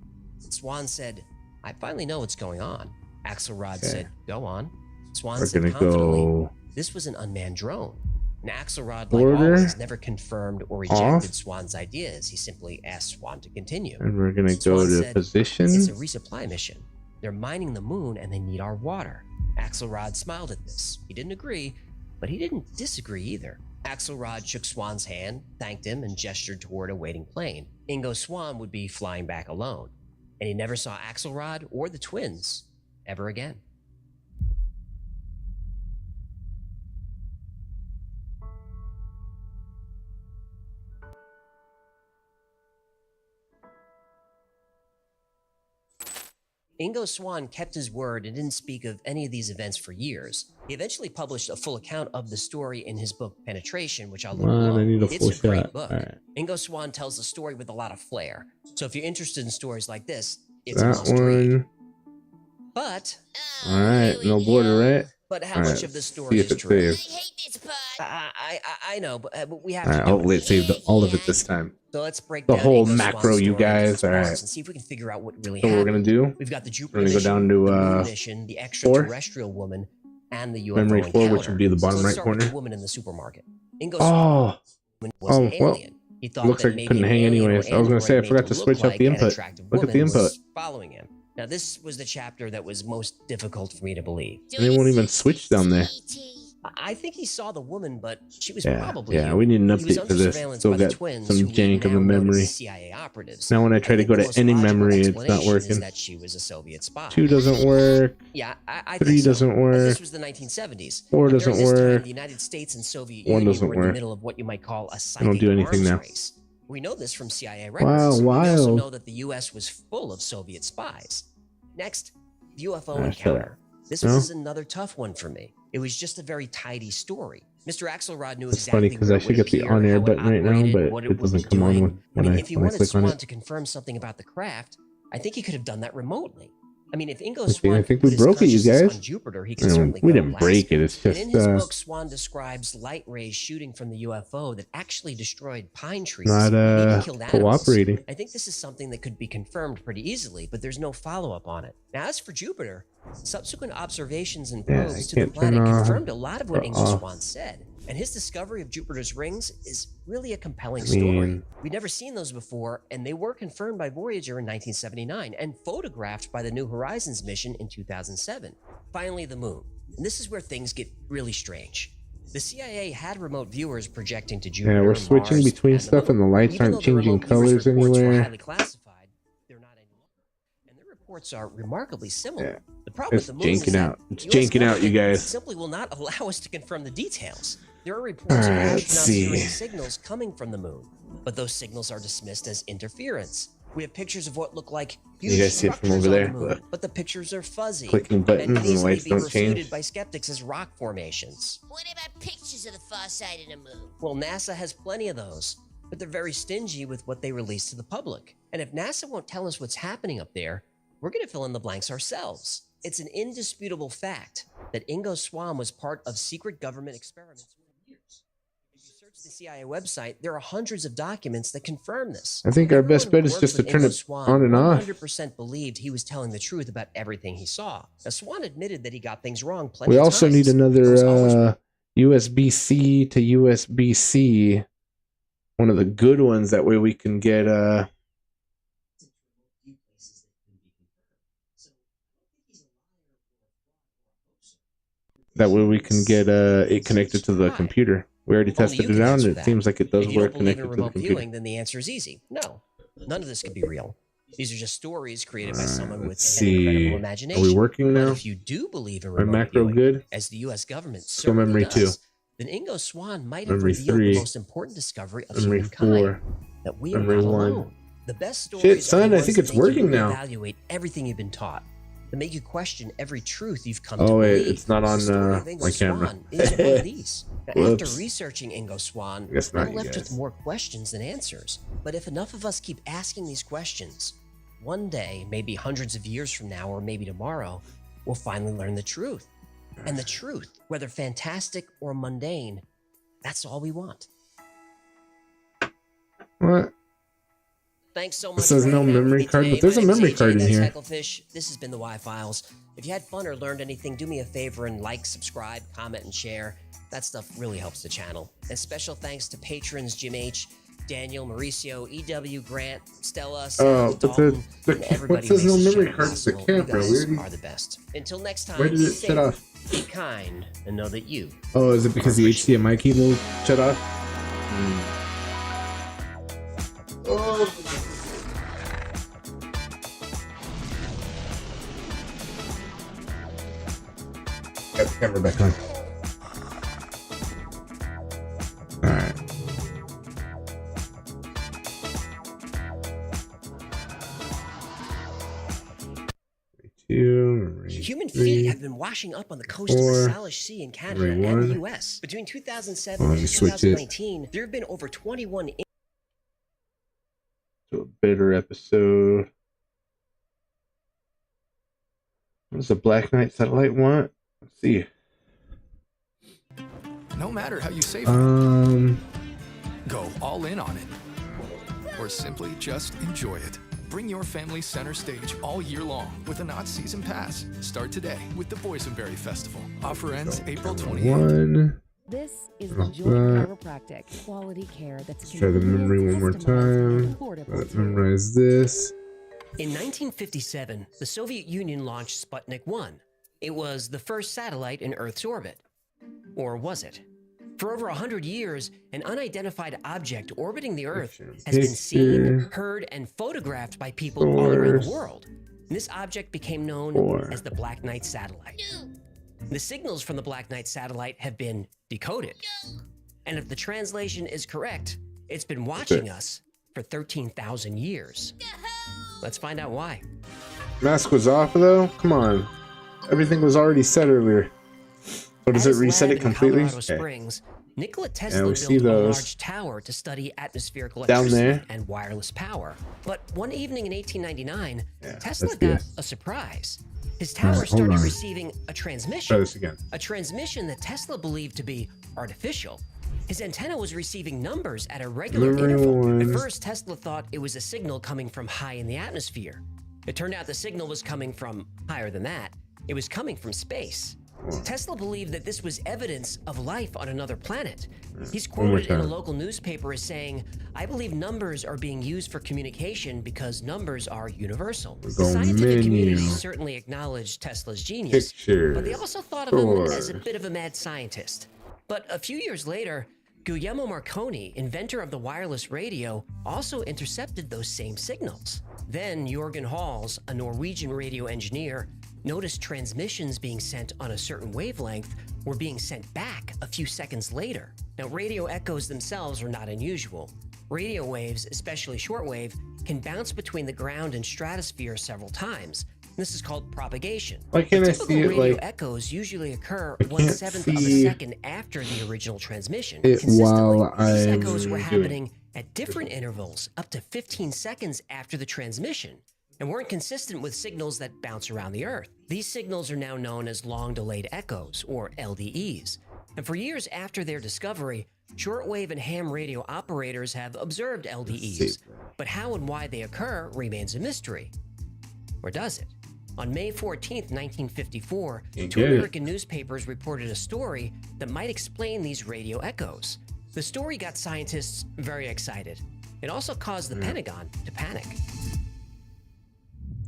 Swann said, "I finally know what's going on." Axelrod Okay. said, "Go on." Swann We're said gonna confidently, go "This was an unmanned drone." And Axelrod, like border always, never confirmed or rejected off. Swann's ideas. He simply asked Swann to continue. And we're gonna go Swann to said, position. "It's a resupply mission. They're mining the moon and they need our water." Axelrod smiled at this. He didn't agree, but he didn't disagree either. Axelrod shook Swann's hand, thanked him, and gestured toward a waiting plane. Ingo Swann would be flying back alone, and he never saw Axelrod or the twins ever again. Ingo Swann kept his word and didn't speak of any of these events for years. He eventually published a full account of the story in his book Penetration, which I'll link Come on, below. I need a It's full a great shot. book. Alright. Ingo Swann tells the story with a lot of flair. So if you're interested in stories like this, it's a That must read. one. But Alright, no border, right? how much of this story See if is it true? saves. I know, but we have Alright, to do hopefully it. it saved all of it this time. So let's break The down whole Ingo macro, Swann's you story into guys. its Alright. parts and see if we can figure out what really So what happened. we're gonna do? We've got the Jupiter We're gonna go mission, down to the Moon mission, the 4, extraterrestrial woman, and the UFO memory 4, which encounter. would be the bottom So let's right start with corner. the woman in the supermarket. Ingo Oh, Swann was an well, alien. He thought looks that like it maybe couldn't an hang alien or anyways. I was gonna say I android forgot made to look switch up like the an input. attractive Look at the woman input. was following him. Now, this was the chapter that was most difficult for me to believe. They won't even switch down there. I think he saw the woman, but she was Yeah, probably yeah. human. We need an He was update under for this. surveillance Still by the got twins some who we jank of now a know as memory. CIA operatives. Now when I try to think go the to most any logical memory, it's not explanation working. Is that she was a Soviet spy. 2 doesn't work. Yeah, I 3 think so. doesn't work. This was the 1970s. 4 And doesn't during this time, work. the United States and Soviet 1 Union doesn't were in the work. middle of what you might call a I psychic don't do anything arms now. race. We know this from CIA Wow, records. We also wild. know that the U.S. was full of Soviet spies. Next, UFO Ah, encounter. This No? was another tough one for me. It was just a very tidy story. Mr. Axelrod knew It's exactly funny because where I it should would get the appear, on-air how it button right now, operated, but what it would doesn't be come on doing. when I if he when I wanted click on Swan it. to confirm something about the craft, I think he could have done that remotely. I mean, if Ingo I Swan think put we his broke it, you consciousness guys. on Jupiter, he I could mean, certainly we go didn't Alaska. break it. It's And just in his book, Swan describes light rays shooting from the UFO that actually destroyed pine trees. not and even killed animals. cooperating. I think this is something that could be confirmed pretty easily, but there's no follow-up on it. Now, as for Jupiter, subsequent observations and Yeah, probes I to the can't planet turn confirmed a lot of what or Ingo off. Swan said. And his discovery of Jupiter's rings is really a compelling I story. mean- We'd never seen those before, and they were confirmed by Voyager in 1979 and photographed by the New Horizons mission in 2007. Finally, the moon. And this is where things get really strange. The CIA had remote viewers projecting to Jupiter. Yeah, we're switching Mars, between and the stuff and the moon. lights Even aren't though the changing remote viewers' colors reports were anywhere. highly classified, they're not any longer. And their reports are remarkably similar. Yeah. The problem It's with the moon is janking that out. It's US janking out, you government guys. simply will not allow us to confirm the details. There are reports of Alright, let's astronauts see. hearing signals coming from the moon, but those signals are dismissed as interference. We have pictures of what look like You huge guys see it from structures over on there? the moon, but the pictures are fuzzy. Clicking buttons and and can the easily lights be don't refuted change. by skeptics as rock formations. What about pictures of the far side of the moon? Well, NASA has plenty of those, but they're very stingy with what they release to the public. And if NASA won't tell us what's happening up there, we're going to fill in the blanks ourselves. It's an indisputable fact that Ingo Swan was part of secret government experiments for years. If you search the CIA website, there are hundreds of documents that confirm this. I think our Everyone best who bet is worked just to with turn Ingo it Swan on and off. 100% believed he was telling the truth about everything he saw. Now, Swan admitted that he got things wrong plenty We of also times. need It was always another USB-C to USB-C. One of the good ones. That way we can get it connected to the computer. We already Only tested you it can out, answer and it that. seems like it does If you work don't believe connected in to the remote computer. viewing, then the answer is easy. No, none of this could be real. These are just stories created by someone with Let's an see. incredible Are imagination. we working But now? if you do believe in My remote macro viewing, good? as the U.S. government Let's go certainly memory does, 2. then Ingo Swan might have Memory revealed 3. the most important discovery of Memory humankind: 4. that we are Memory not 1. alone. The best stories Shit, are son, the I ones think that it's make you working now. reevaluate everything you've been taught, that make you question every truth you've come Oh, to wait, believe. it's not on, The story of Ingo my camera. Swan is one of these. Now, after Whoops. researching Ingo Swan, Guess not, I'm you left guys. with more questions than answers. But if enough of us keep asking these questions, one day, maybe hundreds of years from now, or maybe tomorrow, we'll finally learn the truth. And the truth, whether fantastic or mundane, that's all we want. What? Thanks so It much. says for no hanging out with memory me card, today. but there's My a name is memory AJ, card in that's here. Hecklefish. This has been the Y-Files. If you had fun or learned anything, do me a favor and like, subscribe, comment, and share. That stuff really helps the channel. And special thanks to patrons Jim H., Daniel, Mauricio, EW, Grant, Stella, Sam, Oh, but Dalton, the and everybody what says who no makes this memory channel card? It's the possible. You camera. guys Where are the best. Until next time, Where did be it safe, shut off? be kind, and know that you Oh, is it because the HDMI cable shut off? Oh. Got the camera back on. Alright. Human feet have been washing up on the coast of the Salish Sea in Canada and the US. Between 2007 and 2019, there have been over 21 To a better episode. What does the Black Knight satellite want? Let's see. No matter how you save go all in on it. Or simply just enjoy it. Bring your family center stage all year long with a Knot Season Pass. Start today with the Boysenberry Festival. Offer ends April 28th. This is Like Enjoy that. Chiropractic quality care that's Try the memory one more time. affordable Let's too. memorize this. In 1957, the Soviet Union launched Sputnik 1. It was the first satellite in Earth's orbit. Or was it? For over 100 years, an unidentified object orbiting the Earth has been seen, heard, and photographed by people all around the world. This object became known as the Black Knight satellite. The signals from the Black Knight satellite have been decoded. And if the translation is correct, it's been watching us for 13,000 years. Let's find out why. Mask was off though? Come on. Everything was already set earlier. So does it reset it completely? Colorado Springs, Nikola Tesla we built see a those large tower to study atmospheric down electricity there. and wireless power. But one evening in 1899, Tesla let's do got this. a surprise. His All tower right, hold started on. receiving a transmission. Try this again. A transmission that Tesla believed to be artificial. His antenna was receiving numbers at a regular interval. At first, Tesla thought it was a signal coming from high in the atmosphere. It turned out the signal was coming from higher than that. It was coming from space. Tesla believed that this was evidence of life on another planet. He's quoted in a local newspaper as saying, "I believe numbers are being used for communication because numbers are universal." The scientific community certainly acknowledged Tesla's genius, but they also thought of him as a bit of a mad scientist. But a few years later, Guglielmo Marconi, inventor of the wireless radio, also intercepted those same signals. Then Jørgen Hals, a Norwegian radio engineer, noticed transmissions being sent on a certain wavelength were being sent back a few seconds later. Now, radio echoes themselves are not unusual. Radio waves, especially shortwave, can bounce between the ground and stratosphere several times. This is called propagation. Why can't I Typical see it, radio like- echoes usually occur I 1/7 can't of a see second after the original transmission. it Consistently, while these I'm echoes were doing happening at different intervals, up to 15 seconds after the transmission, and weren't consistent with signals that bounce around the Earth. These signals are now known as long-delayed echoes, or LDEs. And for years after their discovery, shortwave and ham radio operators have observed LDEs. But how and why they occur remains a mystery. Or does it? On May 14th, 1954, You two get it. American newspapers reported a story that might explain these radio echoes. The story got scientists very excited. It also caused the Pentagon to panic.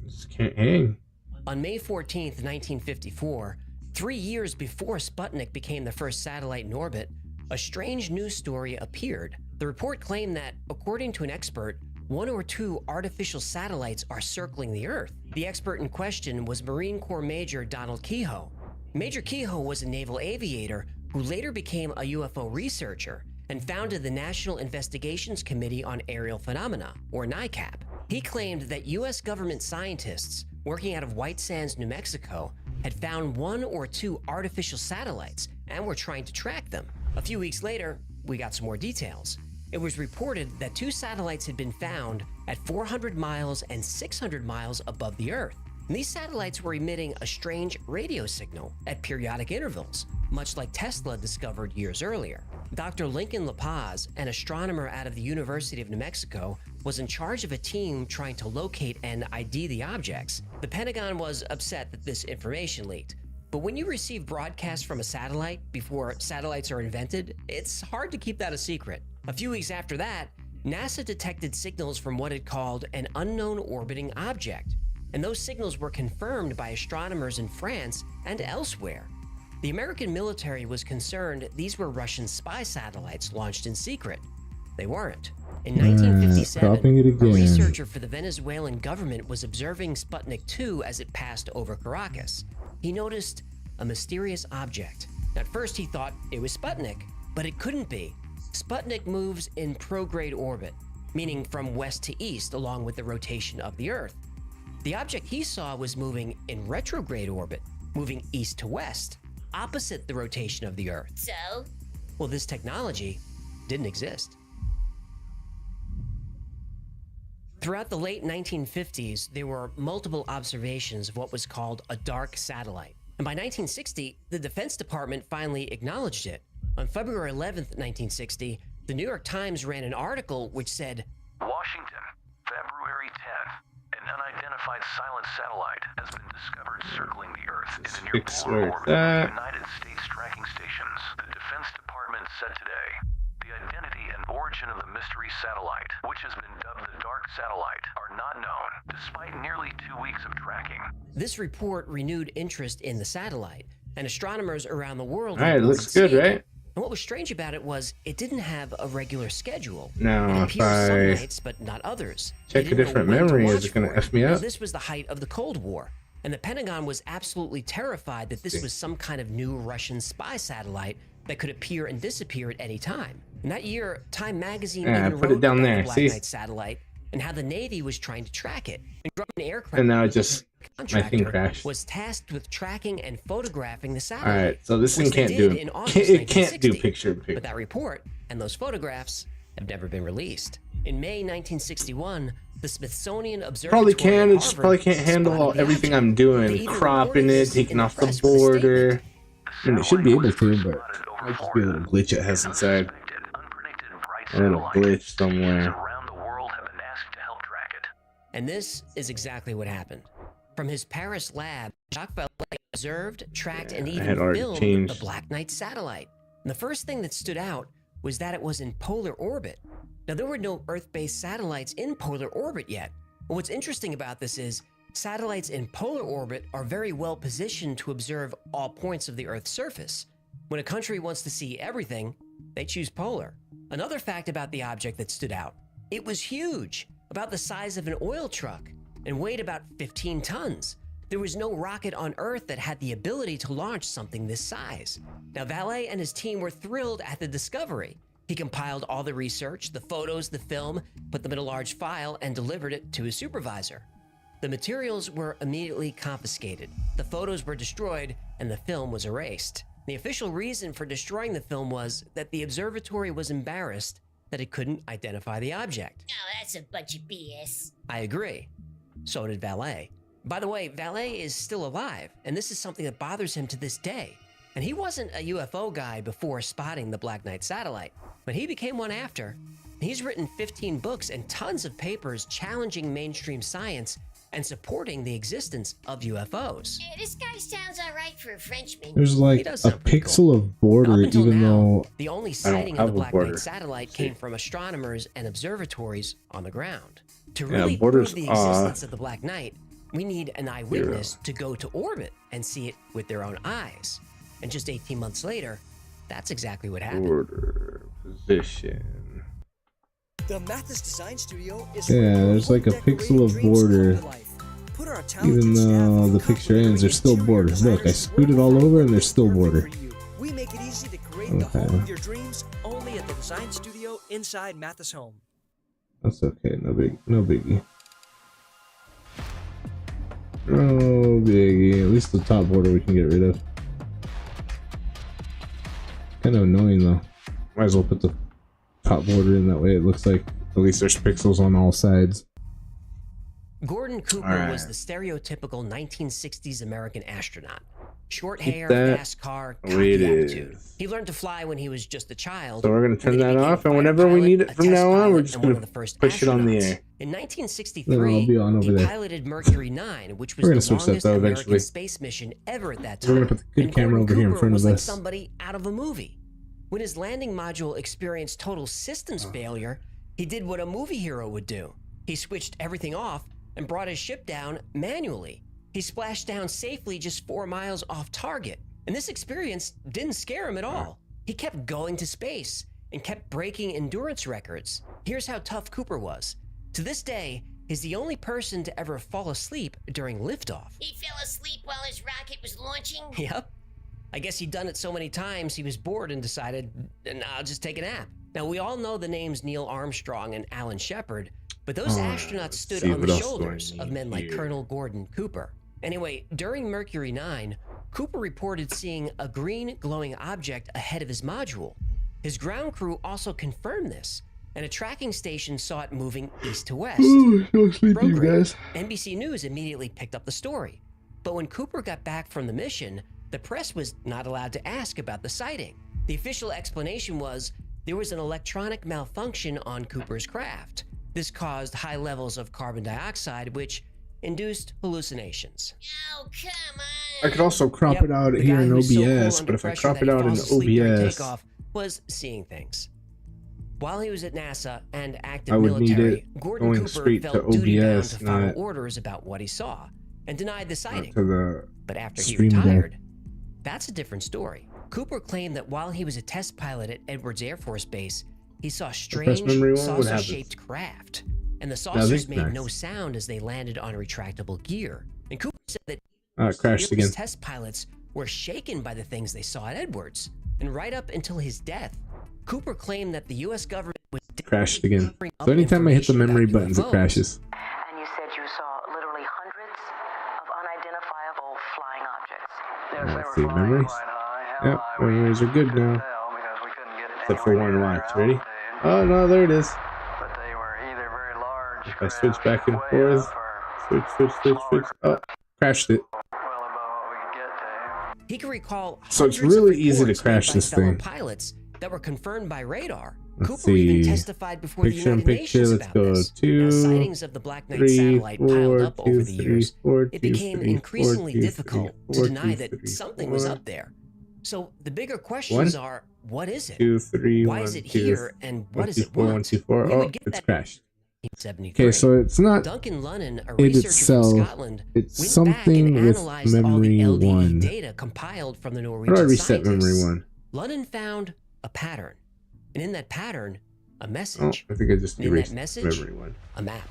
Just can't hang. On May 14th, 1954, 3 years before Sputnik became the first satellite in orbit, a strange news story appeared. The report claimed that, according to an expert, 1 or 2 artificial satellites are circling the Earth. The expert in question was Marine Corps Major Donald Keyhoe. Major Keyhoe was a naval aviator who later became a UFO researcher and founded the National Investigations Committee on Aerial Phenomena, or NICAP. He claimed that U.S. government scientists working out of White Sands, New Mexico, had found 1 or 2 artificial satellites and were trying to track them. A few weeks later, we got some more details. It was reported that 2 satellites had been found at 400 miles and 600 miles above the Earth. And these satellites were emitting a strange radio signal at periodic intervals, much like Tesla discovered years earlier. Dr. Lincoln La Paz, an astronomer out of the University of New Mexico, was in charge of a team trying to locate and ID the objects. The Pentagon was upset that this information leaked. But when you receive broadcasts from a satellite before satellites are invented, it's hard to keep that a secret. A few weeks after that, NASA detected signals from what it called an unknown orbiting object. And those signals were confirmed by astronomers in France and elsewhere. The American military was concerned these were Russian spy satellites launched in secret. They weren't. In 1957, copying it a again. researcher for the Venezuelan government was observing Sputnik 2 as it passed over Caracas. He noticed a mysterious object. At first he thought it was Sputnik, but it couldn't be. Sputnik moves in prograde orbit, meaning from west to east along with the rotation of the Earth. The object he saw was moving in retrograde orbit, moving east to west, opposite the rotation of the Earth. So? Well, this technology didn't exist. Throughout the late 1950s, there were multiple observations of what was called a dark satellite. And by 1960, the Defense Department finally acknowledged it. On February 11th, 1960, the New York Times ran an article which said, Washington, February 10th. An unidentified silent satellite has been discovered circling the Earth in a near polar orbit of the United States tracking stations. The Defense Department said today, the identity and origin of the mystery satellite, which has been dubbed the Dark marked satellite are not known, despite nearly 2 weeks of tracking. This report renewed interest in the satellite, and astronomers around the world. All right, looks good, right? And what was strange about it was it didn't have a regular schedule. Now, it if appears some I nights, but not others. check They a didn't know different when to memory, watch is it going for to F me Now, up? this was the height of the Cold War, and the Pentagon was absolutely terrified that this was some kind of new Russian spy satellite that could appear and disappear at any time. And that year, Time magazine Yeah, even put it wrote down about there, the Black see? Knight satellite and how the Navy was trying to track it. And Grumman Aircraft And now it just, my thing contractor crashed. was tasked with tracking and photographing the All satellite. right, so this thing which they can't do did in August it can't do 1960. picture in But picture. that report and those photographs have never been released. In May 1961, the Smithsonian Observatory Probably can. at It just Harvard probably can't handle spotted the everything object. I'm They doing, even cropping reported it, this in taking the off the press with a statement. border. I mean, it should be able to, but might just be a little glitch it has inside. A little glitch somewhere. And this is exactly what happened. From his Paris lab, Jacques Vallée observed, tracked, and I even had already filmed changed. the Black Knight satellite. And the first thing that stood out was that it was in polar orbit. Now, there were no Earth-based satellites in polar orbit yet. But what's interesting about this is satellites in polar orbit are very well positioned to observe all points of the Earth's surface. When a country wants to see everything, they choose polar. Another fact about the object that stood out, it was huge, about the size of an oil truck, and weighed about 15 tons. There was no rocket on Earth that had the ability to launch something this size. Now, Vallée and his team were thrilled at the discovery. He compiled all the research, the photos, the film, put them in a large file, and delivered it to his supervisor. The materials were immediately confiscated, the photos were destroyed, and the film was erased. The official reason for destroying the film was that the observatory was embarrassed that it couldn't identify the object. Oh, that's a bunch of BS. I agree. So did Vallée. By the way, Vallée is still alive, and this is something that bothers him to this day. And he wasn't a UFO guy before spotting the Black Knight satellite, but he became one after. He's written 15 books and tons of papers challenging mainstream science and supporting the existence of UFOs. Yeah, this guy sounds alright for a Frenchman. There's like a pixel of border, even though The only I don't sighting of have the a Black border. Knight satellite came from astronomers and observatories on the ground. To Yeah, really borders prove the are existence of the Black Knight, we need an eyewitness to go to orbit and see it with their own eyes. And just 18 months later, that's exactly what happened. border position. The Mathis Design Studio is Yeah, there's like a pixel of border. Put our Even though the picture ends, there's still border. Look, I scooted all over and there's still border. We make it easy to create the home Okay. of your dreams only at the Design Studio inside Mathis Home. That's okay, no biggie. No biggie. At least the top border we can get rid of. Kind of annoying though. Might as well put the top border in, that way it looks like at least there's pixels on all sides. Gordon Cooper Alright. was the stereotypical 1960s American astronaut. Short Keep hair, that fast car, the way it cocky attitude. is. He learned to fly when he was just a child. So we're gonna turn that off, and whenever we need it from now on, we're just gonna push it on the air. In Then 1963, I'll be on over he there. piloted Mercury 9, which was We're gonna the switch that longest though American eventually. space mission ever at that We're time. gonna put the good And camera Gordon over here in Cooper front was of like us. somebody out of a movie. When his landing module experienced total systems failure, he did what a movie hero would do. He switched everything off and brought his ship down manually. He splashed down safely just 4 miles off target. And this experience didn't scare him at all. He kept going to space and kept breaking endurance records. Here's how tough Cooper was. To this day, he's the only person to ever fall asleep during liftoff. He fell asleep while his rocket was launching. Yep. I guess he'd done it so many times he was bored and decided, I'll just take a nap. Now, we all know the names Neil Armstrong and Alan Shepard, but those astronauts stood see on what the else do I shoulders of need men like here. Colonel Gordon Cooper. Anyway, during Mercury 9, Cooper reported seeing a green glowing object ahead of his module. His ground crew also confirmed this, and a tracking station saw it moving east to west. Ooh, so sleepy, you Program. guys. NBC News immediately picked up the story. But when Cooper got back from the mission, the press was not allowed to ask about the sighting. The official explanation was there was an electronic malfunction on Cooper's craft. This caused high levels of carbon dioxide, which induced hallucinations. Oh, come on. I could also crop Yep, it out the here guy in who was so cool OBS, under but if I pressure crop that it he out in falls asleep during OBS, takeoff was seeing things. While he was at NASA and active I would need military, it Gordon going Cooper straight to felt duty-bound OBS, to follow not orders about what he saw and denied the sighting. to the But after he stream deck. retired, that's a different story. Cooper claimed that while he was a test pilot at Edwards Air Force Base, he saw strange memory one? What saucer-shaped craft, and the saucers made nice. no sound as they landed on retractable gear. And Cooper said that It crashed fearless again. test pilots were shaken by the things they saw at Edwards. And right up until his death, Cooper claimed that the U.S. government was Crashed again. So anytime I hit the memory buttons, it crashes. And you said you saw literally hundreds of unidentifiable flying objects. Let's see, memories. Yep, memories are good now. Except for one watch. Ready? Oh no, there it is. If I switch back and forth, switch. Oh, crashed it. He can recall So it's hundreds of really easy to reports crash made by this fellow thing. pilots that were confirmed by radar. Let's Cooper even see. testified before Picture the in United picture. Nations Let's about go. this. 2, As sightings of the Black Knight 3, satellite 4, piled up 2, over the 3, years, 4, it 2, became 3, increasingly 4, 2, difficult 3, to 4, deny 2, that 3, something was 4. up there. So the bigger questions are, what is it? 2, 3, Why 1, is it 2, here, and what 1, does 2, it 4, want? 1, 2, 4. We Oh, would get it's that crashed. in 1973. Okay, so it's not Duncan Lunnon, a it researcher itself. from Scotland, It's went back something and with analyzed all memory the LDE 1. data compiled from the How do I Norwegian reset memory scientists. 1? Lunnon found a pattern, and in that pattern, a Oh, message. I think I just And in that erased message, memory 1. a map.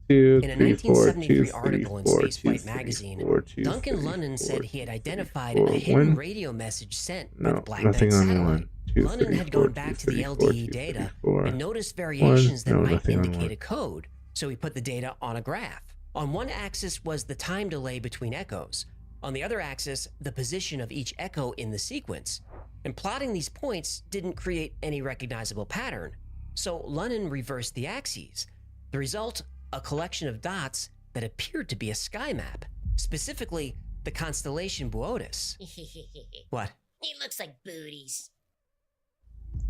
2, In a 3, 4, 1973 2, article in 4, Spaceflight 2, magazine, 4, 2, Duncan 3, Lunnon 4, said he had identified 4, a hidden 1. radio message sent by No, the Black nothing Knight on satellite. 1. 2, Lunnon 3, had 4, gone back 2, to the 3, 4, LDE 2, data 3, 4. and noticed variations that No, might nothing on indicate 1. a code, so he put the data on a graph. On one axis was the time delay between echoes. On the other axis, the position of each echo in the sequence. And plotting these points didn't create any recognizable pattern, so Lunnon reversed the axes. The result, a collection of dots that appeared to be a sky map, specifically the constellation Boötis. What? He looks like booties.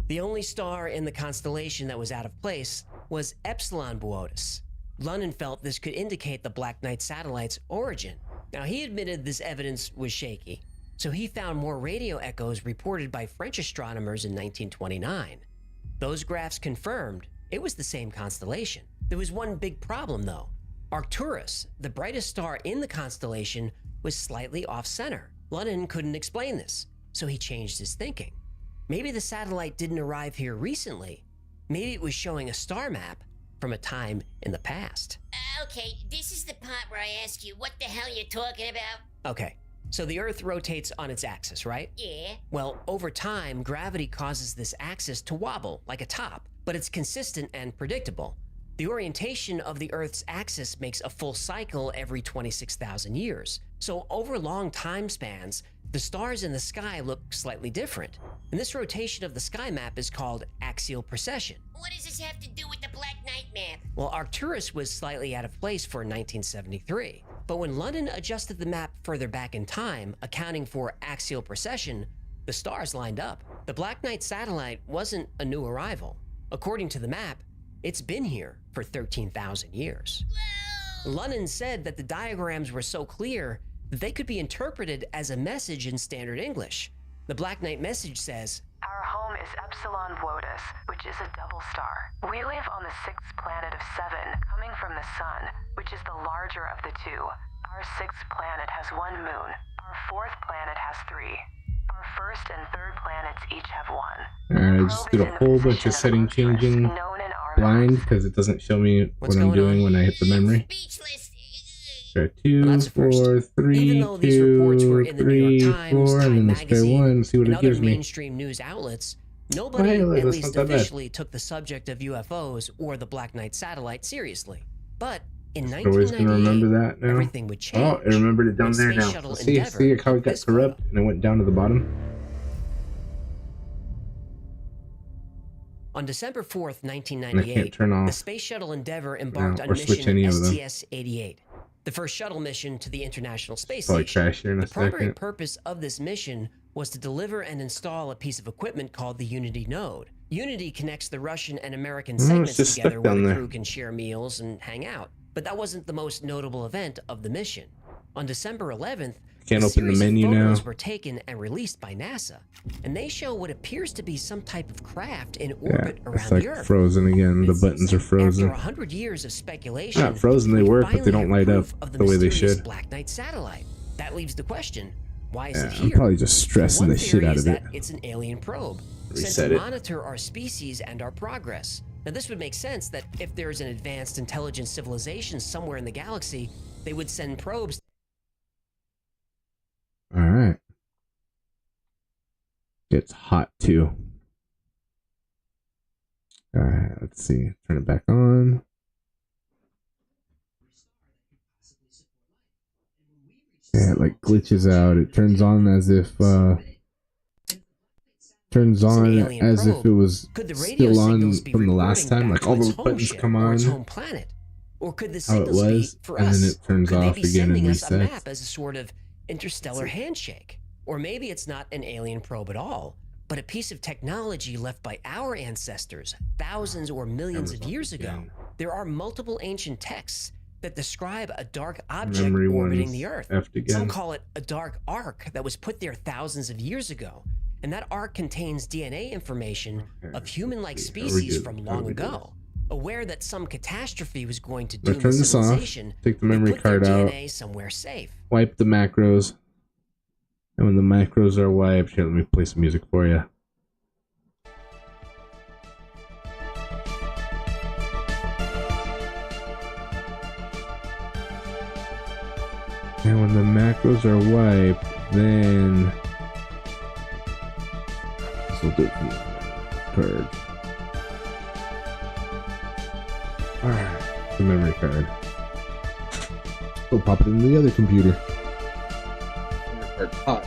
The only star in the constellation that was out of place was Epsilon Boötis. Lunnon felt this could indicate the Black Knight satellite's origin. Now, he admitted this evidence was shaky, so he found more radio echoes reported by French astronomers in 1929. Those graphs confirmed it was the same constellation. There was one big problem, though. Arcturus, the brightest star in the constellation, was slightly off-center. Lunnon couldn't explain this, so he changed his thinking. Maybe the satellite didn't arrive here recently. Maybe it was showing a star map from a time in the past. Okay, this is the part where I ask you what the hell you're talking about. Okay, so the Earth rotates on its axis, right? Yeah. Well, over time, gravity causes this axis to wobble like a top, but it's consistent and predictable. The orientation of the Earth's axis makes a full cycle every 26,000 years. So over long time spans, the stars in the sky look slightly different. And this rotation of the sky map is called axial precession. What does this have to do with the Black Knight map? Well, Arcturus was slightly out of place for 1973. But when London adjusted the map further back in time, accounting for axial precession, the stars lined up. The Black Knight satellite wasn't a new arrival. According to the map, it's been here for 13,000 years. Whoa. Lunnon said that the diagrams were so clear that they could be interpreted as a message in standard English. The Black Knight message says, Our home is Epsilon Boötis, which is a double star. We live on the sixth planet of 7, coming from the sun, which is the larger of the two. Our sixth planet has 1 moon. Our fourth planet has 3. Our first and third planets each have 1. I just did a whole bunch of setting changing blind because it doesn't show me what I'm doing when I hit the memory. Try 2, 4, 3, even though these reports were 2, in the New York 3, Times, 4, and Time then let's try 1 Magazine, and see what and it other gives me. mainstream news outlets, nobody, Hey, at that's least not that bad. officially, took the subject of UFOs or the Black Knight satellite seriously. But in Always gonna remember 1998, that now. everything would change. Oh, I remembered it down when there Space now. Shuttle See Endeavour how it took got this corrupt and it went down to the bottom? On December 4th, And I can't 1998, turn off the Space Shuttle Endeavour embarked on or switch mission any of them. STS-88, the first shuttle mission to the International Space Probably Station. crash here in a The primary second. purpose of this mission was to deliver and install a piece of equipment called the Unity node. Unity connects the Russian and American it's segments just together stuck where down the there. crew can share meals and hang out. But that wasn't the most notable event of the mission. On December 11th, Can't a open the series of menu now. photos were taken and released by NASA, and they show what appears to be some type of craft in Yeah, orbit it's around like the Earth. frozen again. The buttons are After frozen. 100 years of speculation, Not frozen, they we work, but they finally don't have light up proof of the way they mysterious should. Black Knight satellite. That leaves the question: why is Yeah, it I'm here? probably just stressing One the shit theory out is of it. that it's an alien probe sent Reset to it. monitor our species and our progress. Now, this would make sense that if there's an advanced intelligent civilization somewhere in the galaxy, they would send probes. All right. It's hot too. All right, let's see. Turn it back on. Yeah, it like glitches out. It turns on as if it was still on from the last time. Like all the buttons come on. Or could the How it signals was, be for and us? then it turns Could they off be again and sending us a resets. map as a sort of interstellar handshake? Or maybe it's not an alien probe at all, but a piece of technology left by our ancestors thousands or millions of years ago. There are multiple ancient texts that describe a dark object Memory orbiting one's the Earth. effed again. Some call it a dark arc that was put there thousands of years ago. And that arc contains DNA information of human-like species from long ago. Aware that some catastrophe was going to Now doom turn the this off. civilization, Take the they memory put their card out. DNA somewhere safe. Wipe the macros. And when the macros are wiped, here, let me play some music for you. And when the macros are wiped, then this will do it from the card. Alright, the memory card. Go pop it in the other computer. Memory card's hot.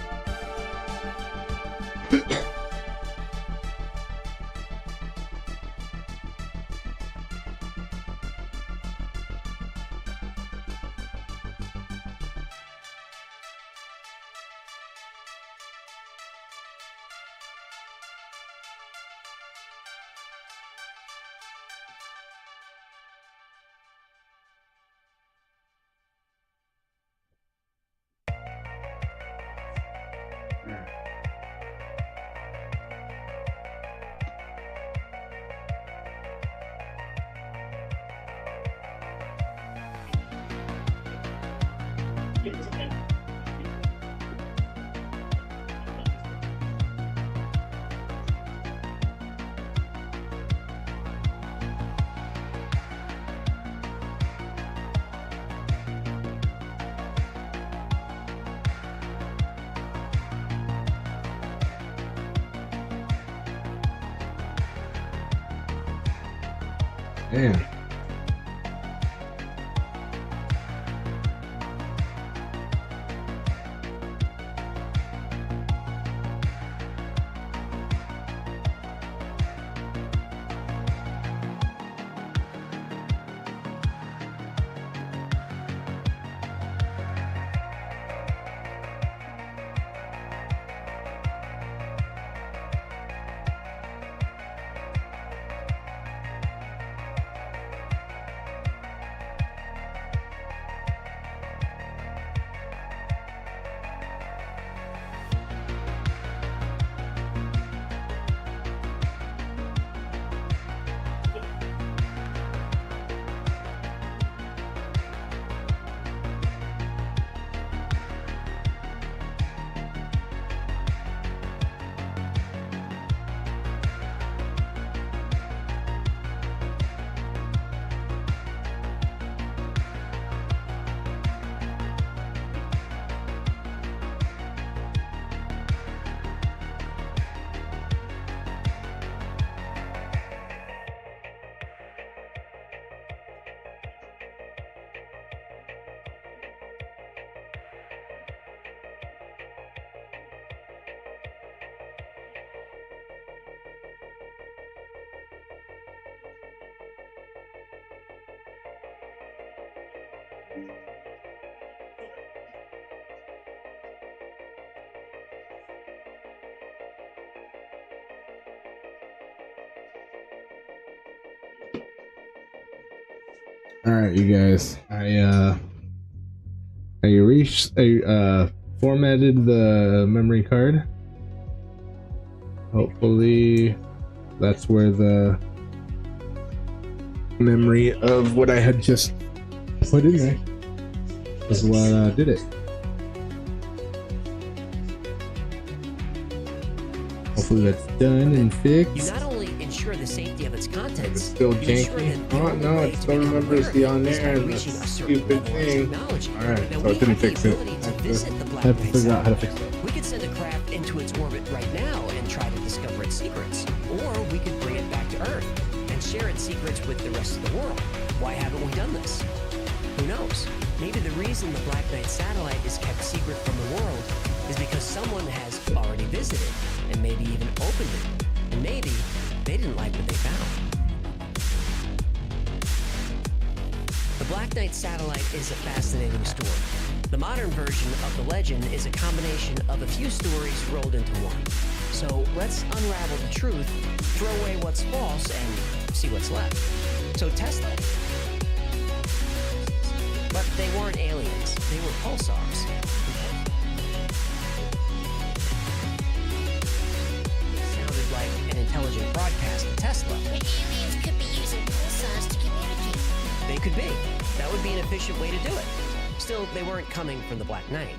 Damn. All right, you guys. I I formatted the memory card. Hopefully that's where the memory of what I had just put in there is what did it. Hopefully that's done and fixed. You not only ensure the safety of its contents, It's still you ensure janky. that Oh no, it still remembers the on there and the stupid thing. Alright, so it didn't fix it. I have to figure out how to fix it. We could send a craft into its orbit right now and try to discover its secrets. Or we could bring it back to Earth and share its secrets with the rest of the world. Why haven't we done this? Who knows? Maybe the reason the Black Knight satellite is kept secret from the world is because someone has already visited and maybe even opened it. And maybe they didn't like what they found. The Black Knight satellite is a fascinating story. The modern version of the legend is a combination of a few stories rolled into one. So let's unravel the truth, throw away what's false, and see what's left. So Tesla. But they weren't aliens, they were pulsars. It sounded like an intelligent broadcast to Tesla. Aliens could be using pulsars to communicate. They could be. That would be an efficient way to do it. Still, they weren't coming from the Black Knight.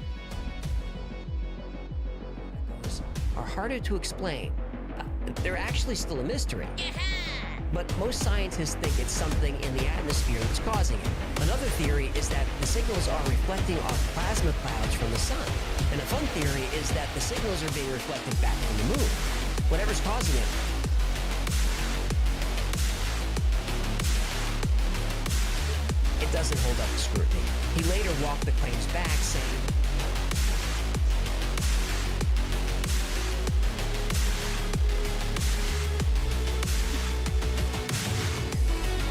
Those are harder to explain. They're actually still a mystery. But most scientists think it's something in the atmosphere that's causing it. Another theory is that the signals are reflecting off plasma clouds from the sun. And a fun theory is that the signals are being reflected back from the moon. Whatever's causing it, it doesn't hold up to scrutiny. He later walked the claims back, saying,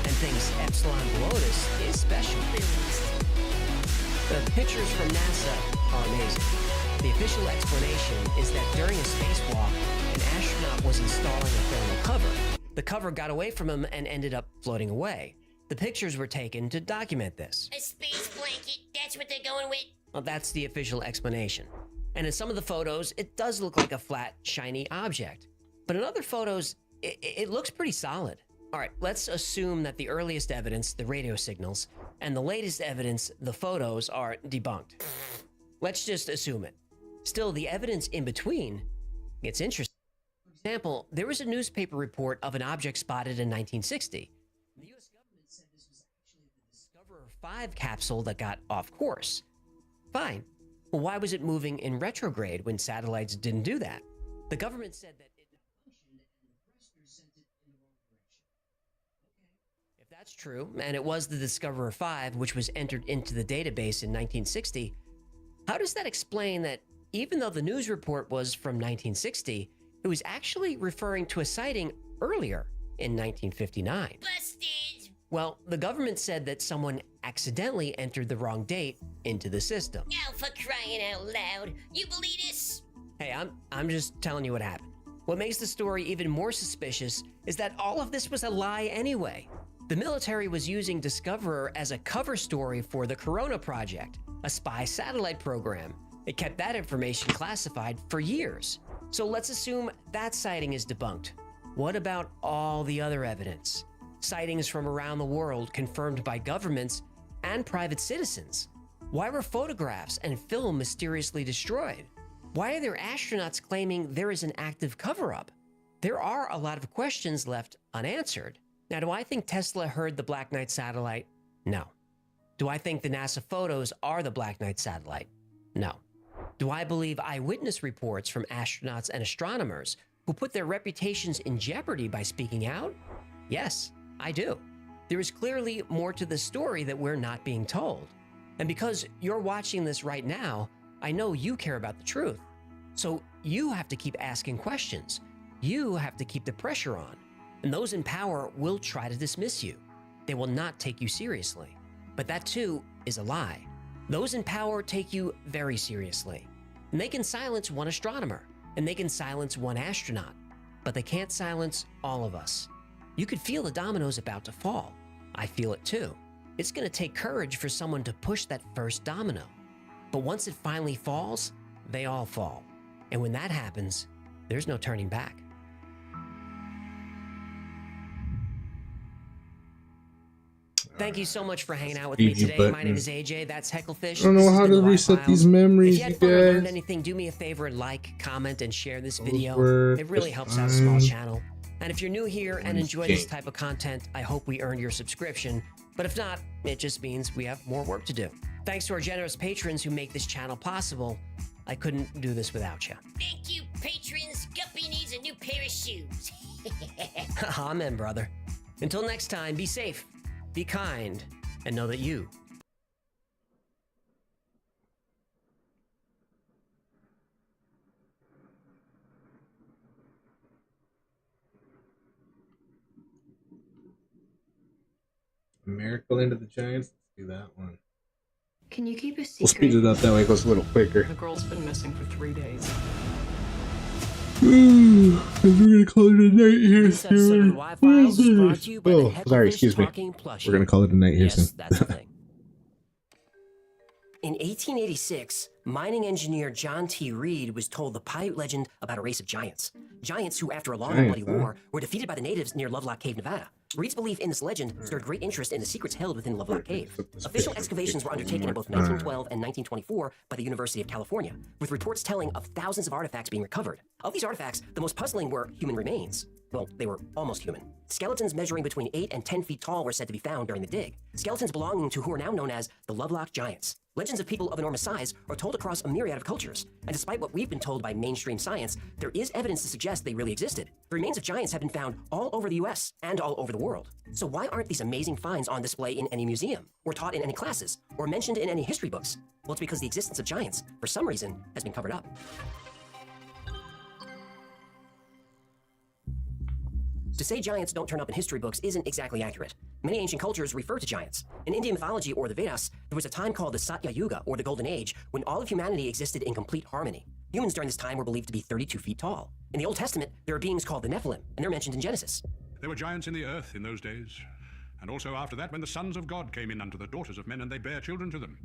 and thinks Epsilon Blotus is special. The pictures from NASA are amazing. The official explanation is that during a spacewalk, an astronaut was installing a thermal cover. The cover got away from him and ended up floating away. The pictures were taken to document this. A space blanket, that's what they're going with? Well, that's the official explanation. And in some of the photos, it does look like a flat, shiny object. But in other photos, it looks pretty solid. All right, let's assume that the earliest evidence, the radio signals, and the latest evidence, the photos, are debunked. Let's just assume it. Still, the evidence in between gets interesting. For example, there was a newspaper report of an object spotted in 1960. The US government said this was actually the Discoverer 5 capsule that got off course. Fine. Well, why was it moving in retrograde when satellites didn't do that? The government said that it malfunctioned and the thrusters sent it in the wrong direction. Okay. If that's true, and it was the Discoverer 5 which was entered into the database in 1960, how does that explain that even though the news report was from 1960, it was actually referring to a sighting earlier in 1959? Busted! Well, the government said that someone accidentally entered the wrong date into the system. Now, for crying out loud, you believe this? Hey, I'm just telling you what happened. What makes the story even more suspicious is that all of this was a lie anyway. The military was using Discoverer as a cover story for the Corona Project, a spy satellite program. It kept that information classified for years. So let's assume that sighting is debunked. What about all the other evidence? Sightings from around the world confirmed by governments and private citizens. Why were photographs and film mysteriously destroyed? Why are there astronauts claiming there is an active cover-up? There are a lot of questions left unanswered. Now, do I think Tesla heard the Black Knight satellite? No. Do I think the NASA photos are the Black Knight satellite? No. Do I believe eyewitness reports from astronauts and astronomers who put their reputations in jeopardy by speaking out? Yes, I do. There is clearly more to the story that we're not being told. And because you're watching this right now, I know you care about the truth. So you have to keep asking questions. You have to keep the pressure on. And those in power will try to dismiss you. They will not take you seriously. But that too is a lie. Those in power take you very seriously. And they can silence one astronomer, and they can silence one astronaut, but they can't silence all of us. You could feel the dominoes about to fall. I feel it too. It's going to take courage for someone to push that first domino. But once it finally falls, they all fall. And when that happens, there's no turning back. Thank you so much for hanging out with me today. My name is AJ. That's Hecklefish. I don't know how to reset these memories, If you had fun or learned anything, do me a favor and like, comment, and share this video. It really helps out a small channel. And if you're new here and enjoy this type of content, I hope we earned your subscription. But if not, it just means we have more work to do. Thanks to our generous patrons who make this channel possible. I couldn't do this without you. Thank you, patrons. Guppy needs a new pair of shoes. Amen, brother. Until next time, be safe, be kind, and know that you Miracle into the Giants. Let's do that one. Can you keep a secret? We'll speed it up that way. It goes a little quicker. The girl's been missing for 3 days. We're gonna call it a night here soon. Oh, sorry, excuse me. We're gonna call it a night here soon. That's the thing. In 1886, mining engineer John T. Reed was told the Paiute legend about a race of giants. Giants who, after a long and bloody war, were defeated by the natives near Lovelock Cave, Nevada. Reed's belief in this legend stirred great interest in the secrets held within Lovelock Cave. Official excavations were undertaken in both 1912 and 1924 by the University of California, with reports telling of thousands of artifacts being recovered. Of these artifacts, the most puzzling were human remains. Well, they were almost human. Skeletons measuring between 8 and 10 feet tall were said to be found during the dig. Skeletons belonging to who are now known as the Lovelock Giants. Legends of people of enormous size are told across a myriad of cultures, and despite what we've been told by mainstream science, there is evidence to suggest they really existed. The remains of giants have been found all over the US and all over the world. So why aren't these amazing finds on display in any museum, or taught in any classes, or mentioned in any history books? Well, it's because the existence of giants, for some reason, has been covered up. To say giants don't turn up in history books isn't exactly accurate. Many ancient cultures refer to giants. In Indian mythology or the Vedas, there was a time called the Satya Yuga, or the Golden Age, when all of humanity existed in complete harmony. Humans during this time were believed to be 32 feet tall. In the Old Testament, there are beings called the Nephilim, and they're mentioned in Genesis. There were giants in the earth in those days, and also after that when the sons of God came in unto the daughters of men, and they bare children to them.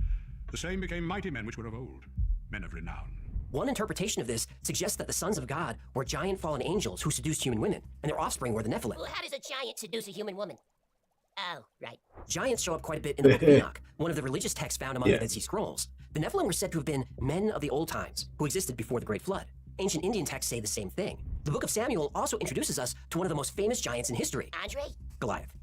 The same became mighty men which were of old, men of renown. One interpretation of this suggests that the sons of God were giant fallen angels who seduced human women, and their offspring were the Nephilim. Well, how does a giant seduce a human woman? Oh, right. Giants show up quite a bit in the Book of Enoch, one of the religious texts found among the Dead Sea Scrolls. The Nephilim were said to have been men of the old times, who existed before the Great Flood. Ancient Indian texts say the same thing. The Book of Samuel also introduces us to one of the most famous giants in history. Andre? Goliath.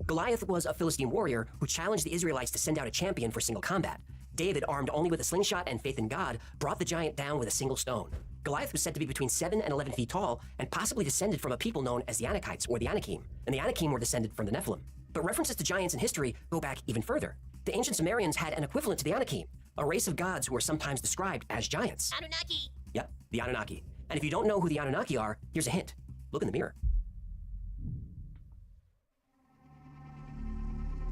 Goliath was a Philistine warrior who challenged the Israelites to send out a champion for single combat. David, armed only with a slingshot and faith in God, brought the giant down with a single stone. Goliath was said to be between 7 and 11 feet tall and possibly descended from a people known as the Anakites or the Anakim, and the Anakim were descended from the Nephilim. But references to giants in history go back even further. The ancient Sumerians had an equivalent to the Anakim, a race of gods who were sometimes described as giants. Anunnaki! Yep, the Anunnaki. And if you don't know who the Anunnaki are, here's a hint. Look in the mirror.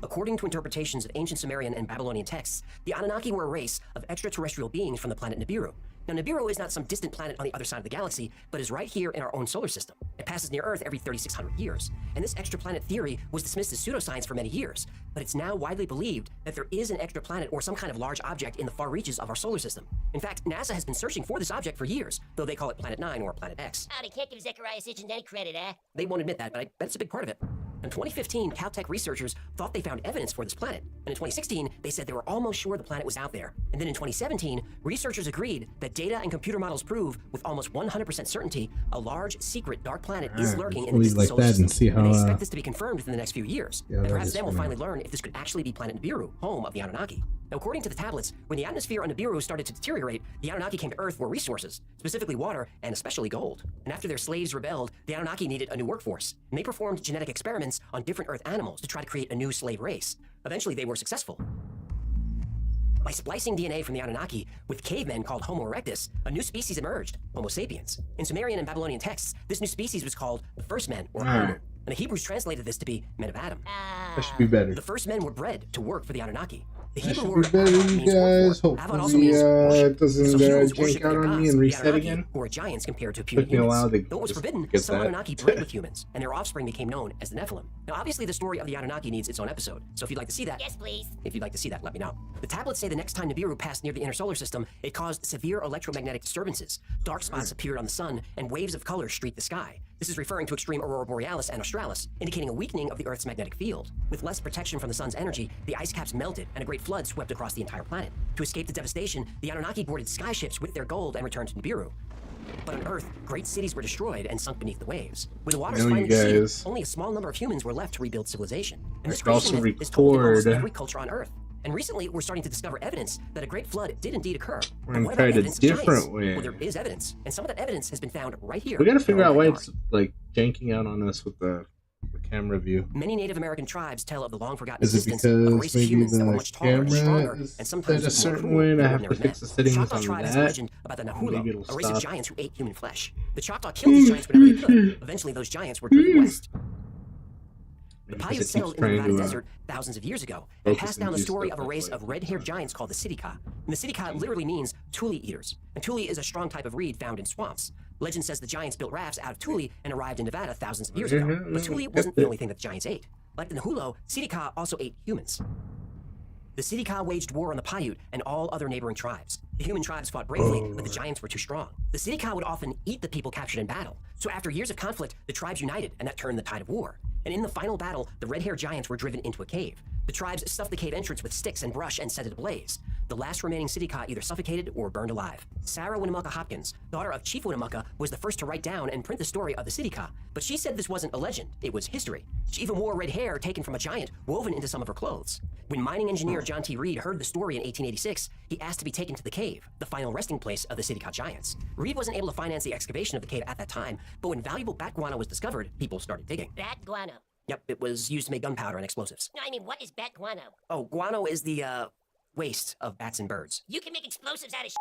According to interpretations of ancient Sumerian and Babylonian texts, the Anunnaki were a race of extraterrestrial beings from the planet Nibiru. Now, Nibiru is not some distant planet on the other side of the galaxy, but is right here in our own solar system. It passes near Earth every 3,600 years. And this extraplanet theory was dismissed as pseudoscience for many years, but it's now widely believed that there is an extraplanet or some kind of large object in the far reaches of our solar system. In fact, NASA has been searching for this object for years, though they call it Planet 9 or Planet X. Oh, they can't give Zechariah Sitchin any credit, eh? They won't admit that, but I bet it's a big part of it. In 2015, Caltech researchers thought they found evidence for this planet. And in 2016, they said they were almost sure the planet was out there. And then in 2017, researchers agreed that data and computer models prove with almost 100% certainty a large, secret, dark planet is lurking in the distant solar system. And they expect this to be confirmed within the next few years. And perhaps then we'll finally learn if this could actually be planet Nibiru, home of the Anunnaki. Now, according to the tablets, when the atmosphere on Nibiru started to deteriorate, the Anunnaki came to Earth for resources, specifically water and especially gold. And after their slaves rebelled, the Anunnaki needed a new workforce. And they performed genetic experiments on different Earth animals to try to create a new slave race. Eventually, they were successful. By splicing DNA from the Anunnaki with cavemen called Homo erectus, a new species emerged, Homo sapiens. In Sumerian and Babylonian texts, this new species was called the first men, or Homo. And the Hebrews translated this to be men of Adam. That should be better. The first men were bred to work for the Anunnaki. The That Hebrew should word be better, you means guys. work for. Avon also Hopefully, means worship. it doesn't So humans jank worship out their on me gods, and the reset Anunnaki, again. who are giants compared to puny Took me a while humans. to Though it was just forbidden, get some that. Anunnaki bred with humans, and their offspring became known as the Nephilim. Now, obviously, the story of the Anunnaki needs its own episode, so if you'd like to see that, Yes, please. if you'd like to see that, let me know. The tablets say the next time Nibiru passed near the inner solar system, it caused severe electromagnetic disturbances. Dark spots appeared on the sun, and waves of color streaked the sky. This is referring to extreme aurora borealis and australis, indicating a weakening of the Earth's magnetic field. With less protection from the sun's energy, the ice caps melted, and a great flood swept across the entire planet. To escape the devastation, the Anunnaki boarded skyships with their gold and returned to Nibiru. But on Earth, great cities were destroyed and sunk beneath the waves. When the waters I know you finally receded, guys. only a small number of humans were left to rebuild civilization. And this I could also creation myth is told in almost record. every culture on Earth. And recently, we're starting to discover evidence that a great flood did indeed occur. We're But gonna what try about it a evidence of giants? different way. Well, there is evidence, and some of that evidence has been found right here. We gotta in figure our out why backyard. it's like janking out on us with the camera view. Many Native American tribes tell of the long-forgotten Is it existence of a because race of maybe humans that were the much taller and camera stronger, is and set sometimes a more certain cruel way and I than have to ordinary fix men. the settings Choctaw on tribe has a that? legend about the Maybe Nahulo, it'll a race of stop. giants who ate human flesh. The Choctaw killed these giants whenever they could. Eventually, those giants were driven west. The Because Paiutes it settled keeps in the trying Nevada to, desert thousands of years ago and focus passed down and the do story stuff of a that race way. of red-haired giants called the Sidiqa. And the Sidiqa literally means tule eaters. And tule is a strong type of reed found in swamps. Legend says the giants built rafts out of tule and arrived in Nevada thousands of years ago. But tule wasn't the only thing that the giants ate. Like the Nahulo, Sidiqa also ate humans. The Sidiqa waged war on the Paiute and all other neighboring tribes. The human tribes fought bravely, but the giants were too strong. The Sidiqa would often eat the people captured in battle. So after years of conflict, the tribes united, and that turned the tide of war. And in the final battle, the red-haired giants were driven into a cave. The tribes stuffed the cave entrance with sticks and brush and set it ablaze. The last remaining Sidiqa either suffocated or burned alive. Sarah Winnemucca Hopkins, daughter of Chief Winnemucca, was the first to write down and print the story of the Sidiqa, but she said this wasn't a legend, it was history. She even wore red hair taken from a giant, woven into some of her clothes. When mining engineer John T. Reed heard the story in 1886, he asked to be taken to the cave, the final resting place of the Sidiqa giants. Reed wasn't able to finance the excavation of the cave at that time, but when valuable bat guano was discovered, people started digging. Bat guano. Yep, it was used to make gunpowder and explosives. No, I mean, what is bat guano? Oh, guano is the, waste of bats and birds. You can make explosives out of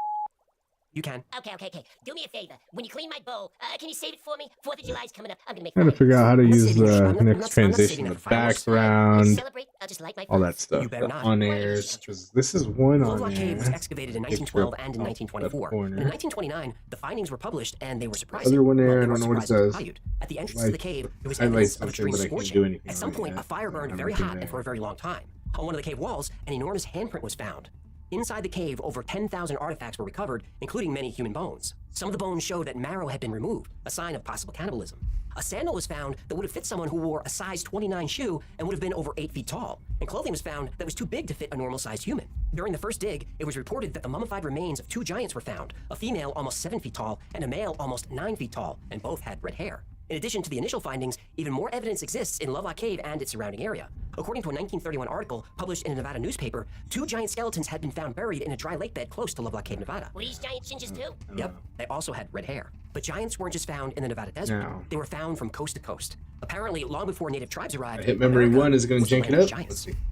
You can. Okay. Do me a favor. When you clean my bowl, can you save it for me? 4th of July's coming up. I'm gonna make Trying to figure out how to I'm not use saving it. the I'm not next saving transition, that the for fireworks. background, Celebrate. I'll just light my all that stuff. You better The not. on airs, because this is one on Lovelock Cave was air. excavated in Extra 1912 and in top 1924. left And corner. in 1929, the findings were published and they were surprising. Other one there, Well, I they don't were know what it surprising to says. Paiute. At the entrance to Like, the cave, there was highlight evidence of a something, strange but I can't scorching. do anything At some on point, that. a fire burned I'm very looking hot there. and for a very long time. On one of the cave walls, an enormous handprint was found. Inside the cave, over 10,000 artifacts were recovered, including many human bones. Some of the bones showed that marrow had been removed, a sign of possible cannibalism. A sandal was found that would have fit someone who wore a size 29 shoe and would have been over 8 feet tall. And clothing was found that was too big to fit a normal-sized human. During the first dig, it was reported that the mummified remains of 2 giants were found, a female almost 7 feet tall and a male almost 9 feet tall, and both had red hair. In addition to the initial findings, even more evidence exists in Lovelock Cave and its surrounding area. According to a 1931 article published in a Nevada newspaper, 2 giant skeletons had been found buried in a dry lake bed close to Lovelock Cave, Nevada. Were these giant chinches too? Yep, they also had red hair. But giants weren't just found in the Nevada desert. No. They were found from coast to coast. Apparently, long before native tribes arrived, I hit memory America 1 is going to was the jank it land of up. giants. Let's see.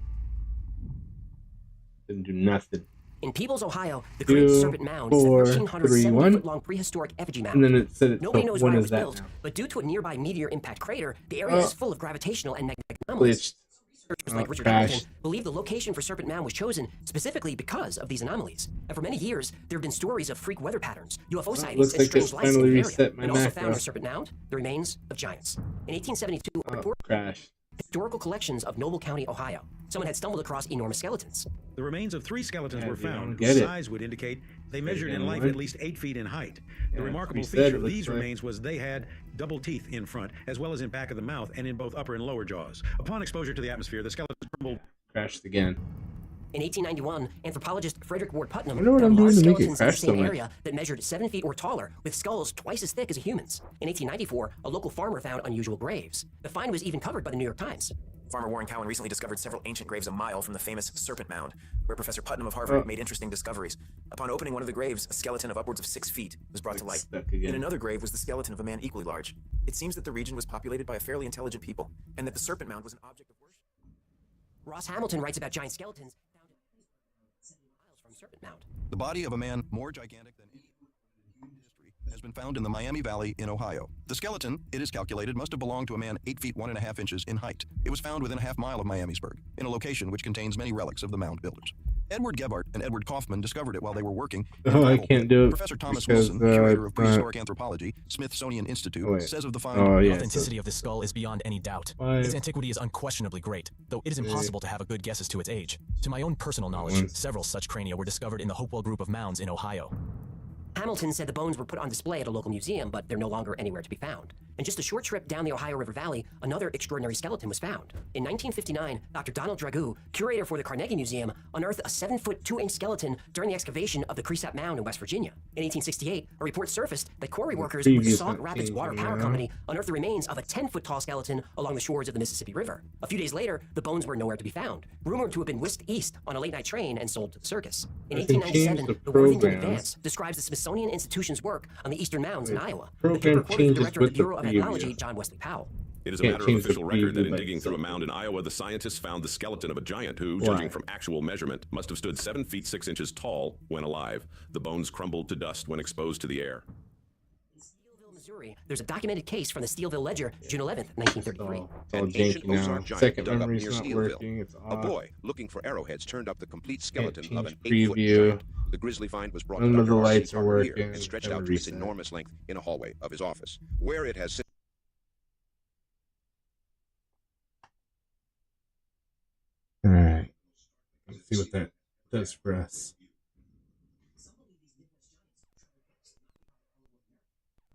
Didn't do nothing. In Peebles, Ohio, the Great 2, Serpent Mound 4, is a 3, 1. 1,370-foot-long prehistoric effigy mound. And then it said it. Nobody Oh, knows when why it is was that built, now? but due to a nearby meteor impact crater, the area Oh. is full of gravitational and magnetic anomalies. Glitched. Researchers Oh, like Richard crashed. Hamilton believe the location for Serpent Mound was chosen specifically because of these anomalies. And for many years, there have been stories of freak weather patterns, UFO sightings, looks and like strange this lights in finally the area. reset my And also macro. found in Serpent Mound, the remains of giants. In 1872, a report Crash. historical collections of Noble County, Ohio. Someone had stumbled across enormous skeletons. The remains of 3 skeletons were dude, I don't found, get whose it. size would indicate they Say it measured in again, life what? at least 8 feet in height. The Yeah, remarkable reset, feature it of looks these like. remains was they had double teeth in front, as well as in back of the mouth and in both upper and lower jaws. Upon exposure to the atmosphere, the skeletons crumbled. Crashed again. In 1891, anthropologist Frederick Ward Putnam wonder what found I'm doing large to make it skeletons in the crash so same much. area that measured 7 feet or taller, with skulls twice as thick as a human's. In 1894, a local farmer found unusual graves. The find was even covered by the New York Times. Farmer Warren Cowan recently discovered several ancient graves a mile from the famous Serpent Mound, where Professor Putnam of Harvard made interesting discoveries. Upon opening one of the graves, a skeleton of upwards of 6 feet was brought to light. In another grave was the skeleton of a man equally large. It seems that the region was populated by a fairly intelligent people, and that the Serpent Mound was an object of worship. Ross Hamilton writes about giant skeletons found 70 miles from Serpent Mound. The body of a man more gigantic than any in human history has been found in the Miami Valley in Ohio. The skeleton, it is calculated, must have belonged to a man 8 feet 1.5 inches in height. It was found within a half mile of Miamisburg, in a location which contains many relics of the mound builders. Edward Gebhardt and Edward Kaufman discovered it while they were working. Oh, I can't do it. Professor Thomas because, Wilson, curator of prehistoric anthropology, Smithsonian Institute, says of the find. The authenticity of this skull is beyond any doubt. Its antiquity is unquestionably great, though it is impossible to have a good guess as to its age. To my own personal knowledge, several such crania were discovered in the Hopewell group of mounds in Ohio. Hamilton said the bones were put on display at a local museum, but they're no longer anywhere to be found. And just a short trip down the Ohio River Valley, another extraordinary skeleton was found. In 1959, Dr. Donald Dragoo, curator for the Carnegie Museum, unearthed a 7-foot 2-inch skeleton during the excavation of the Cresap Mound in West Virginia. In 1868, a report surfaced that quarry workers with the Sauk Rapids Water Power Company unearthed the remains of a 10-foot tall skeleton along the shores of the Mississippi River. A few days later, the bones were nowhere to be found, rumored to have been whisked east on a late-night train and sold to the circus. In 1897, the Worthington Advance describes the Smithsonian Institution's work on the eastern mounds in Iowa. The paper quoted the director of the Bureau of Ethnology, John Wesley Powell. It is a matter of official record that in digging through a mound in Iowa, the scientists found the skeleton of a giant who, judging from actual measurement, must have stood 7 feet 6 inches tall when alive. The bones crumbled to dust when exposed to the air. In Steelville, Missouri, there's a documented case from the Steelville Ledger, June 11th, 1933. An ancient Ozark giant dug up near Steelville. A boy looking for arrowheads turned up the complete skeleton of an 8-foot giant. The grisly find was brought to Dr. R.C. Parker here and stretched out to its enormous length in a hallway of his office, where it has since. All right, let's see what that does for us.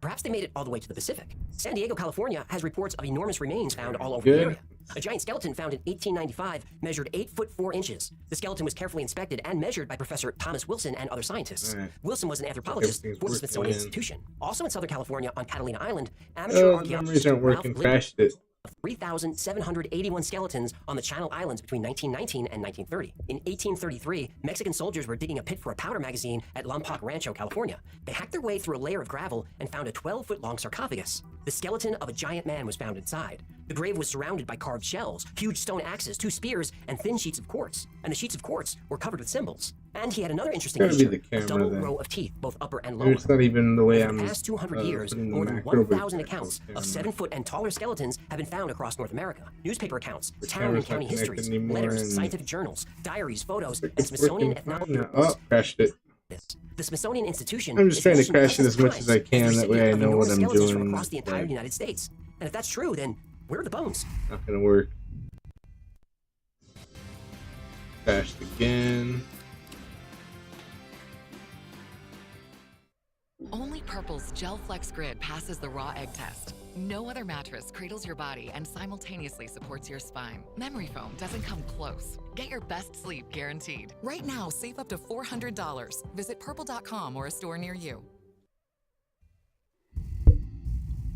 Perhaps they made it all the way to the Pacific. San Diego, California has reports of enormous remains found all over the area. A giant skeleton found in 1895 measured 8 foot 4 inches. The skeleton was carefully inspected and measured by Professor Thomas Wilson and other scientists. Wilson was an anthropologist for the Smithsonian Institution. Also in Southern California on Catalina Island, amateur archaeologist Ralph crashed it. 3,781 skeletons on the Channel Islands between 1919 and 1930. In 1833, Mexican soldiers were digging a pit for a powder magazine at Lompoc Rancho, California. They hacked their way through a layer of gravel and found a 12-foot-long sarcophagus. The skeleton of a giant man was found inside. The grave was surrounded by carved shells, huge stone axes, 2 spears, and thin sheets of quartz. And the sheets of quartz were covered with symbols. And he had another interesting feature, a double row of teeth, both upper and lower. It's not even the way I'm. In the past 200 years, more than 1,000 accounts of 7-foot and taller skeletons have been found across North America. Newspaper accounts, town and county histories, letters, scientific journals, diaries, photos, and Smithsonian ethnology. Oh, crashed it. The Smithsonian Institution. I'm just trying to crash it as much as I can. That way I know what I'm doing. From across the entire United States. And if that's true, then where are the bones? Not gonna work. Crashed again. Only Purple's Gel Flex Grid passes the raw egg test. No other mattress cradles your body and simultaneously supports your spine. Memory foam doesn't come close. Get your best sleep guaranteed. Right now, save up to $400. Visit purple.com or a store near you.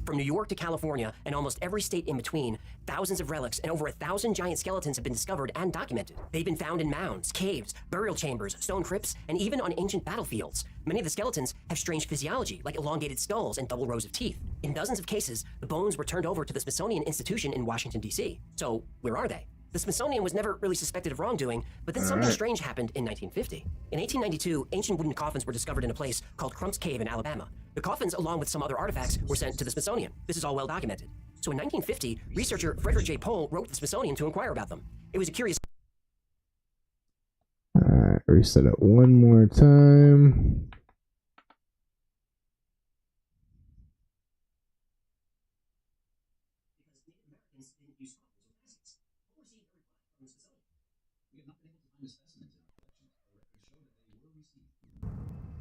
From New York to California and almost every state in between, thousands of relics and over 1,000 giant skeletons have been discovered and documented. They've been found in mounds, caves, burial chambers, stone crypts, and even on ancient battlefields. Many of the skeletons have strange physiology, like elongated skulls and double rows of teeth. In dozens of cases, the bones were turned over to the Smithsonian Institution in Washington, D.C. So, where are they? The Smithsonian was never really suspected of wrongdoing, but then something strange happened in 1950. In 1892, ancient wooden coffins were discovered in a place called Crump's Cave in Alabama. The coffins, along with some other artifacts, were sent to the Smithsonian. This is all well documented. So in 1950, researcher Frederick J. Pohl wrote to the Smithsonian to inquire about them. It was a curious... Alright, reset it one more time.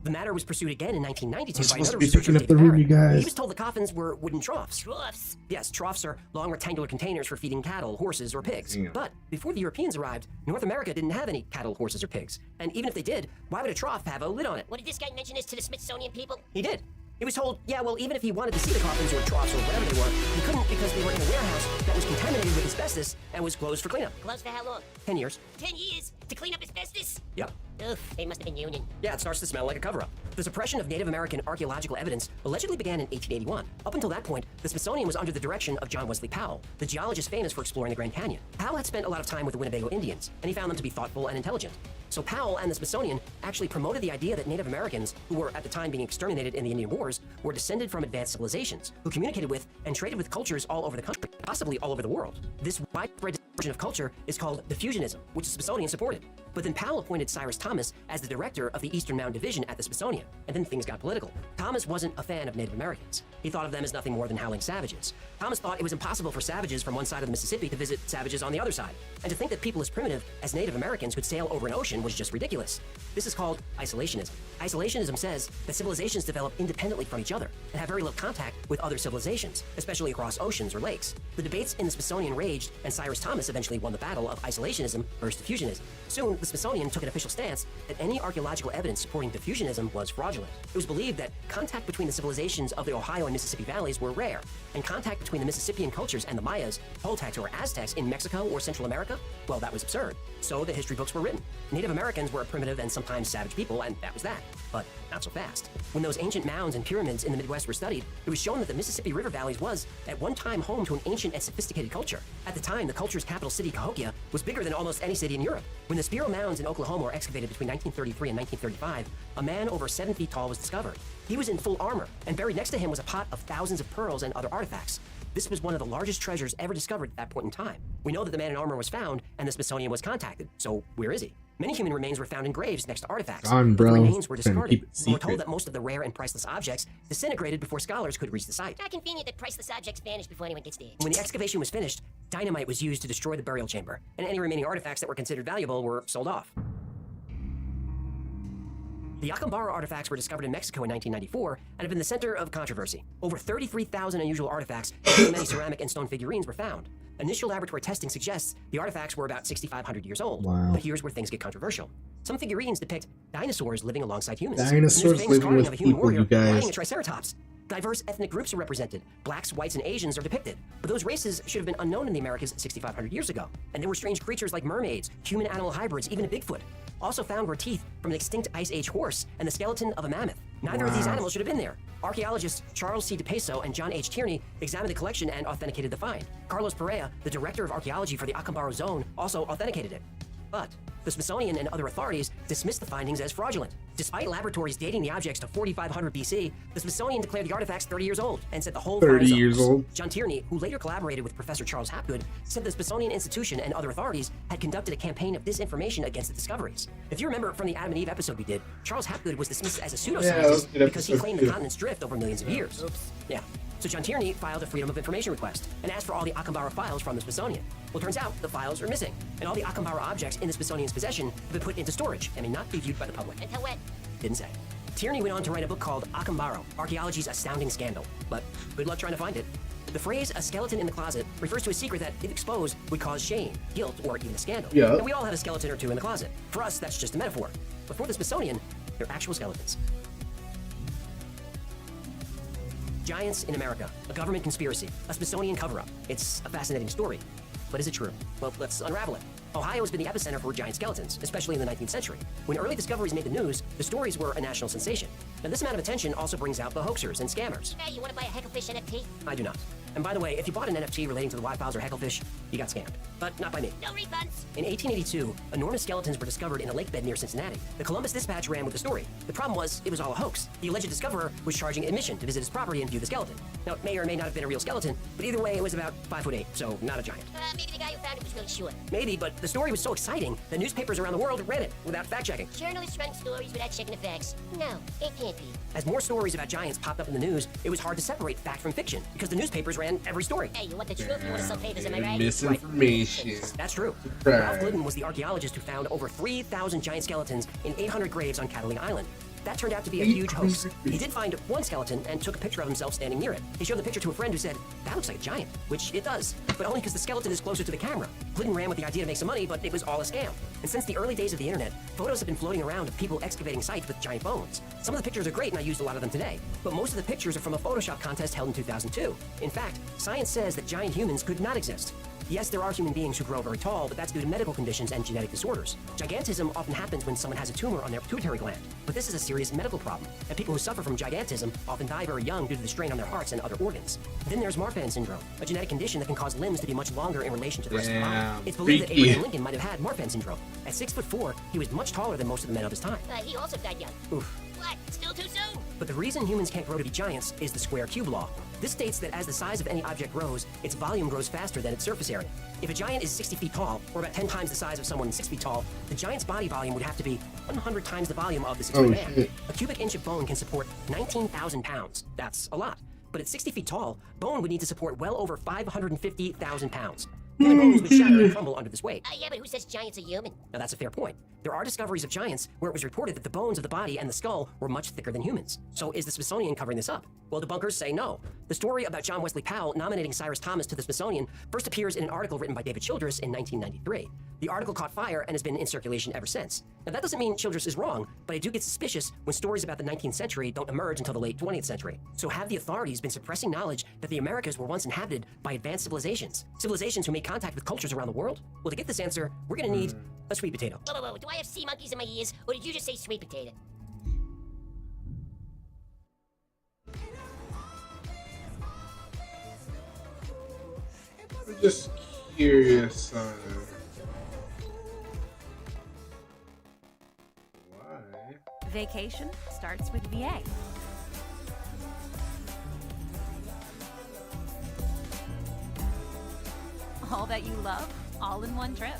The matter was pursued again in 1992 by supposed another to be researcher, picking up David the room, Barrett. you guys. He was told the coffins were wooden troughs. Troughs? Yes, troughs are long rectangular containers for feeding cattle, horses, or pigs. Yeah. But before the Europeans arrived, North America didn't have any cattle, horses, or pigs. And even if they did, why would a trough have a lid on it? What, did this guy mention this to the Smithsonian people? He did. He was told, yeah, well, even if he wanted to see the coffins or troughs or whatever they were, he couldn't because they were in a warehouse that was contaminated with asbestos and was closed for cleanup. Closed for how long? 10 years. 10 years? To clean up asbestos? Yep. Ugh, they must have been union. Yeah, it starts to smell like a cover-up. The suppression of Native American archaeological evidence allegedly began in 1881. Up until that point, the Smithsonian was under the direction of John Wesley Powell, the geologist famous for exploring the Grand Canyon. Powell had spent a lot of time with the Winnebago Indians, and he found them to be thoughtful and intelligent. So Powell and the Smithsonian actually promoted the idea that Native Americans, who were at the time being exterminated in the Indian Wars, were descended from advanced civilizations, who communicated with and traded with cultures all over the country, possibly all over the world. This widespread dispersion of culture is called diffusionism, which the Smithsonian supported. But then Powell appointed Cyrus Thomas as the director of the Eastern Mound Division at the Smithsonian, and then things got political. Thomas wasn't a fan of Native Americans. He thought of them as nothing more than howling savages. Thomas thought it was impossible for savages from one side of the Mississippi to visit savages on the other side, and to think that people as primitive as Native Americans could sail over an ocean was just ridiculous. This is called isolationism. Isolationism says that civilizations develop independently from each other and have very little contact with other civilizations, especially across oceans or lakes. The debates in the Smithsonian raged, and Cyrus Thomas eventually won the battle of isolationism versus diffusionism. Soon, the Smithsonian took an official stance that any archaeological evidence supporting diffusionism was fraudulent. It was believed that contact between the civilizations of the Ohio and Mississippi valleys were rare, and contact between the Mississippian cultures and the Mayas, Toltecs, or Aztecs in Mexico or Central America, well, that was absurd. So the history books were written. Native Americans were a primitive and sometimes savage people, and that was that. But not so fast. When those ancient mounds and pyramids in the Midwest were studied, it was shown that the Mississippi River valleys was, at one time, home to an ancient and sophisticated culture. At the time, the culture's capital city, Cahokia, was bigger than almost any city in Europe. When the Spiro Mounds in Oklahoma were excavated between 1933 and 1935, a man over 7 feet tall was discovered. He was in full armor, and buried next to him was a pot of thousands of pearls and other artifacts. This was one of the largest treasures ever discovered at that point in time. We know that the man in armor was found, and the Smithsonian was contacted. So where is he? Many human remains were found in graves next to artifacts. Bro. The remains were discarded. We're told that most of the rare and priceless objects disintegrated before scholars could reach the site. Not convenient that priceless objects vanish before anyone gets there. When the excavation was finished, dynamite was used to destroy the burial chamber, and any remaining artifacts that were considered valuable were sold off. The Acambaro artifacts were discovered in Mexico in 1994 and have been the center of controversy. Over 33,000 unusual artifacts, including many ceramic and stone figurines, were found. Initial laboratory testing suggests the artifacts were about 6,500 years old. Wow. But here's where things get controversial. Some figurines depict dinosaurs living alongside humans. Dinosaurs living with people, you guys. Riding a triceratops. Diverse ethnic groups are represented. Blacks, whites, and Asians are depicted. But those races should have been unknown in the Americas 6,500 years ago. And there were strange creatures like mermaids, human-animal hybrids, even a Bigfoot. Also found were teeth from an extinct Ice Age horse and the skeleton of a mammoth. Neither of these animals should have been there. Archaeologists Charles C. DePeso and John H. Tierney examined the collection and authenticated the find. Carlos Perea, the director of archaeology for the Acambaro Zone, also authenticated it. But the Smithsonian and other authorities dismissed the findings as fraudulent. Despite laboratories dating the objects to 4,500 BC, the Smithsonian declared the artifacts 30 years old and said the whole 30 find years old. John Tierney, who later collaborated with Professor Charles Hapgood, said the Smithsonian Institution and other authorities had conducted a campaign of disinformation against the discoveries. If you remember from the Adam and Eve episode we did, Charles Hapgood was dismissed as a pseudoscientist because he claimed the continents drift over millions of years. Yeah. So John Tierney filed a Freedom of Information request and asked for all the Acambaro files from the Smithsonian. Well, turns out the files are missing, and all the Acambaro objects in the Smithsonian's possession have been put into storage and may not be viewed by the public. Until when? Didn't say. Tierney went on to write a book called Acambaro, Archaeology's Astounding Scandal, but good luck trying to find it. The phrase, a skeleton in the closet, refers to a secret that, if exposed, would cause shame, guilt, or even a scandal. Yeah. And we all have a skeleton or two in the closet. For us, that's just a metaphor. But for the Smithsonian, they're actual skeletons. Giants in America, a government conspiracy, a Smithsonian cover-up. It's a fascinating story. But is it true? Well, let's unravel it. Ohio has been the epicenter for giant skeletons, especially in the 19th century. When early discoveries made the news, the stories were a national sensation. Now, this amount of attention also brings out the hoaxers and scammers. Hey, you want to buy a Hecklefish NFT? I do not. And by the way, if you bought an NFT relating to the Y-Files or Hecklefish, you got scammed. But not by me. No refunds. In 1882, enormous skeletons were discovered in a lake bed near Cincinnati. The Columbus Dispatch ran with the story. The problem was, it was all a hoax. The alleged discoverer was charging admission to visit his property and view the skeleton. Now, it may or may not have been a real skeleton, but either way, it was about 5'8", so not a giant. Maybe the guy who found it was really short. Maybe, but the story was so exciting that newspapers around the world ran it without fact-checking. Journalists run stories without checking the facts. No, it can't be. As more stories about giants popped up in the news, it was hard to separate fact from fiction because the newspapers ran every story. Hey, you want the truth? You want to sell papers, am I right? Misinformation. Right. That's true. Right. Ralph Glidden was the archaeologist who found over 3,000 giant skeletons in 800 graves on Catalina Island. That turned out to be a huge hoax. He did find one skeleton and took a picture of himself standing near it. He showed the picture to a friend who said, that looks like a giant, which it does, but only because the skeleton is closer to the camera. Glidden ran with the idea to make some money, but it was all a scam. And since the early days of the internet, photos have been floating around of people excavating sites with giant bones. Some of the pictures are great, and I used a lot of them today, but most of the pictures are from a Photoshop contest held in 2002. In fact, science says that giant humans could not exist. Yes, there are human beings who grow very tall, but that's due to medical conditions and genetic disorders. Gigantism often happens when someone has a tumor on their pituitary gland, but this is a serious medical problem, and people who suffer from gigantism often die very young due to the strain on their hearts and other organs. Then there's Marfan syndrome, a genetic condition that can cause limbs to be much longer in relation to the rest of the body. It's believed that Abraham Lincoln might have had Marfan syndrome. At 6'4", he was much taller than most of the men of his time. He also died young. Oof. What? Still too soon? But the reason humans can't grow to be giants is the square cube law. This states that as the size of any object grows, its volume grows faster than its surface area. If a giant is 60 feet tall, or about 10 times the size of someone 6 feet tall, the giant's body volume would have to be 100 times the volume of the 6-foot man. Shit. A cubic inch of bone can support 19,000 pounds. That's a lot. But at 60 feet tall, bone would need to support well over 550,000 pounds. Human bones would shatter and crumble under this weight. Yeah, but who says giants are human? Now that's a fair point. There are discoveries of giants where it was reported that the bones of the body and the skull were much thicker than humans. So is the Smithsonian covering this up? Well, debunkers say no. The story about John Wesley Powell nominating Cyrus Thomas to the Smithsonian first appears in an article written by David Childress in 1993. The article caught fire and has been in circulation ever since. Now that doesn't mean Childress is wrong, but I do get suspicious when stories about the 19th century don't emerge until the late 20th century. So have the authorities been suppressing knowledge that the Americas were once inhabited by advanced civilizations? Civilizations who made contact with cultures around the world? Well, to get this answer, we're gonna need a sweet potato. Whoa. Do I have sea monkeys in my ears, or did you just say sweet potato? I'm just curious on why. Vacation starts with VA. All that you love, all in one trip.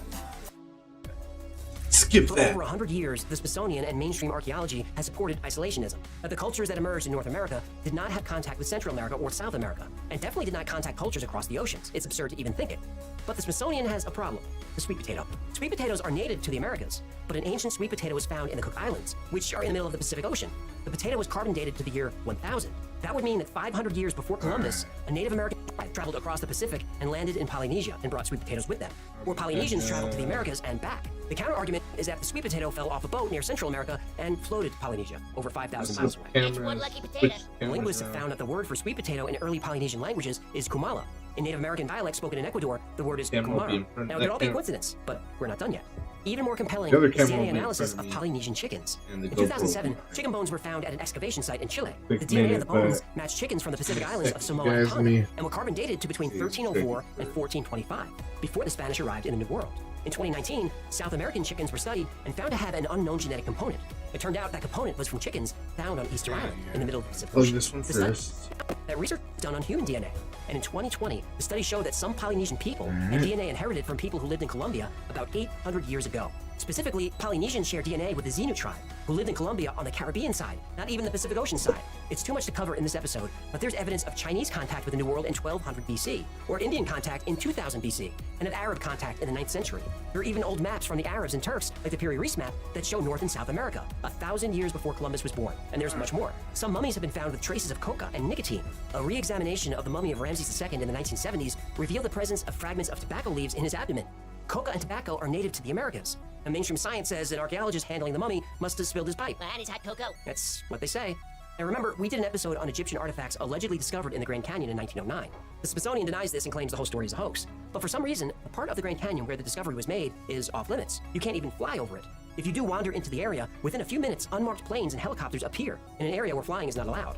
Skip For that. over 100 years, the Smithsonian and mainstream archaeology has supported isolationism. The cultures that emerged in North America did not have contact with Central America or South America, and definitely did not contact cultures across the oceans. It's absurd to even think it. But the Smithsonian has a problem: the sweet potato. Sweet potatoes are native to the Americas, but an ancient sweet potato was found in the Cook Islands, which are in the middle of the Pacific Ocean. The potato was carbon dated to the year 1000. That would mean that 500 years before Columbus, a Native American tribe traveled across the Pacific and landed in Polynesia and brought sweet potatoes with them. Or Polynesians traveled to the Americas and back. The counter-argument is that the sweet potato fell off a boat near Central America and floated to Polynesia, over 5,000 miles away. It's one lucky potato. Linguists have found that the word for sweet potato in early Polynesian languages is kumala. In Native American dialects spoken in Ecuador, the word is kumara. Now, it could all be a coincidence, but we're not done yet. Even more compelling The other is camera DNA will be in analysis front of of me. Polynesian chickens. And the In GoPro 2007, will be chicken bones were found at an excavation site in Chile. Quick The DNA of minute, the bones but- matched chickens from the Pacific Islands of Samoa guys, and Tonga, me- and were carbon dated to between 1304 and 1425, before the Spanish arrived in the New World. In 2019, South American chickens were studied and found to have an unknown genetic component. It turned out that component was from chickens found on Easter Island in the middle of the Pacific Plug Ocean. this one The study- first. That research was done on human DNA. And in 2020, the study showed that some Polynesian people had DNA inherited from people who lived in Colombia about 800 years ago. Specifically, Polynesians share DNA with the Xenu tribe, who lived in Colombia on the Caribbean side, not even the Pacific Ocean side. It's too much to cover in this episode, but there's evidence of Chinese contact with the New World in 1200 BC, or Indian contact in 2000 BC, and of Arab contact in the 9th century. There are even old maps from the Arabs and Turks, like the Piri Reis map, that show North and South America, 1,000 years before Columbus was born. And there's much more. Some mummies have been found with traces of coca and nicotine. A re-examination of the mummy of Ramses II in the 1970s revealed the presence of fragments of tobacco leaves in his abdomen. Coca and tobacco are native to the Americas. And mainstream science says an archaeologist handling the mummy must have spilled his pipe. And his hot cocoa. That's what they say. Now remember, we did an episode on Egyptian artifacts allegedly discovered in the Grand Canyon in 1909. The Smithsonian denies this and claims the whole story is a hoax. But for some reason, the part of the Grand Canyon where the discovery was made is off limits. You can't even fly over it. If you do wander into the area, within a few minutes, unmarked planes and helicopters appear in an area where flying is not allowed.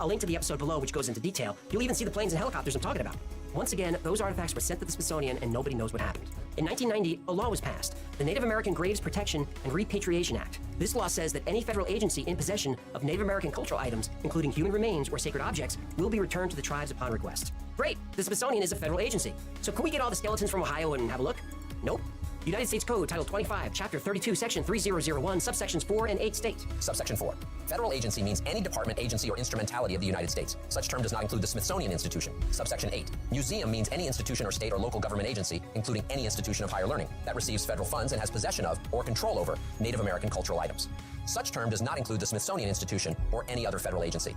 I'll link to the episode below, which goes into detail. You'll even see the planes and helicopters I'm talking about. Once again, those artifacts were sent to the Smithsonian and nobody knows what happened. In 1990, a law was passed, the Native American Graves Protection and Repatriation Act. This law says that any federal agency in possession of Native American cultural items, including human remains or sacred objects, will be returned to the tribes upon request. Great, the Smithsonian is a federal agency. So can we get all the skeletons from Ohio and have a look? Nope. United States Code, Title 25, Chapter 32, Section 3001, Subsections 4 and 8 state. Subsection 4. Federal agency means any department, agency, or instrumentality of the United States. Such term does not include the Smithsonian Institution. Subsection 8. Museum means any institution or state or local government agency, including any institution of higher learning, that receives federal funds and has possession of or control over Native American cultural items. Such term does not include the Smithsonian Institution or any other federal agency.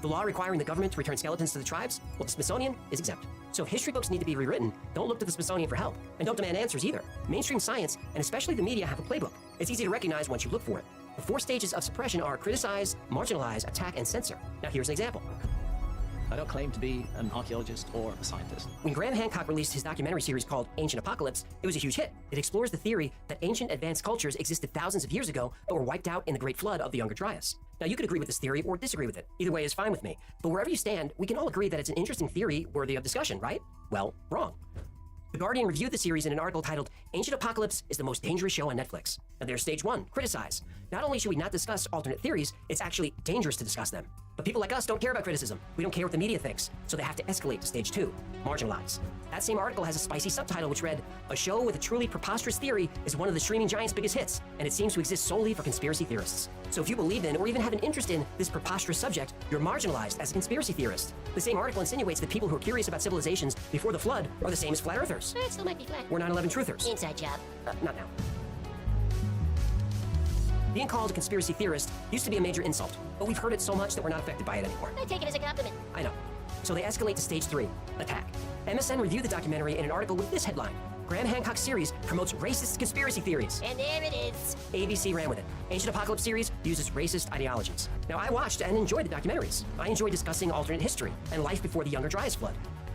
The law requiring the government to return skeletons to the tribes, well, the Smithsonian is exempt. So if history books need to be rewritten, don't look to the Smithsonian for help. And don't demand answers either. Mainstream science, and especially the media, have a playbook. It's easy to recognize once you look for it. The 4 stages of suppression are criticize, marginalize, attack, and censor. Now here's an example. I don't claim to be an archaeologist or a scientist. When Graham Hancock released his documentary series called Ancient Apocalypse, it was a huge hit. It explores the theory that ancient advanced cultures existed thousands of years ago but were wiped out in the Great Flood of the Younger Dryas. Now you could agree with this theory or disagree with it. Either way is fine with me. But wherever you stand, we can all agree that it's an interesting theory worthy of discussion, right? Well, wrong. The Guardian reviewed the series in an article titled Ancient Apocalypse is the most dangerous show on Netflix. Now there's stage 1, criticize. Not only should we not discuss alternate theories, it's actually dangerous to discuss them. But people like us don't care about criticism. We don't care what the media thinks, so they have to escalate to stage 2, marginalize. That same article has a spicy subtitle which read, a show with a truly preposterous theory is one of the streaming giant's biggest hits, and it seems to exist solely for conspiracy theorists. So if you believe in or even have an interest in this preposterous subject, you're marginalized as a conspiracy theorist. The same article insinuates that people who are curious about civilizations before the flood are the same as flat earthers. It still might be flat. We're 9/11 truthers. Inside job. Not now. Being called a conspiracy theorist used to be a major insult, but we've heard it so much that we're not affected by it anymore. I take it as a compliment. I know. So they escalate to stage 3, attack. MSN reviewed the documentary in an article with this headline: Graham Hancock's series promotes racist conspiracy theories. And there it is. ABC ran with it. Ancient Apocalypse series uses racist ideologies. Now, I watched and enjoyed the documentaries. I enjoy discussing alternate history and life before the Younger Dryas flood.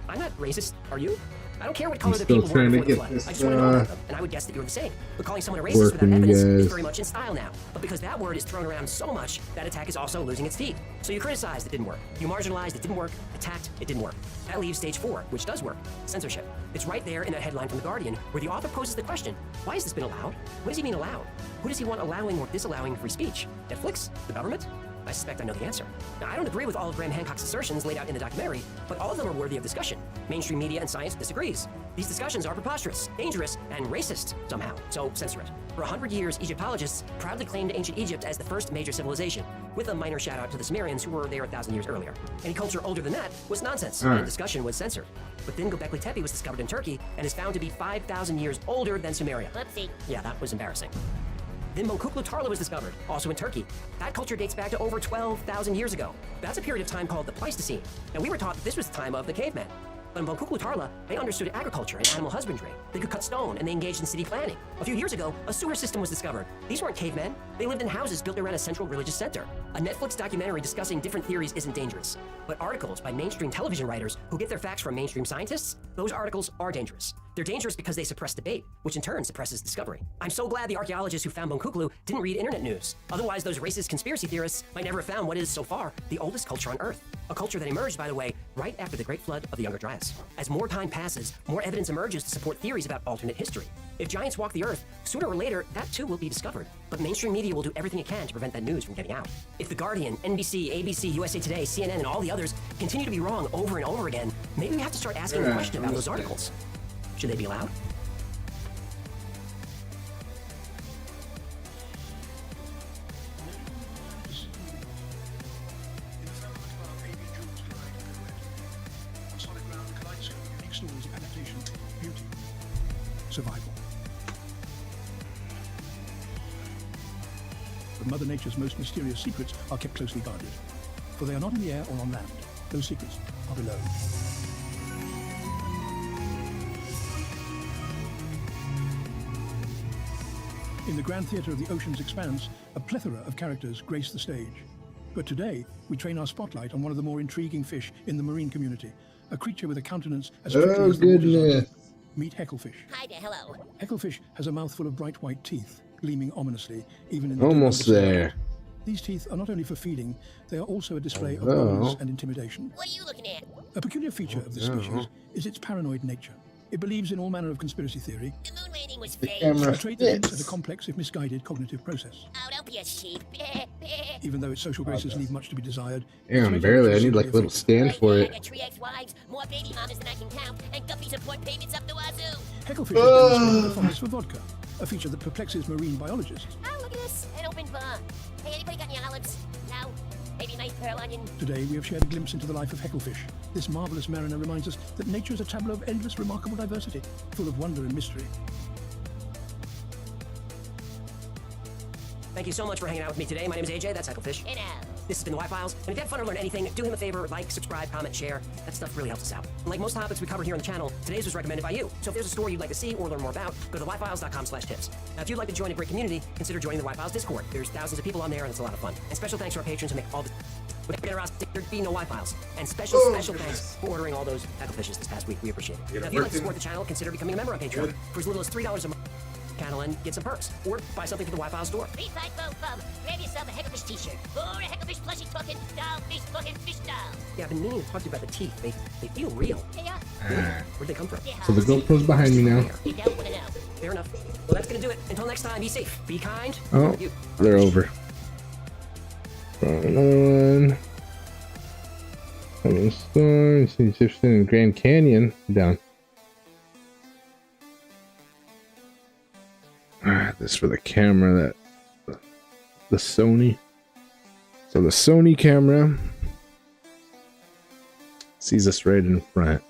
I'm not racist, are you? I don't care what color the people were before the flood. I just want to know about them, and I would guess that you're the same. But calling someone a racist without evidence is very much in style now. But because that word is thrown around so much, that attack is also losing its teeth. So you criticized, it didn't work. You marginalized, it didn't work. Attacked, it didn't work. That leaves stage 4, which does work: censorship. It's right there in that headline from The Guardian, where the author poses the question: why has this been allowed? What does he mean allowed? Who does he want allowing or disallowing free speech? Netflix? The government? I suspect I know the answer. Now, I don't agree with all of Graham Hancock's assertions laid out in the documentary, but all of them are worthy of discussion. Mainstream media and science disagrees. These discussions are preposterous, dangerous, and racist somehow, so censor it. For 100 years, Egyptologists proudly claimed ancient Egypt as the first major civilization, with a minor shout out to the Sumerians who were there 1,000 years earlier. Any culture older than that was nonsense, and discussion was censored. But then Göbekli Tepe was discovered in Turkey and is found to be 5,000 years older than Sumeria. Whoopsie. Yeah, that was embarrassing. Then Möncüklu Tarla was discovered, also in Turkey. That culture dates back to over 12,000 years ago. That's a period of time called the Pleistocene. Now, we were taught that this was the time of the cavemen. But in Möncüklu Tarla, they understood agriculture and animal husbandry. They could cut stone, and they engaged in city planning. A few years ago, a sewer system was discovered. These weren't cavemen. They lived in houses built around a central religious center. A Netflix documentary discussing different theories isn't dangerous. But articles by mainstream television writers who get their facts from mainstream scientists, those articles are dangerous. They're dangerous because they suppress debate, which in turn suppresses discovery. I'm so glad the archaeologists who found Möncüklu didn't read internet news. Otherwise, those racist conspiracy theorists might never have found what is, so far, the oldest culture on Earth. A culture that emerged, by the way, right after the Great Flood of the Younger Dryas. As more time passes, more evidence emerges to support theories about alternate history. If giants walk the Earth, sooner or later, that too will be discovered. But mainstream media will do everything it can to prevent that news from getting out. If The Guardian, NBC, ABC, USA Today, CNN, and all the others continue to be wrong over and over again, maybe we have to start asking the question about those articles. Should they be allowed? Survival. But Mother Nature's most mysterious secrets are kept closely guarded, for they are not in the air or on land. Those secrets are below. In the grand theatre of the ocean's expanse, a plethora of characters grace the stage. But today, we train our spotlight on one of the more intriguing fish in the marine community, a creature with a countenance as tricky as the waters are deep. Meet Hecklefish. Hi there, hello. Hecklefish has a mouthful of bright white teeth, gleaming ominously, even in the almost there. These teeth are not only for feeding, they are also a display of boldness and intimidation. What are you looking at? A peculiar feature of this species is its paranoid nature. It believes in all manner of conspiracy theory. The moon landing was fake. A trait that hints at a complex, if misguided, cognitive process. Oh, don't be a sheep. Even though its social graces leave much to be desired. Damn, barely. I need like a little stand for I it. got 3 ex-wives, more baby mamas than I can count, and Guppy support payments up the wazoo. Hecklefish has demonstrated a fondness for vodka, a feature that perplexes marine biologists. Oh, look at this. An open bar. Hey, anybody got any olives? No? Maybe a nice pearl onion? Today, we have shared a glimpse into the life of Hecklefish. This marvelous mariner reminds us that nature is a tableau of endless, remarkable diversity, full of wonder and mystery. Thank you so much for hanging out with me today. My name is AJ, that's Hecklefish. Hey now. This has been the Y-Files, and if you had fun or learned anything, do him a favor, like, subscribe, comment, share. That stuff really helps us out. And like most topics we cover here on the channel, today's was recommended by you. So if there's a story you'd like to see or learn more about, go to yfiles.com/tips. Now, if you'd like to join a great community, consider joining the Y-Files Discord. There's thousands of people on there, and it's a lot of fun. And special thanks to our patrons who make all this. With generosity, there'd be no Y-Files. And special thanks for ordering all those Heckle fishes this past week. We appreciate it. Now, if you'd like to support the channel, consider becoming a member on Patreon. For as little as $3 a month, channel and get some perks, or buy something for the Wi-Fi store. 3, 5, boom, boom. Grab yourself a Hecklefish t-shirt or a Hecklefish plushie talking doll, fish doll. Yeah, I've been meaning to talk to you about the teeth. They feel real. Yeah. Where'd they come from? So the GoPro's behind me now. You don't want to know. Fair enough. Well, that's gonna do it. Until next time, be safe, be kind. Oh, they're over. Another one. Coming storm. Seems interesting in Grand Canyon. Down. This for the camera the Sony. So the Sony camera sees us right in front.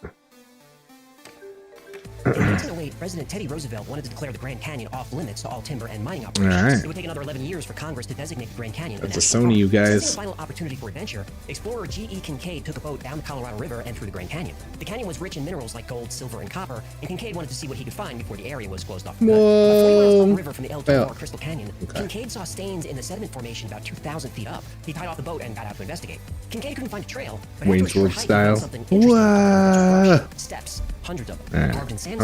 In 1908, President Teddy Roosevelt wanted to declare the Grand Canyon off limits to all timber and mining operations. All right. It would take another 11 years for Congress to designate the Grand Canyon. That's a Sony, you guys. Since the final opportunity for adventure, explorer G.E. Kincaid took a boat down the Colorado River and through the Grand Canyon. The canyon was rich in minerals like gold, silver, and copper, and Kincaid wanted to see what he could find before the area was closed off. 40 miles up the river from the El Tovar Crystal Canyon, Kincaid saw stains in the sediment formation about 2,000 feet up. He tied off the boat and got out to investigate. Kincaid couldn't find a trail, but Wayne's World style. Steps, hundreds of them, carved in sandstone.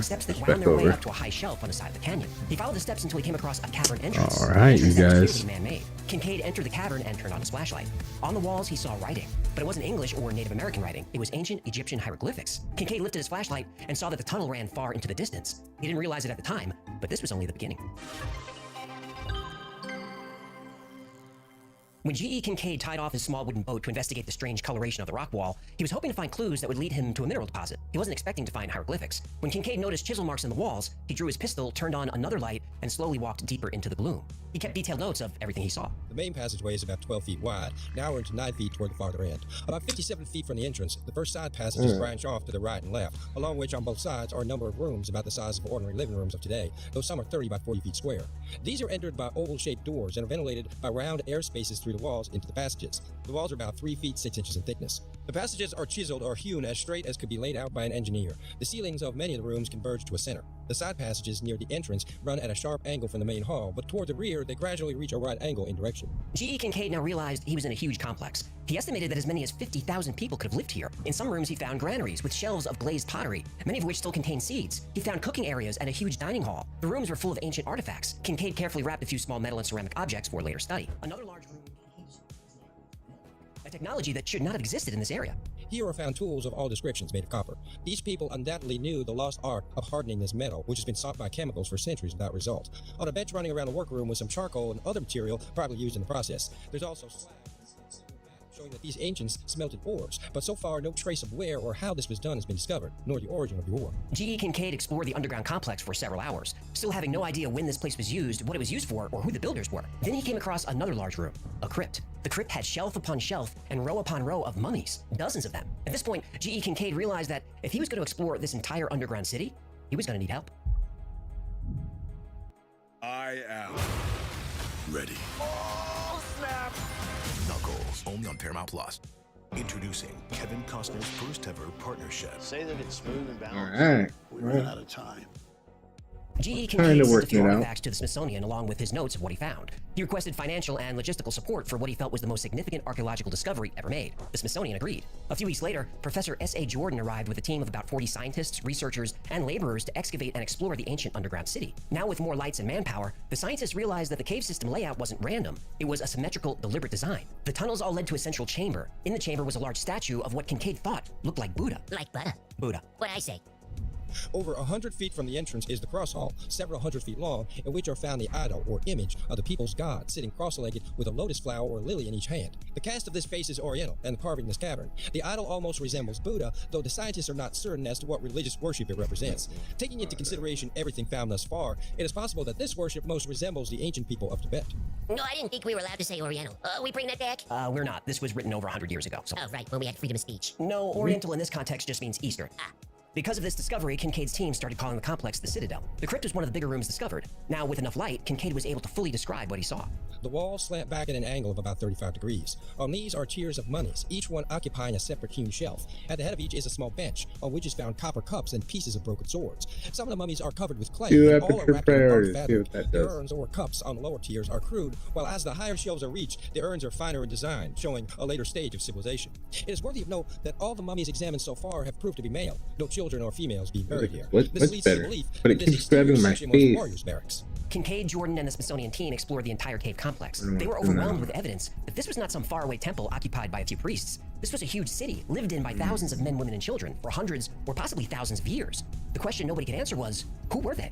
Steps that wound their way up to a high shelf on the side of the canyon. He followed the steps until he came across a cavern entrance. All right, you guys. Man-made. Kincaid entered the cavern and turned on his flashlight. On the walls, he saw writing, but it wasn't English or Native American writing. It was ancient Egyptian hieroglyphics. Kincaid lifted his flashlight and saw that the tunnel ran far into the distance. He didn't realize it at the time, but this was only the beginning. When G.E. Kincaid tied off his small wooden boat to investigate the strange coloration of the rock wall, he was hoping to find clues that would lead him to a mineral deposit. He wasn't expecting to find hieroglyphics. When Kincaid noticed chisel marks in the walls, he drew his pistol, turned on another light, and slowly walked deeper into the gloom. He kept detailed notes of everything he saw. The main passageway is about 12 feet wide, narrower into 9 feet toward the farther end. About 57 feet from the entrance, the first side passages branch off to the right and left, along which on both sides are a number of rooms about the size of ordinary living rooms of today, though some are 30 by 40 feet square. These are entered by oval-shaped doors and are ventilated by round air spaces through the walls into the passages. The walls are about 3 feet 6 inches in thickness. The passages are chiseled or hewn as straight as could be laid out by an engineer. The ceilings of many of the rooms converge to a center. The side passages near the entrance run at a sharp angle from the main hall, but toward the rear they gradually reach a right angle in direction. G.E. Kincaid now realized he was in a huge complex. He estimated that as many as 50,000 people could have lived here. In some rooms he found granaries with shelves of glazed pottery, many of which still contained seeds. He found cooking areas and a huge dining hall. The rooms were full of ancient artifacts. Kincaid carefully wrapped a few small metal and ceramic objects for later study. Another large room, a technology that should not have existed in this area. Here are found tools of all descriptions made of copper. These people undoubtedly knew the lost art of hardening this metal, which has been sought by chemicals for centuries without result. On a bench running around a workroom with some charcoal and other material probably used in the process. There's also showing that these ancients smelted ores, but so far no trace of where or how this was done has been discovered, nor the origin of the ore. G.E. Kincaid explored the underground complex for several hours, still having no idea when this place was used, what it was used for, or who the builders were. Then he came across another large room, a crypt. The crypt had shelf upon shelf and row upon row of mummies, dozens of them. At this point, G.E. Kincaid realized that if he was going to explore this entire underground city, he was going to need help. I am ready. Oh, snap! Knuckles, only on Paramount Plus. Introducing Kevin Costner's first ever partnership. Say that it's smooth and balanced. All right. We ran out of time. G.E. Kincaid sent a few artifacts to the Smithsonian along with his notes of what he found. He requested financial and logistical support for what he felt was the most significant archaeological discovery ever made. The Smithsonian agreed. A few weeks later, Professor S.A. Jordan arrived with a team of about 40 scientists, researchers, and laborers to excavate and explore the ancient underground city. Now with more lights and manpower, the scientists realized that the cave system layout wasn't random. It was a symmetrical, deliberate design. The tunnels all led to a central chamber. In the chamber was a large statue of what Kincaid thought looked like Buddha. Like butter. Buddha. What'd I say? Over 100 feet from the entrance is the cross hall, several hundred feet long, in which are found the idol or image of the people's god, sitting cross-legged with a lotus flower or lily in each hand. The cast of this face is oriental and carving this cavern. The idol almost resembles Buddha, though the scientists are not certain as to what religious worship it represents. Taking into consideration everything found thus far, it is possible that this worship most resembles the ancient people of Tibet. No, I didn't think we were allowed to say Oriental. We bring that back? We're not. This was written over 100 years ago. So. Oh, right, when we had freedom of speech. No, Oriental in this context just means Eastern. Ah. Because of this discovery, Kincaid's team started calling the complex the Citadel. The crypt was one of the bigger rooms discovered. Now, with enough light, Kincaid was able to fully describe what he saw. The walls slant back at an angle of about 35 degrees. On these are tiers of mummies, each one occupying a separate hewn shelf. At the head of each is a small bench, on which is found copper cups and pieces of broken swords. Some of the mummies are covered with clay, and all are wrapped in dark fabric. The urns or cups on the lower tiers are crude, while as the higher shelves are reached, the urns are finer in design, showing a later stage of civilization. It is worthy of note that all the mummies examined so far have proved to be male, no children or females being buried here. This leads to the belief but it that keeps grabbing my face. warriors' barracks. Kincaid, Jordan, and the Smithsonian team explored the entire cave complex. They were overwhelmed with evidence that this was not some faraway temple occupied by a few priests. This was a huge city, lived in by thousands of men, women, and children for hundreds or possibly thousands of years. The question nobody could answer was, who were they?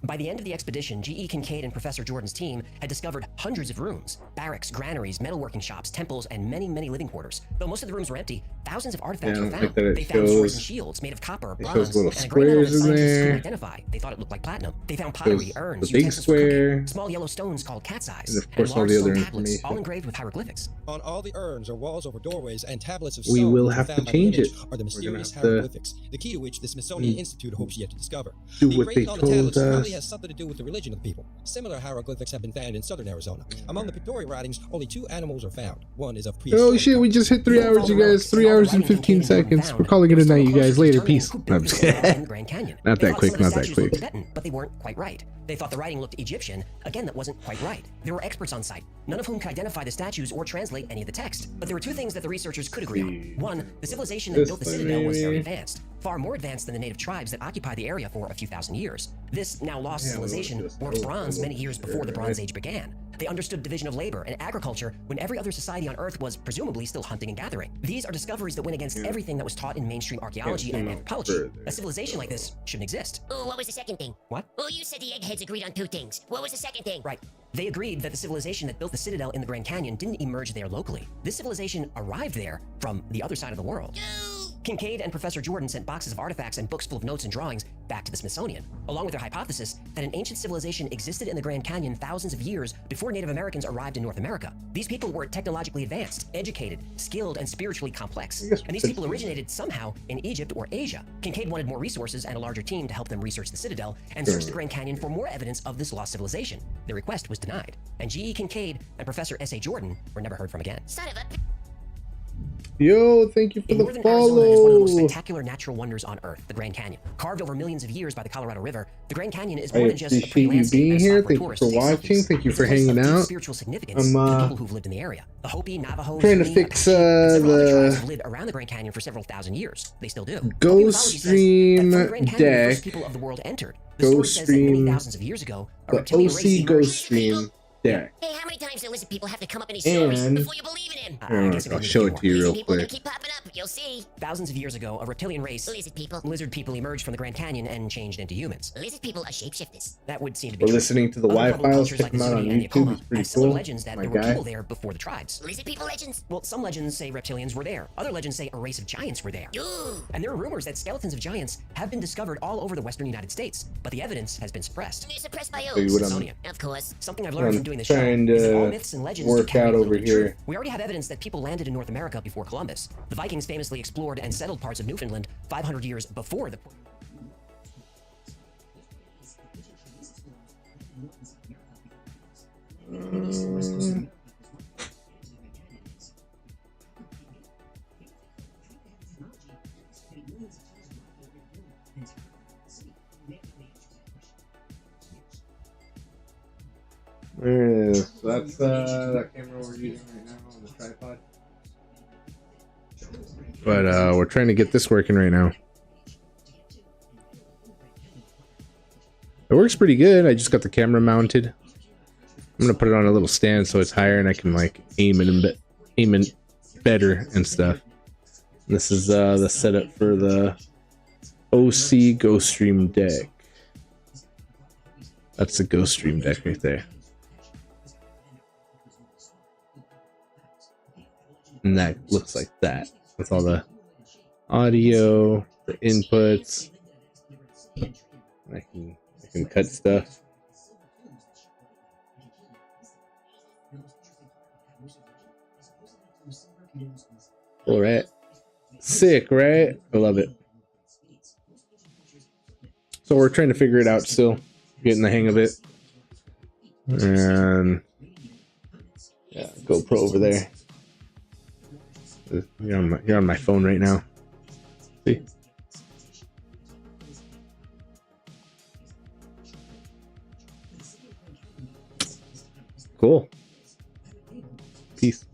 By the end of the expedition, G.E. Kincaid and Professor Jordan's team had discovered hundreds of rooms, barracks, granaries, metalworking shops, temples, and many, many living quarters. Though most of the rooms were empty, thousands of artifacts were found. They found swords and shields made of copper, bronze, and a great metal that scientists couldn't identify. They thought it looked like platinum. They found pottery, urns, utensils for cooking, small yellow stones called cat's eyes, and large stone tablets, all engraved with hieroglyphics. On all the urns or walls over doorways and tablets of We stone will have to change it. are the mysterious hieroglyphics, the key to which the Smithsonian Institute hopes yet to discover. Do the what they engraving on the told tablets us. probably has something to do with the religion of the people. Similar hieroglyphics have been found in southern Arizona. Among the pictorial writings, only 2 animals are found. One is of Oh prehistoric. shit, we just hit 3 hours, you guys. 3 hours and 15 seconds. We're calling it a night, you guys. Later, peace. No, I'm just kidding. Not that quick, not that quick. Tibetan, but they weren't quite right. They thought the writing looked Egyptian. Again, that wasn't quite right. There were experts on site, none of whom could identify the statues or translate any of the text. But there were 2 things that the researchers could agree on. One, the civilization that built the citadel was very advanced, far more advanced than the native tribes that occupied the area for a few thousand years. This now lost civilization worked bronze many years before the Bronze Age began. They understood division of labor and agriculture when every other society on Earth was presumably still hunting and gathering. These are discoveries that went against everything that was taught in mainstream archaeology and anthropology. A civilization like this shouldn't exist. Oh, what was the second thing? What? Oh, you said the eggheads agreed on 2 things. What was the second thing? Right. They agreed that the civilization that built the citadel in the Grand Canyon didn't emerge there locally. This civilization arrived there from the other side of the world. Kincaid and Professor Jordan sent boxes of artifacts and books full of notes and drawings back to the Smithsonian, along with their hypothesis that an ancient civilization existed in the Grand Canyon thousands of years before Native Americans arrived in North America. These people were technologically advanced, educated, skilled, and spiritually complex. And these people originated somehow in Egypt or Asia. Kincaid wanted more resources and a larger team to help them research the citadel and search the Grand Canyon for more evidence of this lost civilization. Their request was denied, and G.E. Kincaid and Professor S.A. Jordan were never heard from again. Son of a... Yo, thank you for the Northern Arizona is one of the most follow. spectacular natural wonders on Earth, the Grand Canyon. Carved over millions of years by the Colorado River, the Grand Canyon is I more than just a pretty appreciate you landscape being and a here. spot where Thank you tourists for take watching. selfies. Thank you It's for a place of hanging deep out. spiritual significance I'm, to the people who've lived in the area. The Hopi, Navajo, trying to Zuni, fix, Apache, and several other tribes the have lived around the Grand Canyon for several thousand years. They still do. Go Hopi mythology says that Stream from the Grand Canyon, the first deck. people of the world entered. The Go story says that many Stream. thousands of years ago, a The reptilian race OC emerged. Go Stream deck. Hey, how many times do lizard people have to come up in these stories And before you believe in him? I'll show it to you real People quick. keep popping up. You'll see. Thousands of years ago, a reptilian race, lizard people emerged from the Grand Canyon and changed into humans. Lizard people are shapeshifters. That would seem to be We're true. listening to the Other Y public files. cultures Check like them the out on Zuni and the YouTube. Acoma It's pretty have similar cool. legends that My there were guy. people there before the tribes. Lizard people legends. Well, some legends say reptilians were there. Other legends say a race of giants were there. Ooh. And there are rumors that skeletons of giants have been discovered all over the western United States, but the evidence has been suppressed. They're suppressed by Tell you who? what I'm- Smithsonian. Of course. Something I've what learned I'm from doing this show trying is that all to myths and legends work do carry out a little over bit of truth. here. We already have evidence that people landed in North America before Columbus. The Vikings famously explored and settled parts of Newfoundland 500 years before the... There it is. So that's that camera we're using right now on the tripod. But we're trying to get this working right now. It works pretty good. I just got the camera mounted. I'm gonna put it on a little stand so it's higher and I can like aim it better and stuff. And this is the setup for the OC Ghost Stream deck. That's the Ghost Stream deck right there. And that looks like that with all the audio, the inputs. I can cut stuff. All right, sick, right? I love it. So we're trying to figure it out still, getting the hang of it. And yeah, GoPro over there. You're on my phone right now. See? Cool. Peace.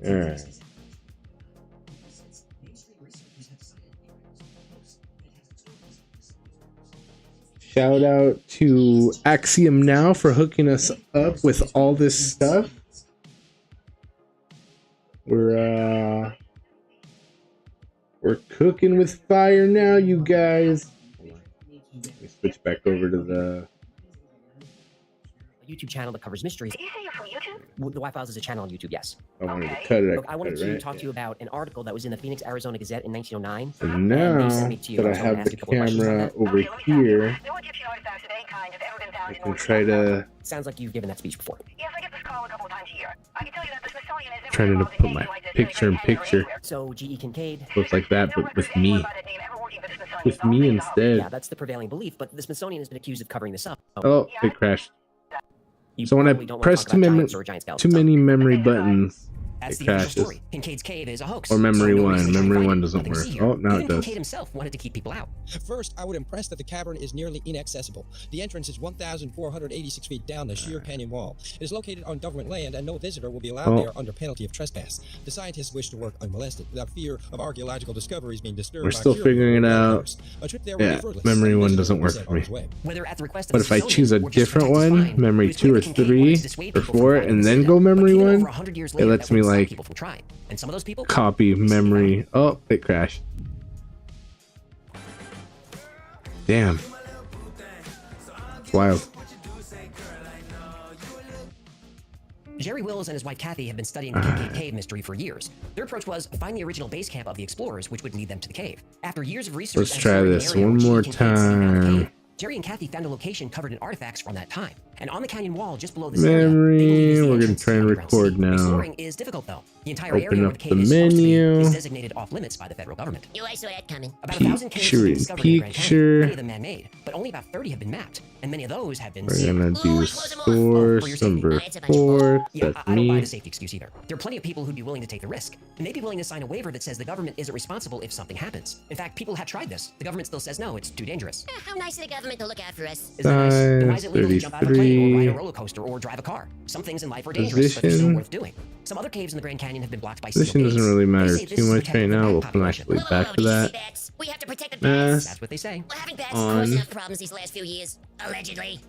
All right. Shout out to Axiom Now for hooking us up with all this stuff. We're cooking with fire now, you guys. Let me switch back over to the YouTube channel that covers mysteries. Did you say you're from YouTube? The Y-Files is a channel on YouTube, yes. I wanted to cut it. Look, I wanted to talk to you about an article that was in the Phoenix, Arizona Gazette in 1909. So now that I have the camera over here, I can try to... Sounds like you've given that speech before. Yes, I get this call a couple of times a year. I can tell you that the Smithsonian is trying to put my picture in picture. So G.E. Kincaid Looks like that, but with me. With me instead. Yeah, that's the prevailing belief, but the Smithsonian has been accused of covering this up. Oh, it crashed. So when I press too many memory buttons, that's it the official crashes. story. Kincaid's cave is a hoax. Or memory So no one. reason to Memory fight one it. doesn't Nothing to work. see here. Oh, now Even it does. Kincaid himself wanted to keep people out. First, I would impress that the cavern is nearly inaccessible. The entrance is 1,486 feet down the sheer canyon wall. It is located on government land, and no visitor will be allowed there under penalty of trespass. The scientists wish to work unmolested, without fear of archaeological discoveries being disturbed. We're still figuring it out. Yeah, memory one doesn't work for me. Whether at the request of But the if I choose a Smithsonian or just different protect his one, mind, memory it was 2 clear or that Kincaid 3 wanted to dissuade or people from 4, fighting and this then system. go memory But even one, over 100 years it later, lets that me wouldn't stop like people from trying. And some of those people copy memory. Oh, it crashed. Damn. It's wild. Jerry Wills and his wife Kathy have been studying the Kincaid Cave mystery for years. Their approach was find the original base camp of the explorers, which would lead them to the cave. After years of research, Let's and try exploring the this area one where more Kincaid city found the time. cave, Jerry and Kathy found a location covered in artifacts from that time. And on the canyon wall just below this area, they believe Memory. is the We're gonna entrance try to and the underground record city. now. Exploring is difficult though. The entire Open area where up the cave the is supposed to be menu. is designated off limits by the federal government. Yo, I saw that coming. About 1,000 caves have been discovered in the Grand Canyon, Picture. many of them man-made, but only about 30 have been mapped, and many of those have been We're sealed. gonna do source number 4. Yeah, That's I don't buy me. the safety excuse either. There are plenty of people who'd be willing to take the risk, and they'd be willing to sign a waiver that says the government isn't responsible if something happens. In fact, people have tried this. The government still says no, it's too dangerous. How nice of the government to look out for us. Isn't that nice? Then why is it legal to jump out of a plane or ride a 33. roller coaster or drive a car? Some things in life are dangerous, but they're still Position. worth doing. Some other caves in the Grand Canyon have been blocked by steel Position doesn't gates. really They matter say this too is much protected right from now. bat We'll come population. actually back to that. Bats. We have to protect the Mass bats. That's what they say. Well, having bats on. caused enough problems these last few years. Allegedly.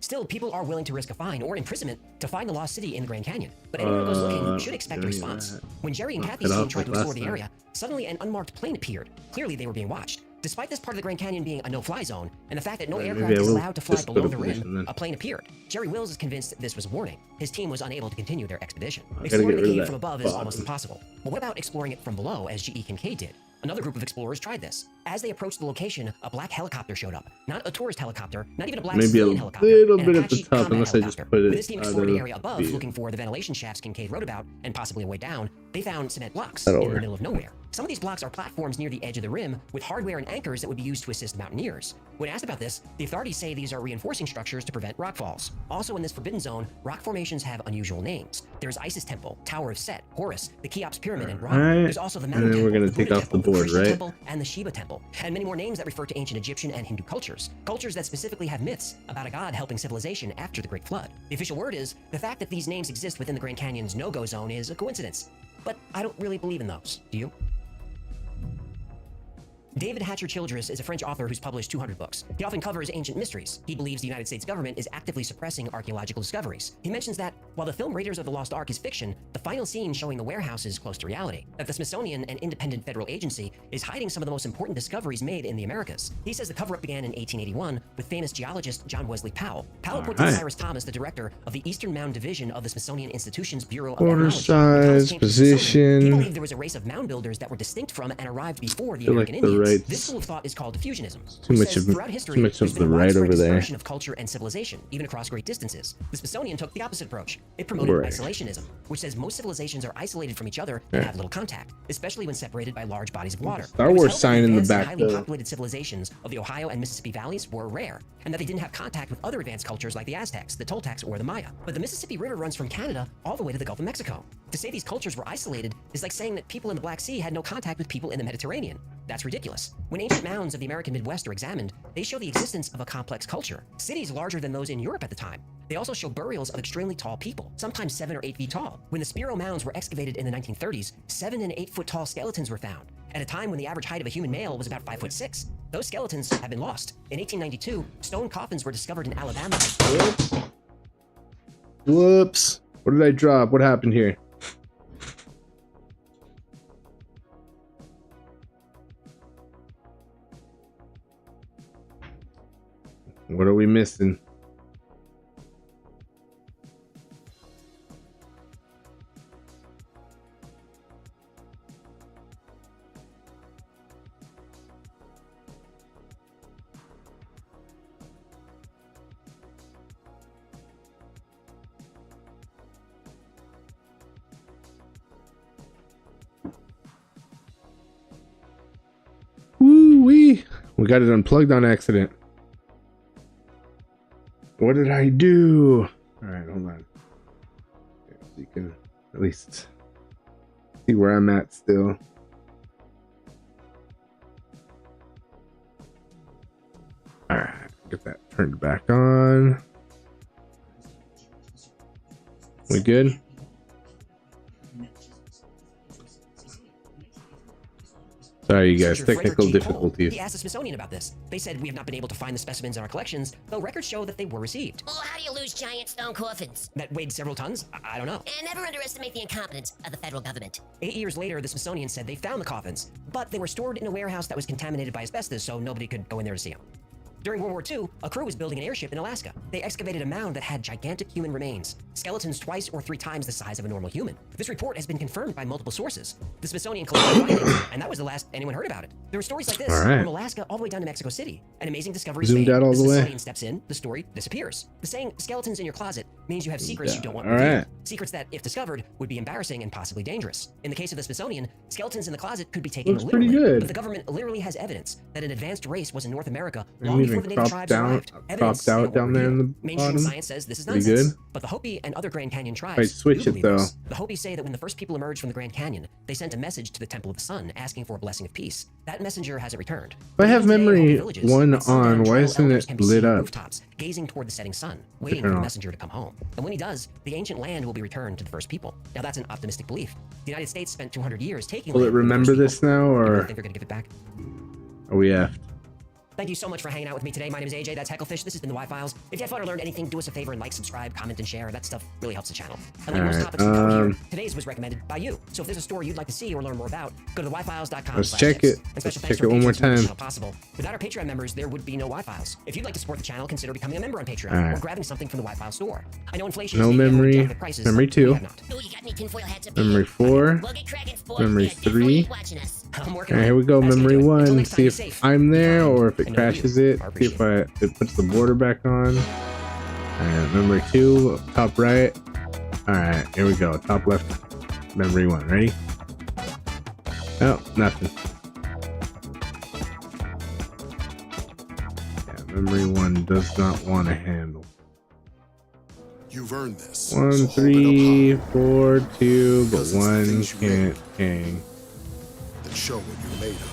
Still, people are willing to risk a fine or imprisonment to find the lost city in the Grand Canyon. But anyone who goes looking should expect a doing response. that. When Jerry and Knock Kathy's it team off tried to like explore last the time. area, suddenly an unmarked plane appeared. Clearly, they were being watched. Despite this part of the Grand Canyon being a no-fly zone, and the fact that no Maybe aircraft I is will allowed to fly just below put a the rim, position then. a plane appeared. Jerry Wills is convinced this was a warning. His team was unable to continue their expedition. I gotta Exploring get the rid of cave that from above is bottom. almost impossible. But what about exploring it from below, as G.E. Kincaid did? Another group of explorers tried this. As they approached the location, a black helicopter showed up. Not a tourist helicopter, not even a black Maybe a civilian helicopter. little an bit at the Apache top, combat unless I just helicopter. put When it this team out explored the of area above, view. looking for the ventilation shafts Kincaid wrote about, and possibly a way down, they found cement blocks That'll in the work. middle of nowhere. Some of these blocks are platforms near the edge of the rim with hardware and anchors that would be used to assist mountaineers. When asked about this, the authorities say these are reinforcing structures to prevent rockfalls. Also in this forbidden zone, rock formations have unusual names. There's Isis Temple, Tower of Set, Horus, the Cheops Pyramid, and Ra. Alright. There's also the And Mountain then we're Temple, gonna the take Buddha off the Temple, board, Krishna right? Temple, and the Shiva Temple, and many more names that refer to ancient Egyptian and Hindu cultures. Cultures that specifically have myths about a god helping civilization after the Great Flood. The official word is, the fact that these names exist within the Grand Canyon's no-go zone is a coincidence. But I don't really believe in those. Do you? David Hatcher Childress is a French author who's published 200 books. He often covers ancient mysteries. He believes the United States government is actively suppressing archaeological discoveries. He mentions that, while the film Raiders of the Lost Ark is fiction, the final scene showing the warehouse is close to reality. That the Smithsonian, an independent federal agency, is hiding some of the most important discoveries made in the Americas. He says the cover-up began in 1881 with famous geologist John Wesley Powell. Powell appointed Cyrus Thomas the director of the Eastern Mound Division of the Smithsonian Institution's Bureau of Order Ethnology. When Thomas size, came to the Smithsonian, position. He believed there was a race of mound builders that were distinct from and arrived before the I feel like American the Indians. right's This school of thought is called diffusionism. too which much says of- throughout history, too much there's of been the a right widespread over there. dispersion of culture and civilization, even across great distances. The Smithsonian took the opposite approach. It promoted Right. isolationism, which says most civilizations are isolated from each other and Yeah. have little contact, especially when separated by large bodies of water. Star It was Wars held that sign in the advanced and back, highly though. populated civilizations of the Ohio and Mississippi valleys were rare, and that they didn't have contact with other advanced cultures like the Aztecs, the Toltecs, or the Maya. But the Mississippi River runs from Canada all the way to the Gulf of Mexico. To say these cultures were isolated is like saying that people in the Black Sea had no contact with people in the Mediterranean. That's ridiculous. When ancient mounds of the American Midwest are examined, they show the existence of a complex culture, cities larger than those in Europe at the time. They also show burials of extremely tall people, sometimes 7 or 8 feet tall. When the Spiro mounds were excavated in the 1930s, 7 and 8 foot tall skeletons were found, at a time when the average height of a human male was about 5'6". Those skeletons have been lost. In 1892, stone coffins were discovered in Alabama. Whoops. What did I drop? What happened here? What are we missing? Woo-wee. We got it unplugged on accident. What did I do? All right, hold on. Yeah, so you can at least see where I'm at still. All right, get that turned back on. We good? Sorry, you guys. Researcher Technical Frederick G. Pohl, difficulties. He asked the Smithsonian about this. They said, we have not been able to find the specimens in our collections, though records show that they were received. Well, how do you lose giant stone coffins? That weighed several tons? I don't know. And never underestimate the incompetence of the federal government. 8 years later, the Smithsonian said they found the coffins, but they were stored in a warehouse that was contaminated by asbestos, so nobody could go in there to see them. During World War II, a crew was building an airship in Alaska. They excavated a mound that had gigantic human remains, skeletons twice or 3 times the size of a normal human. This report has been confirmed by multiple sources. The Smithsonian collected findings, and that was the last anyone heard about it. There were stories like this from Alaska all the way down to Mexico City. An amazing discovery is Zoomed made. out all The the way. Smithsonian steps in, the story disappears. The saying skeletons in your closet means you have secrets you don't want All revealed. right. Secrets that, if discovered, would be embarrassing and possibly dangerous. In the case of the Smithsonian, skeletons in the closet could be taken Looks literally. pretty good. But the government literally has evidence that an advanced race was in North America And long even before the native cropped tribes down- arrived. Evidence cropped out they don't down there in reveal. the Mainstream bottom. science says this is Pretty nonsense. good. But the Hopi and other Grand Canyon tribes Might switch do it, believe though. this. The Hopi say that when the first people emerged from the Grand Canyon, they sent a message to the Temple of the Sun asking for a blessing of peace. That messenger hasn't returned. If I have Even today, memory Hopi villages, one at sundown, on, why tribal isn't elders it can be lit seen on up? rooftops, gazing toward the setting sun, waiting turn for the off. messenger to come home. And when he does, the ancient land will be returned to the first people. Now that's an optimistic belief. The United States spent 200 years taking Will it land from the remember first this people. now, You really or think they're gonna give it back? are we effed? Thank you so much for hanging out with me today. My name is AJ, that's Hecklefish. This has been the Y-Files. If you had fun or learned anything, do us a favor and like, subscribe, comment, and share. That stuff really helps the channel. And like most Alright, topics we cover here, today's was recommended by you. So if there's a story you'd like to see or learn more about, go to theyfiles.com. Let's check it. And special Let's thanks check to it our one more patrons who make this time. channel possible. Without our Patreon members, there would be no Y-Files. If you'd like to support the channel, consider becoming a member on Patreon Alright. or grabbing something from the Y-File store. I know inflation No is making everyone memory. jack the prices, Memory but we 2. have not. Oh, you got any tinfoil hats up Memory 4. Memory 3. I'm All working right, on here it. we go. That's gonna Memory do it. Until 1. next time, See be if safe. I'm there or if it I know crashes you it. are See if it puts the border back on. Alright, memory 2, top right. Alright, here we go. Top left. Memory 1. Ready? Oh, nothing. Yeah, memory 1 does not want to handle. You've earned this. 1, so 3, 4, 2, but Because it's the 1 things you can't hang. that show what you're made of.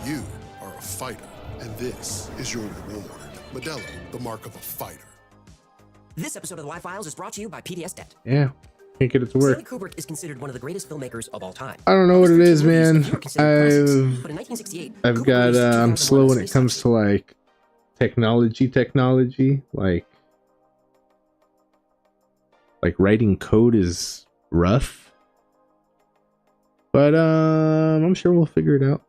You are a fighter, and this is your reward. Modelo, the mark of a fighter. This episode of the Y-Files is brought to you by PDS Debt. Yeah, can't get it to work. Stanley Kubrick is considered one of the greatest filmmakers of all time. I don't know what it is, man. But in 1968, I've Kubrick got released I'm 2001 slow when it Space comes to like technology, like writing code is rough. But I'm sure we'll figure it out.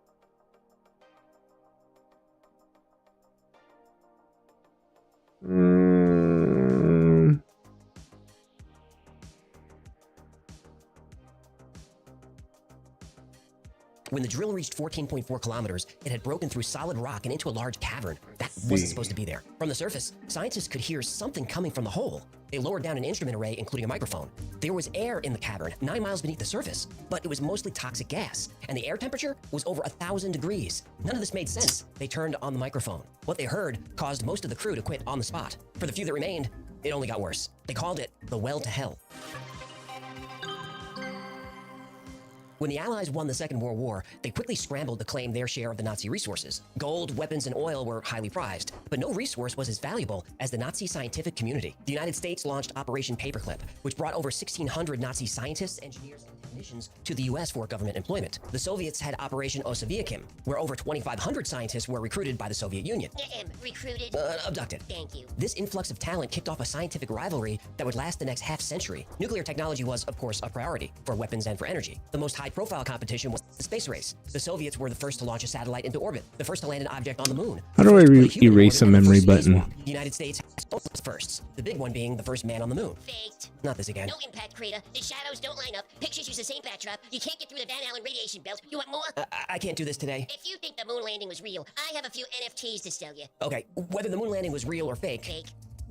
When the drill reached 14.4 kilometers, it had broken through solid rock and into a large cavern that wasn't supposed to be there. From the surface, scientists could hear something coming from the hole. They lowered down an instrument array, including a microphone. There was air in the cavern, 9 miles beneath the surface, but it was mostly toxic gas, and the air temperature was over 1,000 degrees. None of this made sense. They turned on the microphone. What they heard caused most of the crew to quit on the spot. For the few that remained, it only got worse. They called it the Well to Hell. When the Allies won the Second World War, they quickly scrambled to claim their share of the Nazi resources. Gold, weapons, and oil were highly prized, but no resource was as valuable as the Nazi scientific community. The United States launched Operation Paperclip, which brought over 1,600 Nazi scientists, engineers, and technicians to the U.S. for government employment. The Soviets had Operation Oswiecim, where over 2,500 scientists were recruited by the Soviet Union. Recruited? Abducted. Thank you. This influx of talent kicked off a scientific rivalry that would last the next half-century. Nuclear technology was, of course, a priority for weapons and for energy. The most high-profile competition was the space race. The Soviets were the first to launch a satellite into orbit, the first to land an object on the moon. How do I erase a memory button? The United States has both firsts, the big one being the first man on the moon. Faked. Not this again. No impact crater. The shadows don't line up. Pictures use the same backdrop. You can't get through the Van Allen radiation belt. You want more? I can't do this today. If you think the moon landing was real, I have a few NFTs to sell you. Okay, whether the moon landing was real or fake. Fake.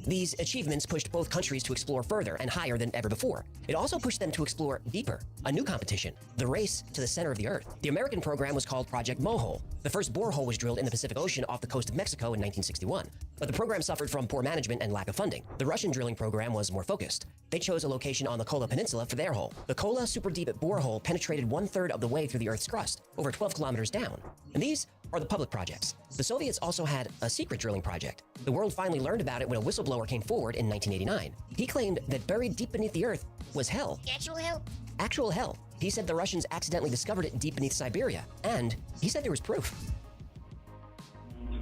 These achievements pushed both countries to explore further and higher than ever before. It also pushed them to explore deeper, a new competition, the race to the center of the Earth. The American program was called Project Mohole. The first borehole was drilled in the Pacific Ocean off the coast of Mexico in 1961. But the program suffered from poor management and lack of funding. The Russian drilling program was more focused. They chose a location on the Kola Peninsula for their hole. The Kola super deep borehole penetrated 1/3 of the way through the Earth's crust, over 12 kilometers down. And these are the public projects. The Soviets also had a secret drilling project. The world finally learned about it when a whistleblower came forward in 1989. He claimed that buried deep beneath the Earth was hell. Actual hell? Actual hell. He said the Russians accidentally discovered it deep beneath Siberia. And he said there was proof.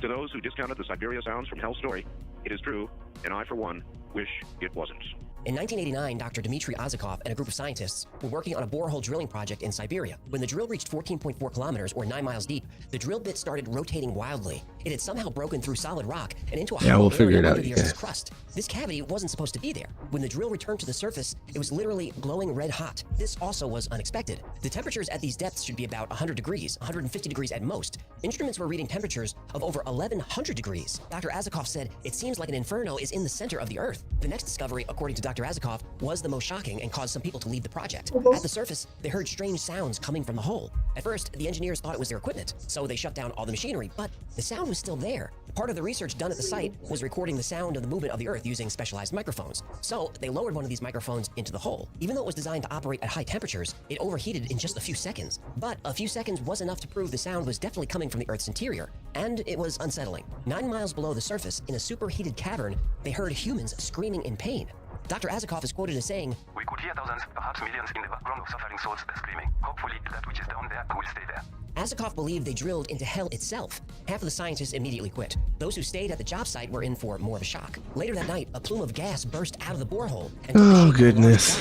To those who discounted the Siberia sounds from Hell's story, it is true, and I, for one, wish it wasn't. In 1989, Dr. Dmitry Azakov and a group of scientists were working on a borehole drilling project in Siberia. When the drill reached 14.4 kilometers, or 9 miles deep, the drill bit started rotating wildly. It had somehow broken through solid rock and into a hollow area under the Earth's crust. This cavity wasn't supposed to be there. When the drill returned to the surface, it was literally glowing red hot. This also was unexpected. The temperatures at these depths should be about 100 degrees, 150 degrees at most. Instruments were reading temperatures of over 1,100 degrees. Dr. Azakov said, "It seems like an inferno is in the center of the Earth." The next discovery, according to Dr. Azakov, was the most shocking and caused some people to leave the project. At the surface, they heard strange sounds coming from the hole. At first, the engineers thought it was their equipment, so they shut down all the machinery, but the sound was still there. Part of the research done at the site was recording the sound of the movement of the Earth using specialized microphones. So they lowered one of these microphones into the hole. Even though it was designed to operate at high temperatures, it overheated in just a few seconds. But a few seconds was enough to prove the sound was definitely coming from the Earth's interior. And it was unsettling. 9 miles below the surface, in a superheated cavern, they heard humans screaming in pain. Dr. Azakov is quoted as saying, "We could hear thousands, perhaps millions in the background of suffering souls screaming. Hopefully that which is down there will stay there." Azakov believed they drilled into hell itself. Half of the scientists immediately quit. Those who stayed at the job site were in for more of a shock. Later that night, a plume of gas burst out of the borehole. And oh, goodness.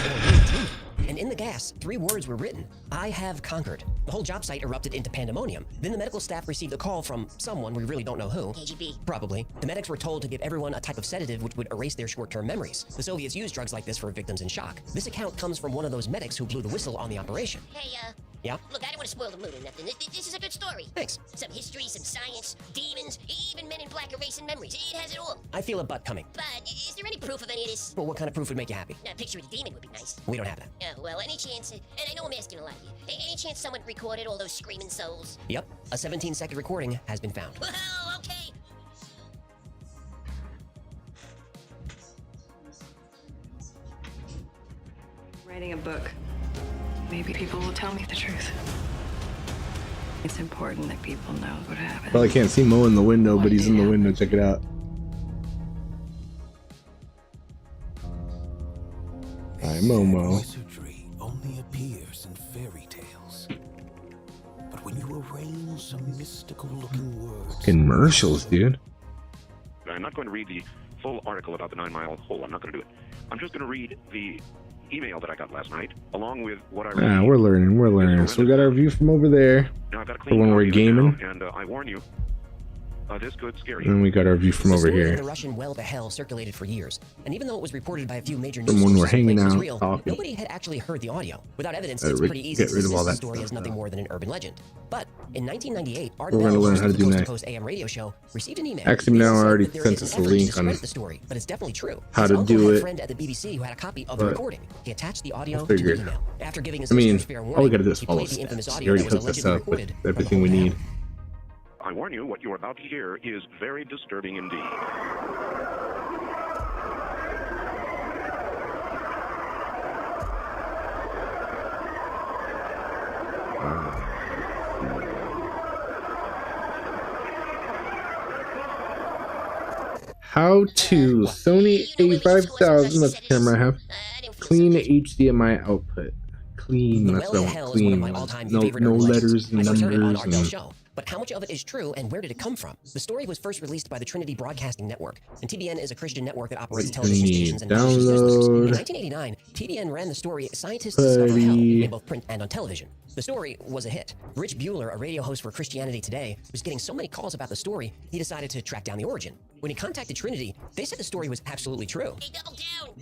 And in the gas, 3 words were written: "I have conquered." The whole job site erupted into pandemonium. Then the medical staff received a call from someone, we really don't know who. KGB. Probably. The medics were told to give everyone a type of sedative which would erase their short-term memories. The Soviets used drugs like this for victims in shock. This account comes from one of those medics who blew the whistle on the operation. Hey, Yeah? look, I don't want to spoil the mood or nothing. This is a good story. Thanks. Some history, some science, demons, even men in black erasing memories. It has it all. I feel a butt coming. But is there any proof of any of this? Well, what kind of proof would make you happy? A picture of the demon would be nice. We don't have that. Oh, well, any chance, and I know I'm asking a lot here, any chance someone recorded all those screaming souls? Yep. A 17-second recording has been found. Well, okay. Writing a book. Maybe people will tell me the truth. It's important that people know what happened. Well, I can't see Mo in the window, but he's in the window. Check it out. Hi, Momo. Wizardry only appears in fairy tales. But when you arrange some mystical-looking words... Commercials, dude. I'm not going to read the full article about the 9-mile hole. I'm not going to do it. I'm just going to read the email that I got last night, along with what I read. Ah, we're learning. So we got our view from over there. Now, I've got a for clean when we're copy of it gaming. now, and I warn you, This could scare And we got our view from The over story of here. the Russian well to hell circulated for years, and even though it was reported by a few major From news when we're sources that hanging claimed it was out, real, talking. nobody had actually heard the audio. Without evidence, Gotta it's pretty easy get to rid of all dismiss the that story stuff as nothing now. more than an urban legend. But in 1998, Art We're Bell, gonna learn host how of to the do Coast to next. Coast AM radio show, received an email. Actually, now that said already that there sent is us an a effort to link on discredit the story, but it's definitely true. how His to uncle do had a it, friend at the BBC who had a copy of the but recording. He attached the audio I to the figured. email. After giving his I mean, listeners fair warning, all we gotta do is he follow played the infamous steps. He audio already that was hooked us allegedly up with recorded from everything we the whole need. I warn you, what you are about to hear is very disturbing indeed. How to Sony A5000, that's the camera I have. Clean HDMI output. Clean, The that's Well what to I Hell want. is one of Clean. my all-time No, favorite no urban legends. letters and I first heard it on numbers. Art Bell's And show. But how much of it is true, and where did it come from? The story was first released by the Trinity Broadcasting Network, and TBN is a Christian network that operates television stations and publishes newsletters. In 1989, TBN ran the story Scientists Discover Hell in both print and on television. The story was a hit. Rich Bueller, a radio host for Christianity Today, was getting so many calls about the story, he decided to track down the origin. When he contacted Trinity, they said the story was absolutely true.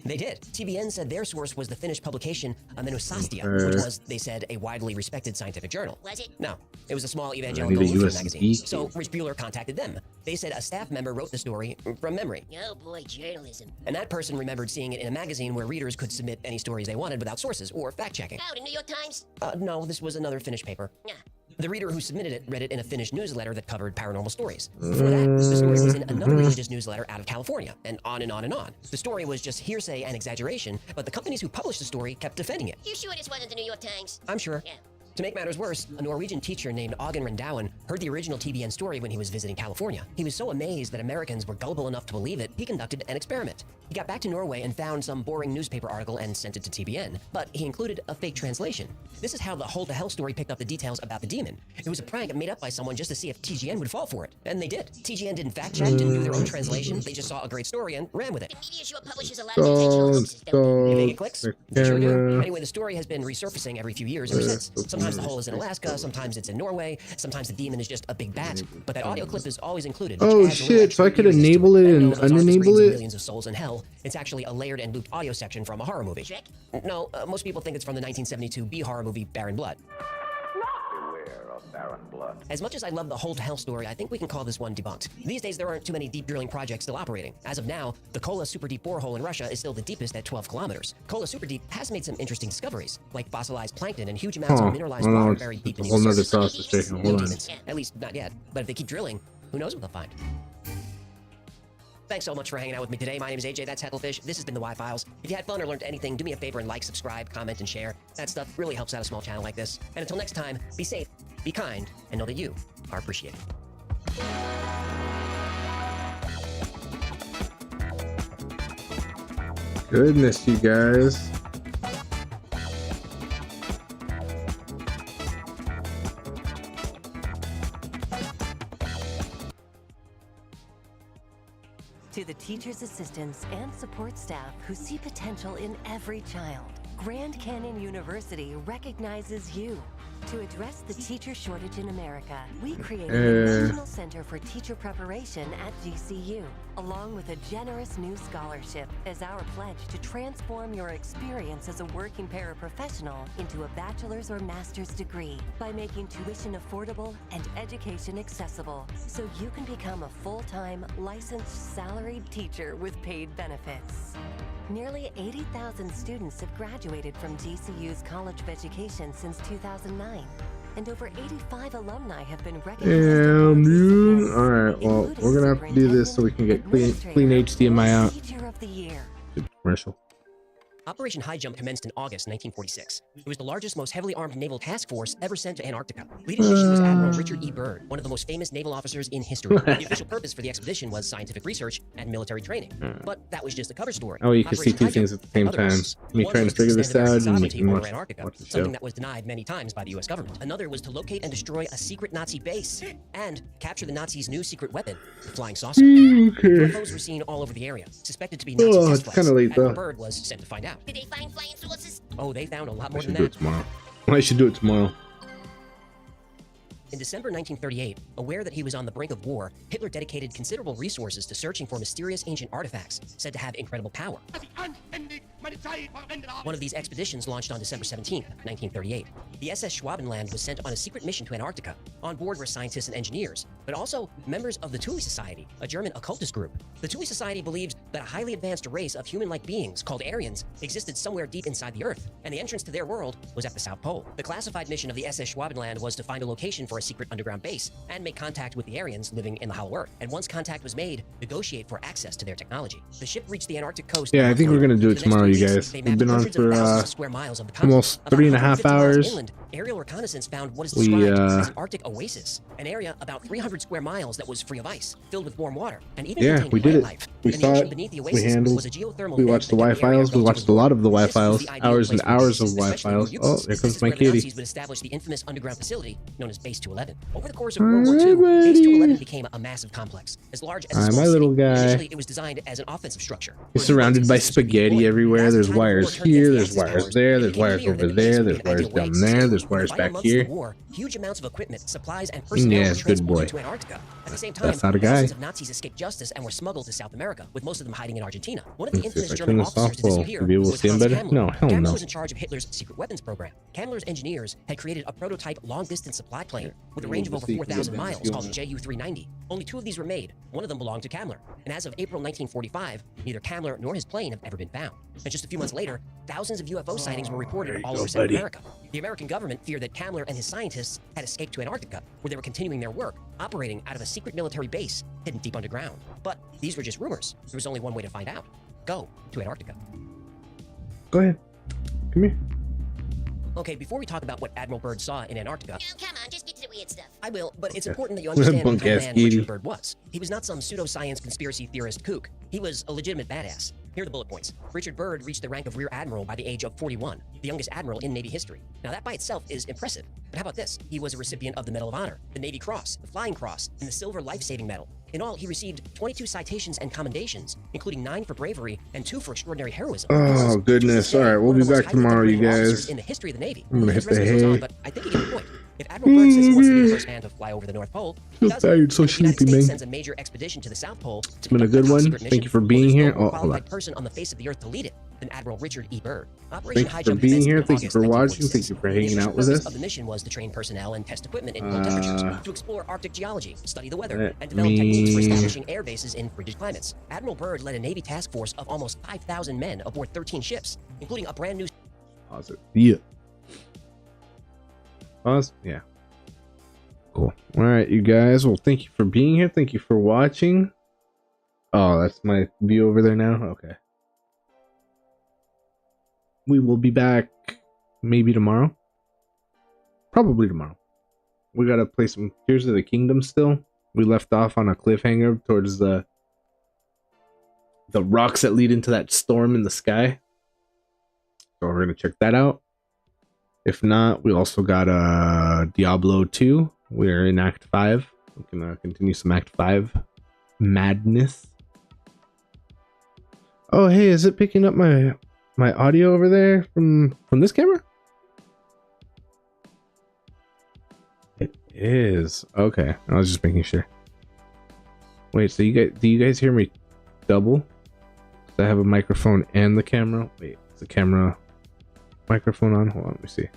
They did. TBN said their source was the Finnish publication Amenosastia, which was, they said, a widely respected scientific journal. Was it? No, it was a small I evangelical need a Lutheran USB magazine. key. So Rich Bueller contacted them. They said a staff member wrote the story from memory. Oh boy, journalism. And that person remembered seeing it in a magazine where readers could submit any stories they wanted without sources or fact-checking. Oh, the New York Times? No, this was another Finnish paper. Yeah. The reader who submitted it read it in a Finnish newsletter that covered paranormal stories. Before that, the story was in another religious newsletter out of California, and on and on and on. The story was just hearsay and exaggeration, but the companies who published the story kept defending it. You sure this wasn't the New York Times? I'm sure. Yeah. To make matters worse, a Norwegian teacher named Augen Rendauen heard the original TBN story when he was visiting California. He was so amazed that Americans were gullible enough to believe it, he conducted an experiment. He got back to Norway and found some boring newspaper article and sent it to TBN, but he included a fake translation. This is how the Hold to Hell story picked up the details about the demon. It was a prank made up by someone just to see if TGN would fall for it, and they did. TGN didn't fact check, didn't do their own translation, they just saw a great story and ran with it. The media sure publishes a lot of intentional hoaxes, don't You think it clicks? They sure do. Anyway, the story has been resurfacing every few years ever since. Sometimes the hole is in Alaska, sometimes it's in Norway, sometimes the demon is just a big bat, but that audio clip is always included. which oh adds a little shit, so I extra could weirdness to enable it And and no, those aren't the unenable screams of it? Millions of souls in hell. It's actually a layered and looped audio section from a horror movie. No, most people think it's from the 1972 B horror movie Baron Blood. Beware of Baron Blood. As much as I love the Hold to Hell story, I think we can call this one debunked. These days, there aren't too many deep drilling projects still operating. As of now, the Kola Super Deep borehole in Russia is still the deepest at 12 kilometers. Kola Super Deep has made some interesting discoveries, like fossilized plankton and huge amounts of mineralized well, water it's buried deep a beneath whole the nother surface. sausage taking. No Hold on. demons. At least not yet. But if they keep drilling, who knows what they'll find. Thanks so much for hanging out with me today. My name is AJ, that's Hecklefish. This has been the Y-Files. If you had fun or learned anything, do me a favor and like, subscribe, comment, and share. That stuff really helps out a small channel like this. And until next time, be safe, be kind, and know that you are appreciated. Goodness, you guys. To the teachers, assistants, and support staff who see potential in every child, Grand Canyon University recognizes you. To address the teacher shortage in America, we created a National Center for Teacher Preparation at GCU, along with a generous new scholarship as our pledge to transform your experience as a working paraprofessional into a bachelor's or master's degree by making tuition affordable and education accessible, so you can become a full-time, licensed, salaried teacher with paid benefits. Nearly 80,000 students have graduated from GCU's College of Education since 2009, and over 85 alumni have been recognized. Damn, dude. Alright, well, we're gonna have to do this so we can get clean HDMI out. Teacher of the Year. Good commercial. Operation High Jump commenced in August 1946. It was the largest, most heavily armed naval task force ever sent to Antarctica. Leading the mission was Admiral Richard E. Byrd, one of the most famous naval officers in history. The official purpose for the expedition was scientific research and military training. But that was just a cover story. Oh, you can see Operation two High things Jump at the same had other time. goals. Me One trying was to figure this extend out American and sovereignty you can over watch Antarctica, the show. something that was denied many times by the U.S. government. Another was to locate and destroy a secret Nazi base and capture the Nazis' new secret weapon, the flying saucer. UFOs were seen all over the area, suspected to be Nazi Oh, test it's flights. kinda late, Admiral though. Byrd was sent to find out. Did they find flying saucers? Oh, they found a lot I more should than do that. it tomorrow. I should do it tomorrow. In December 1938, aware that he was on the brink of war, Hitler dedicated considerable resources to searching for mysterious ancient artifacts said to have incredible power. One of these expeditions launched on December 17, 1938. The SS Schwabenland was sent on a secret mission to Antarctica. On board were scientists and engineers, but also members of the Thule Society, a German occultist group. The Thule Society believed that a highly advanced race of human-like beings called Aryans existed somewhere deep inside the Earth, and the entrance to their world was at the South Pole. The classified mission of the SS Schwabenland was to find a location for a secret underground base and make contact with the Aryans living in the Hollow Earth. And once contact was made, negotiate for access to their technology. The ship reached the Antarctic coast. Yeah, I think we're gonna do it tomorrow, you guys. We've been on for almost 3.5 hours. Inland, aerial reconnaissance found what is described as an Arctic oasis, an area about 300 square miles that was free of ice, filled with warm water, and even yeah, contained we did it. wildlife. We saw it. We handled. We watched the Y-Files. We watched a lot of the Y-Files. Hours and hours of Y-Files. Oh, there comes my kitty. Nazis would establish the infamous underground facility known as Base 211. Over the course of World War II, Base 211 became a massive complex, as large as a small my little city. guy. Initially, it was designed as an offensive structure. He's surrounded by spaghetti everywhere. There's wires here. There's wires there. There's wires over there. There's wires down there. There's wires back here. Huge amounts of equipment, supplies, and personnel were transported to Antarctica. At the same time, That's not a guy. thousands of Nazis escaped justice and were smuggled to South America, with most of them hiding in Argentina. One of the infamous German officers to disappear was Hans Kammler. No, hell Kammler no. was in charge of Hitler's secret weapons program. Kammler's engineers had created a prototype long-distance supply plane with a range of over 4,000 miles called the Ju-390. Only 2 of these were made. One of them belonged to Kammler. And as of April 1945, neither Kammler nor his plane have ever been found. And just a few months later, thousands of UFO sightings were reported all over South America. The American government feared that Kammler and his scientists had escaped to Antarctica, where they were continuing their work, operating out of a secret military base hidden deep underground. But these were just rumors. There was only one way to find out. Go to Antarctica. Go ahead. Come here. Okay, before we talk about what Admiral Byrd saw in Antarctica... No, come on, just get to the weird stuff. I will, but it's important that you understand what kind of man Bunk-ass Richard Byrd was. He was not some pseudoscience conspiracy theorist kook. He was a legitimate badass. Here are the bullet points. Richard Byrd reached the rank of Rear Admiral by the age of 41, the youngest admiral in Navy history. Now that by itself is impressive, but how about this? He was a recipient of the Medal of Honor, the Navy Cross, the Flying Cross, and the Silver Life-Saving Medal. In all, he received 22 citations and commendations, including 9 for bravery and 2 for extraordinary heroism. Oh, goodness. All right, we'll be back tomorrow, you guys. In the history of the Navy. I'm gonna hit the hay. But I think you get the point. If Admiral Byrd says he wants to be the first man to fly over the North Pole, he does. Tired, so the United sleepy, States man. sends a major expedition to the South Pole. It's been a good one. Thank you for being here. Oh, hold on. Qualified person on the face of the earth to lead it than Admiral Richard E. Byrd. Operation Thank you High for being Jump here. commenced Thank in you for August watching. Thank you for hanging out with The us. purpose of the mission was to train personnel and test equipment in cold temperatures, to explore Arctic geology, study the weather, and develop techniques for establishing air bases in frigid climates. Admiral Byrd led a Navy task force of almost 5,000 men aboard 13 ships, including a brand new... Pause it. Yeah. Pause? Yeah. Cool. All right, you guys. Well, thank you for being here. Thank you for watching. Oh, that's my view over there now? Okay. We will be back maybe tomorrow. Probably tomorrow. We gotta play some Tears of the Kingdom still. We left off on a cliffhanger towards the rocks that lead into that storm in the sky. So we're gonna check that out. If not, we also got Diablo 2. We're in Act 5. We can continue some Act 5 madness. Oh, hey, is it picking up my audio over there from this camera? It is. Okay, I was just making sure. Wait, so do you guys hear me double? I have a microphone and the camera. Wait, is the camera microphone on? Hold on, let me see.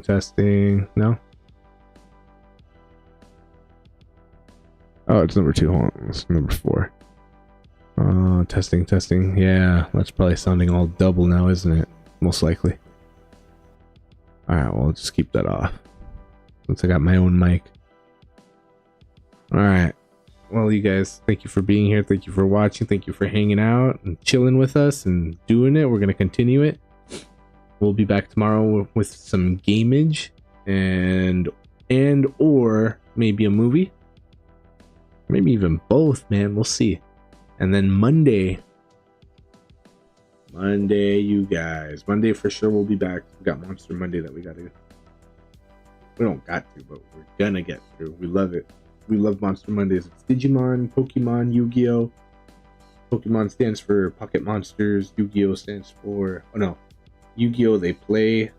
Testing. No. Oh, it's number 2. Hold on, it's number 4. Testing. Yeah, that's probably sounding all double now, isn't it? Most likely. All right, well, I'll just keep that off since I got my own mic. All right. Well, you guys, thank you for being here. Thank you for watching. Thank you for hanging out and chilling with us and doing it. We're gonna continue it. We'll be back tomorrow with some gamage and or maybe a movie. Maybe even both, man. We'll see. And then Monday, you guys. Monday for sure we'll be back. We got Monster Monday that we don't got to, but we're gonna get through. We love it. We love Monster Mondays. It's Digimon, Pokemon, Yu-Gi-Oh! Pokemon stands for Pocket Monsters. Yu-Gi-Oh stands for... Oh no. Yu-Gi-Oh! They play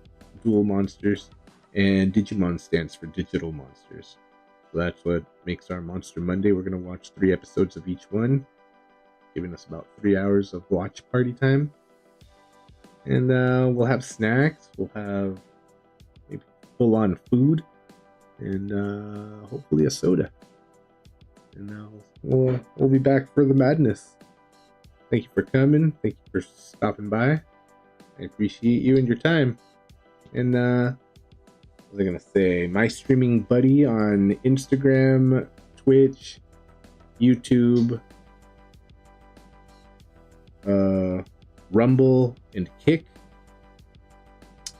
Dual Monsters. And Digimon stands for Digital Monsters. So that's what makes our Monster Monday. We're going to watch 3 episodes of each one, giving us about 3 hours of watch party time. And we'll have snacks. We'll have maybe full-on food. And hopefully a soda. And we'll be back for the madness. Thank you for coming. Thank you for stopping by. I appreciate you and your time. And what was I gonna say? My streaming buddy on Instagram, Twitch, YouTube, Rumble, and Kick.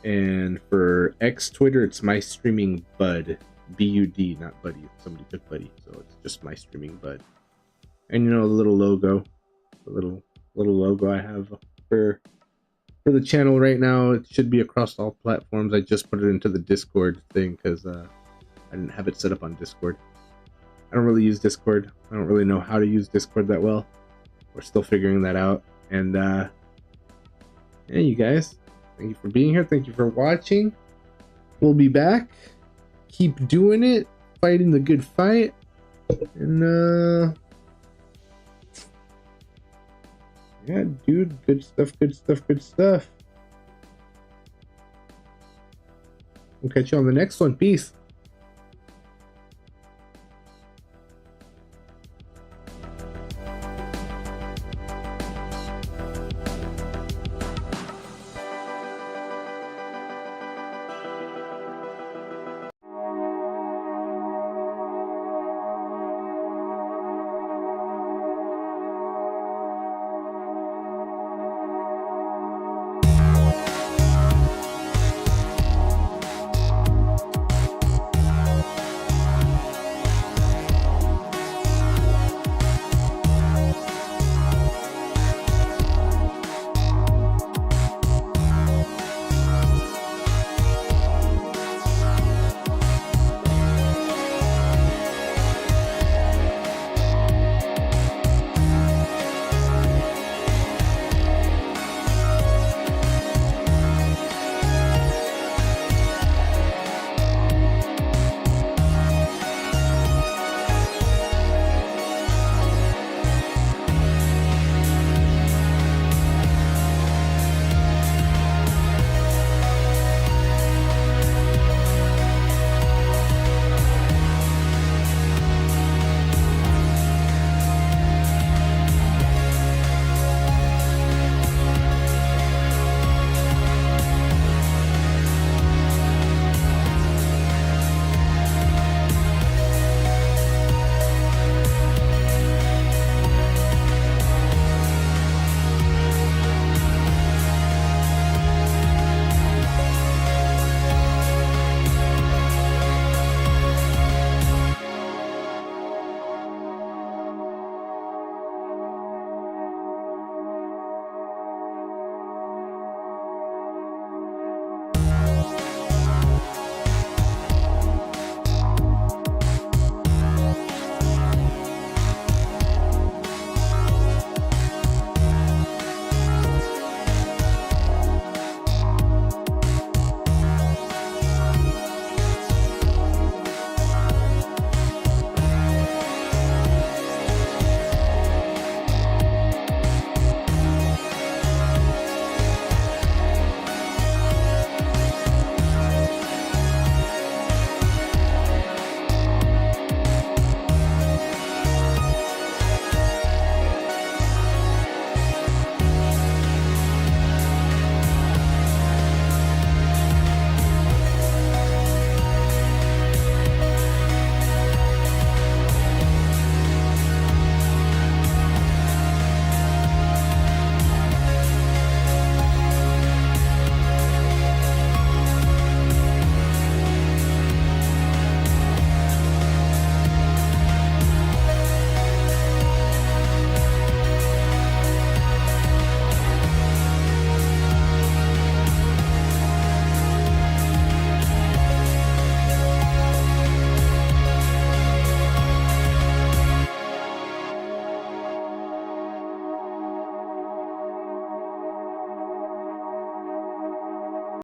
And for X Twitter, it's My Streaming Bud. B-U-D, not buddy. Somebody took buddy, so it's just My Streaming Bud. And you know, the little logo, the little logo I have for the channel right now. It should be across all platforms. I just put it into the Discord thing because I didn't have it set up on Discord. I don't really use Discord. I don't really know how to use Discord that well. We're still figuring that out. And yeah, you guys, thank you for being here. Thank you for watching. We'll be back. Keep doing it, fighting the good fight, and yeah, dude, good stuff. We'll catch you on the next one. Peace.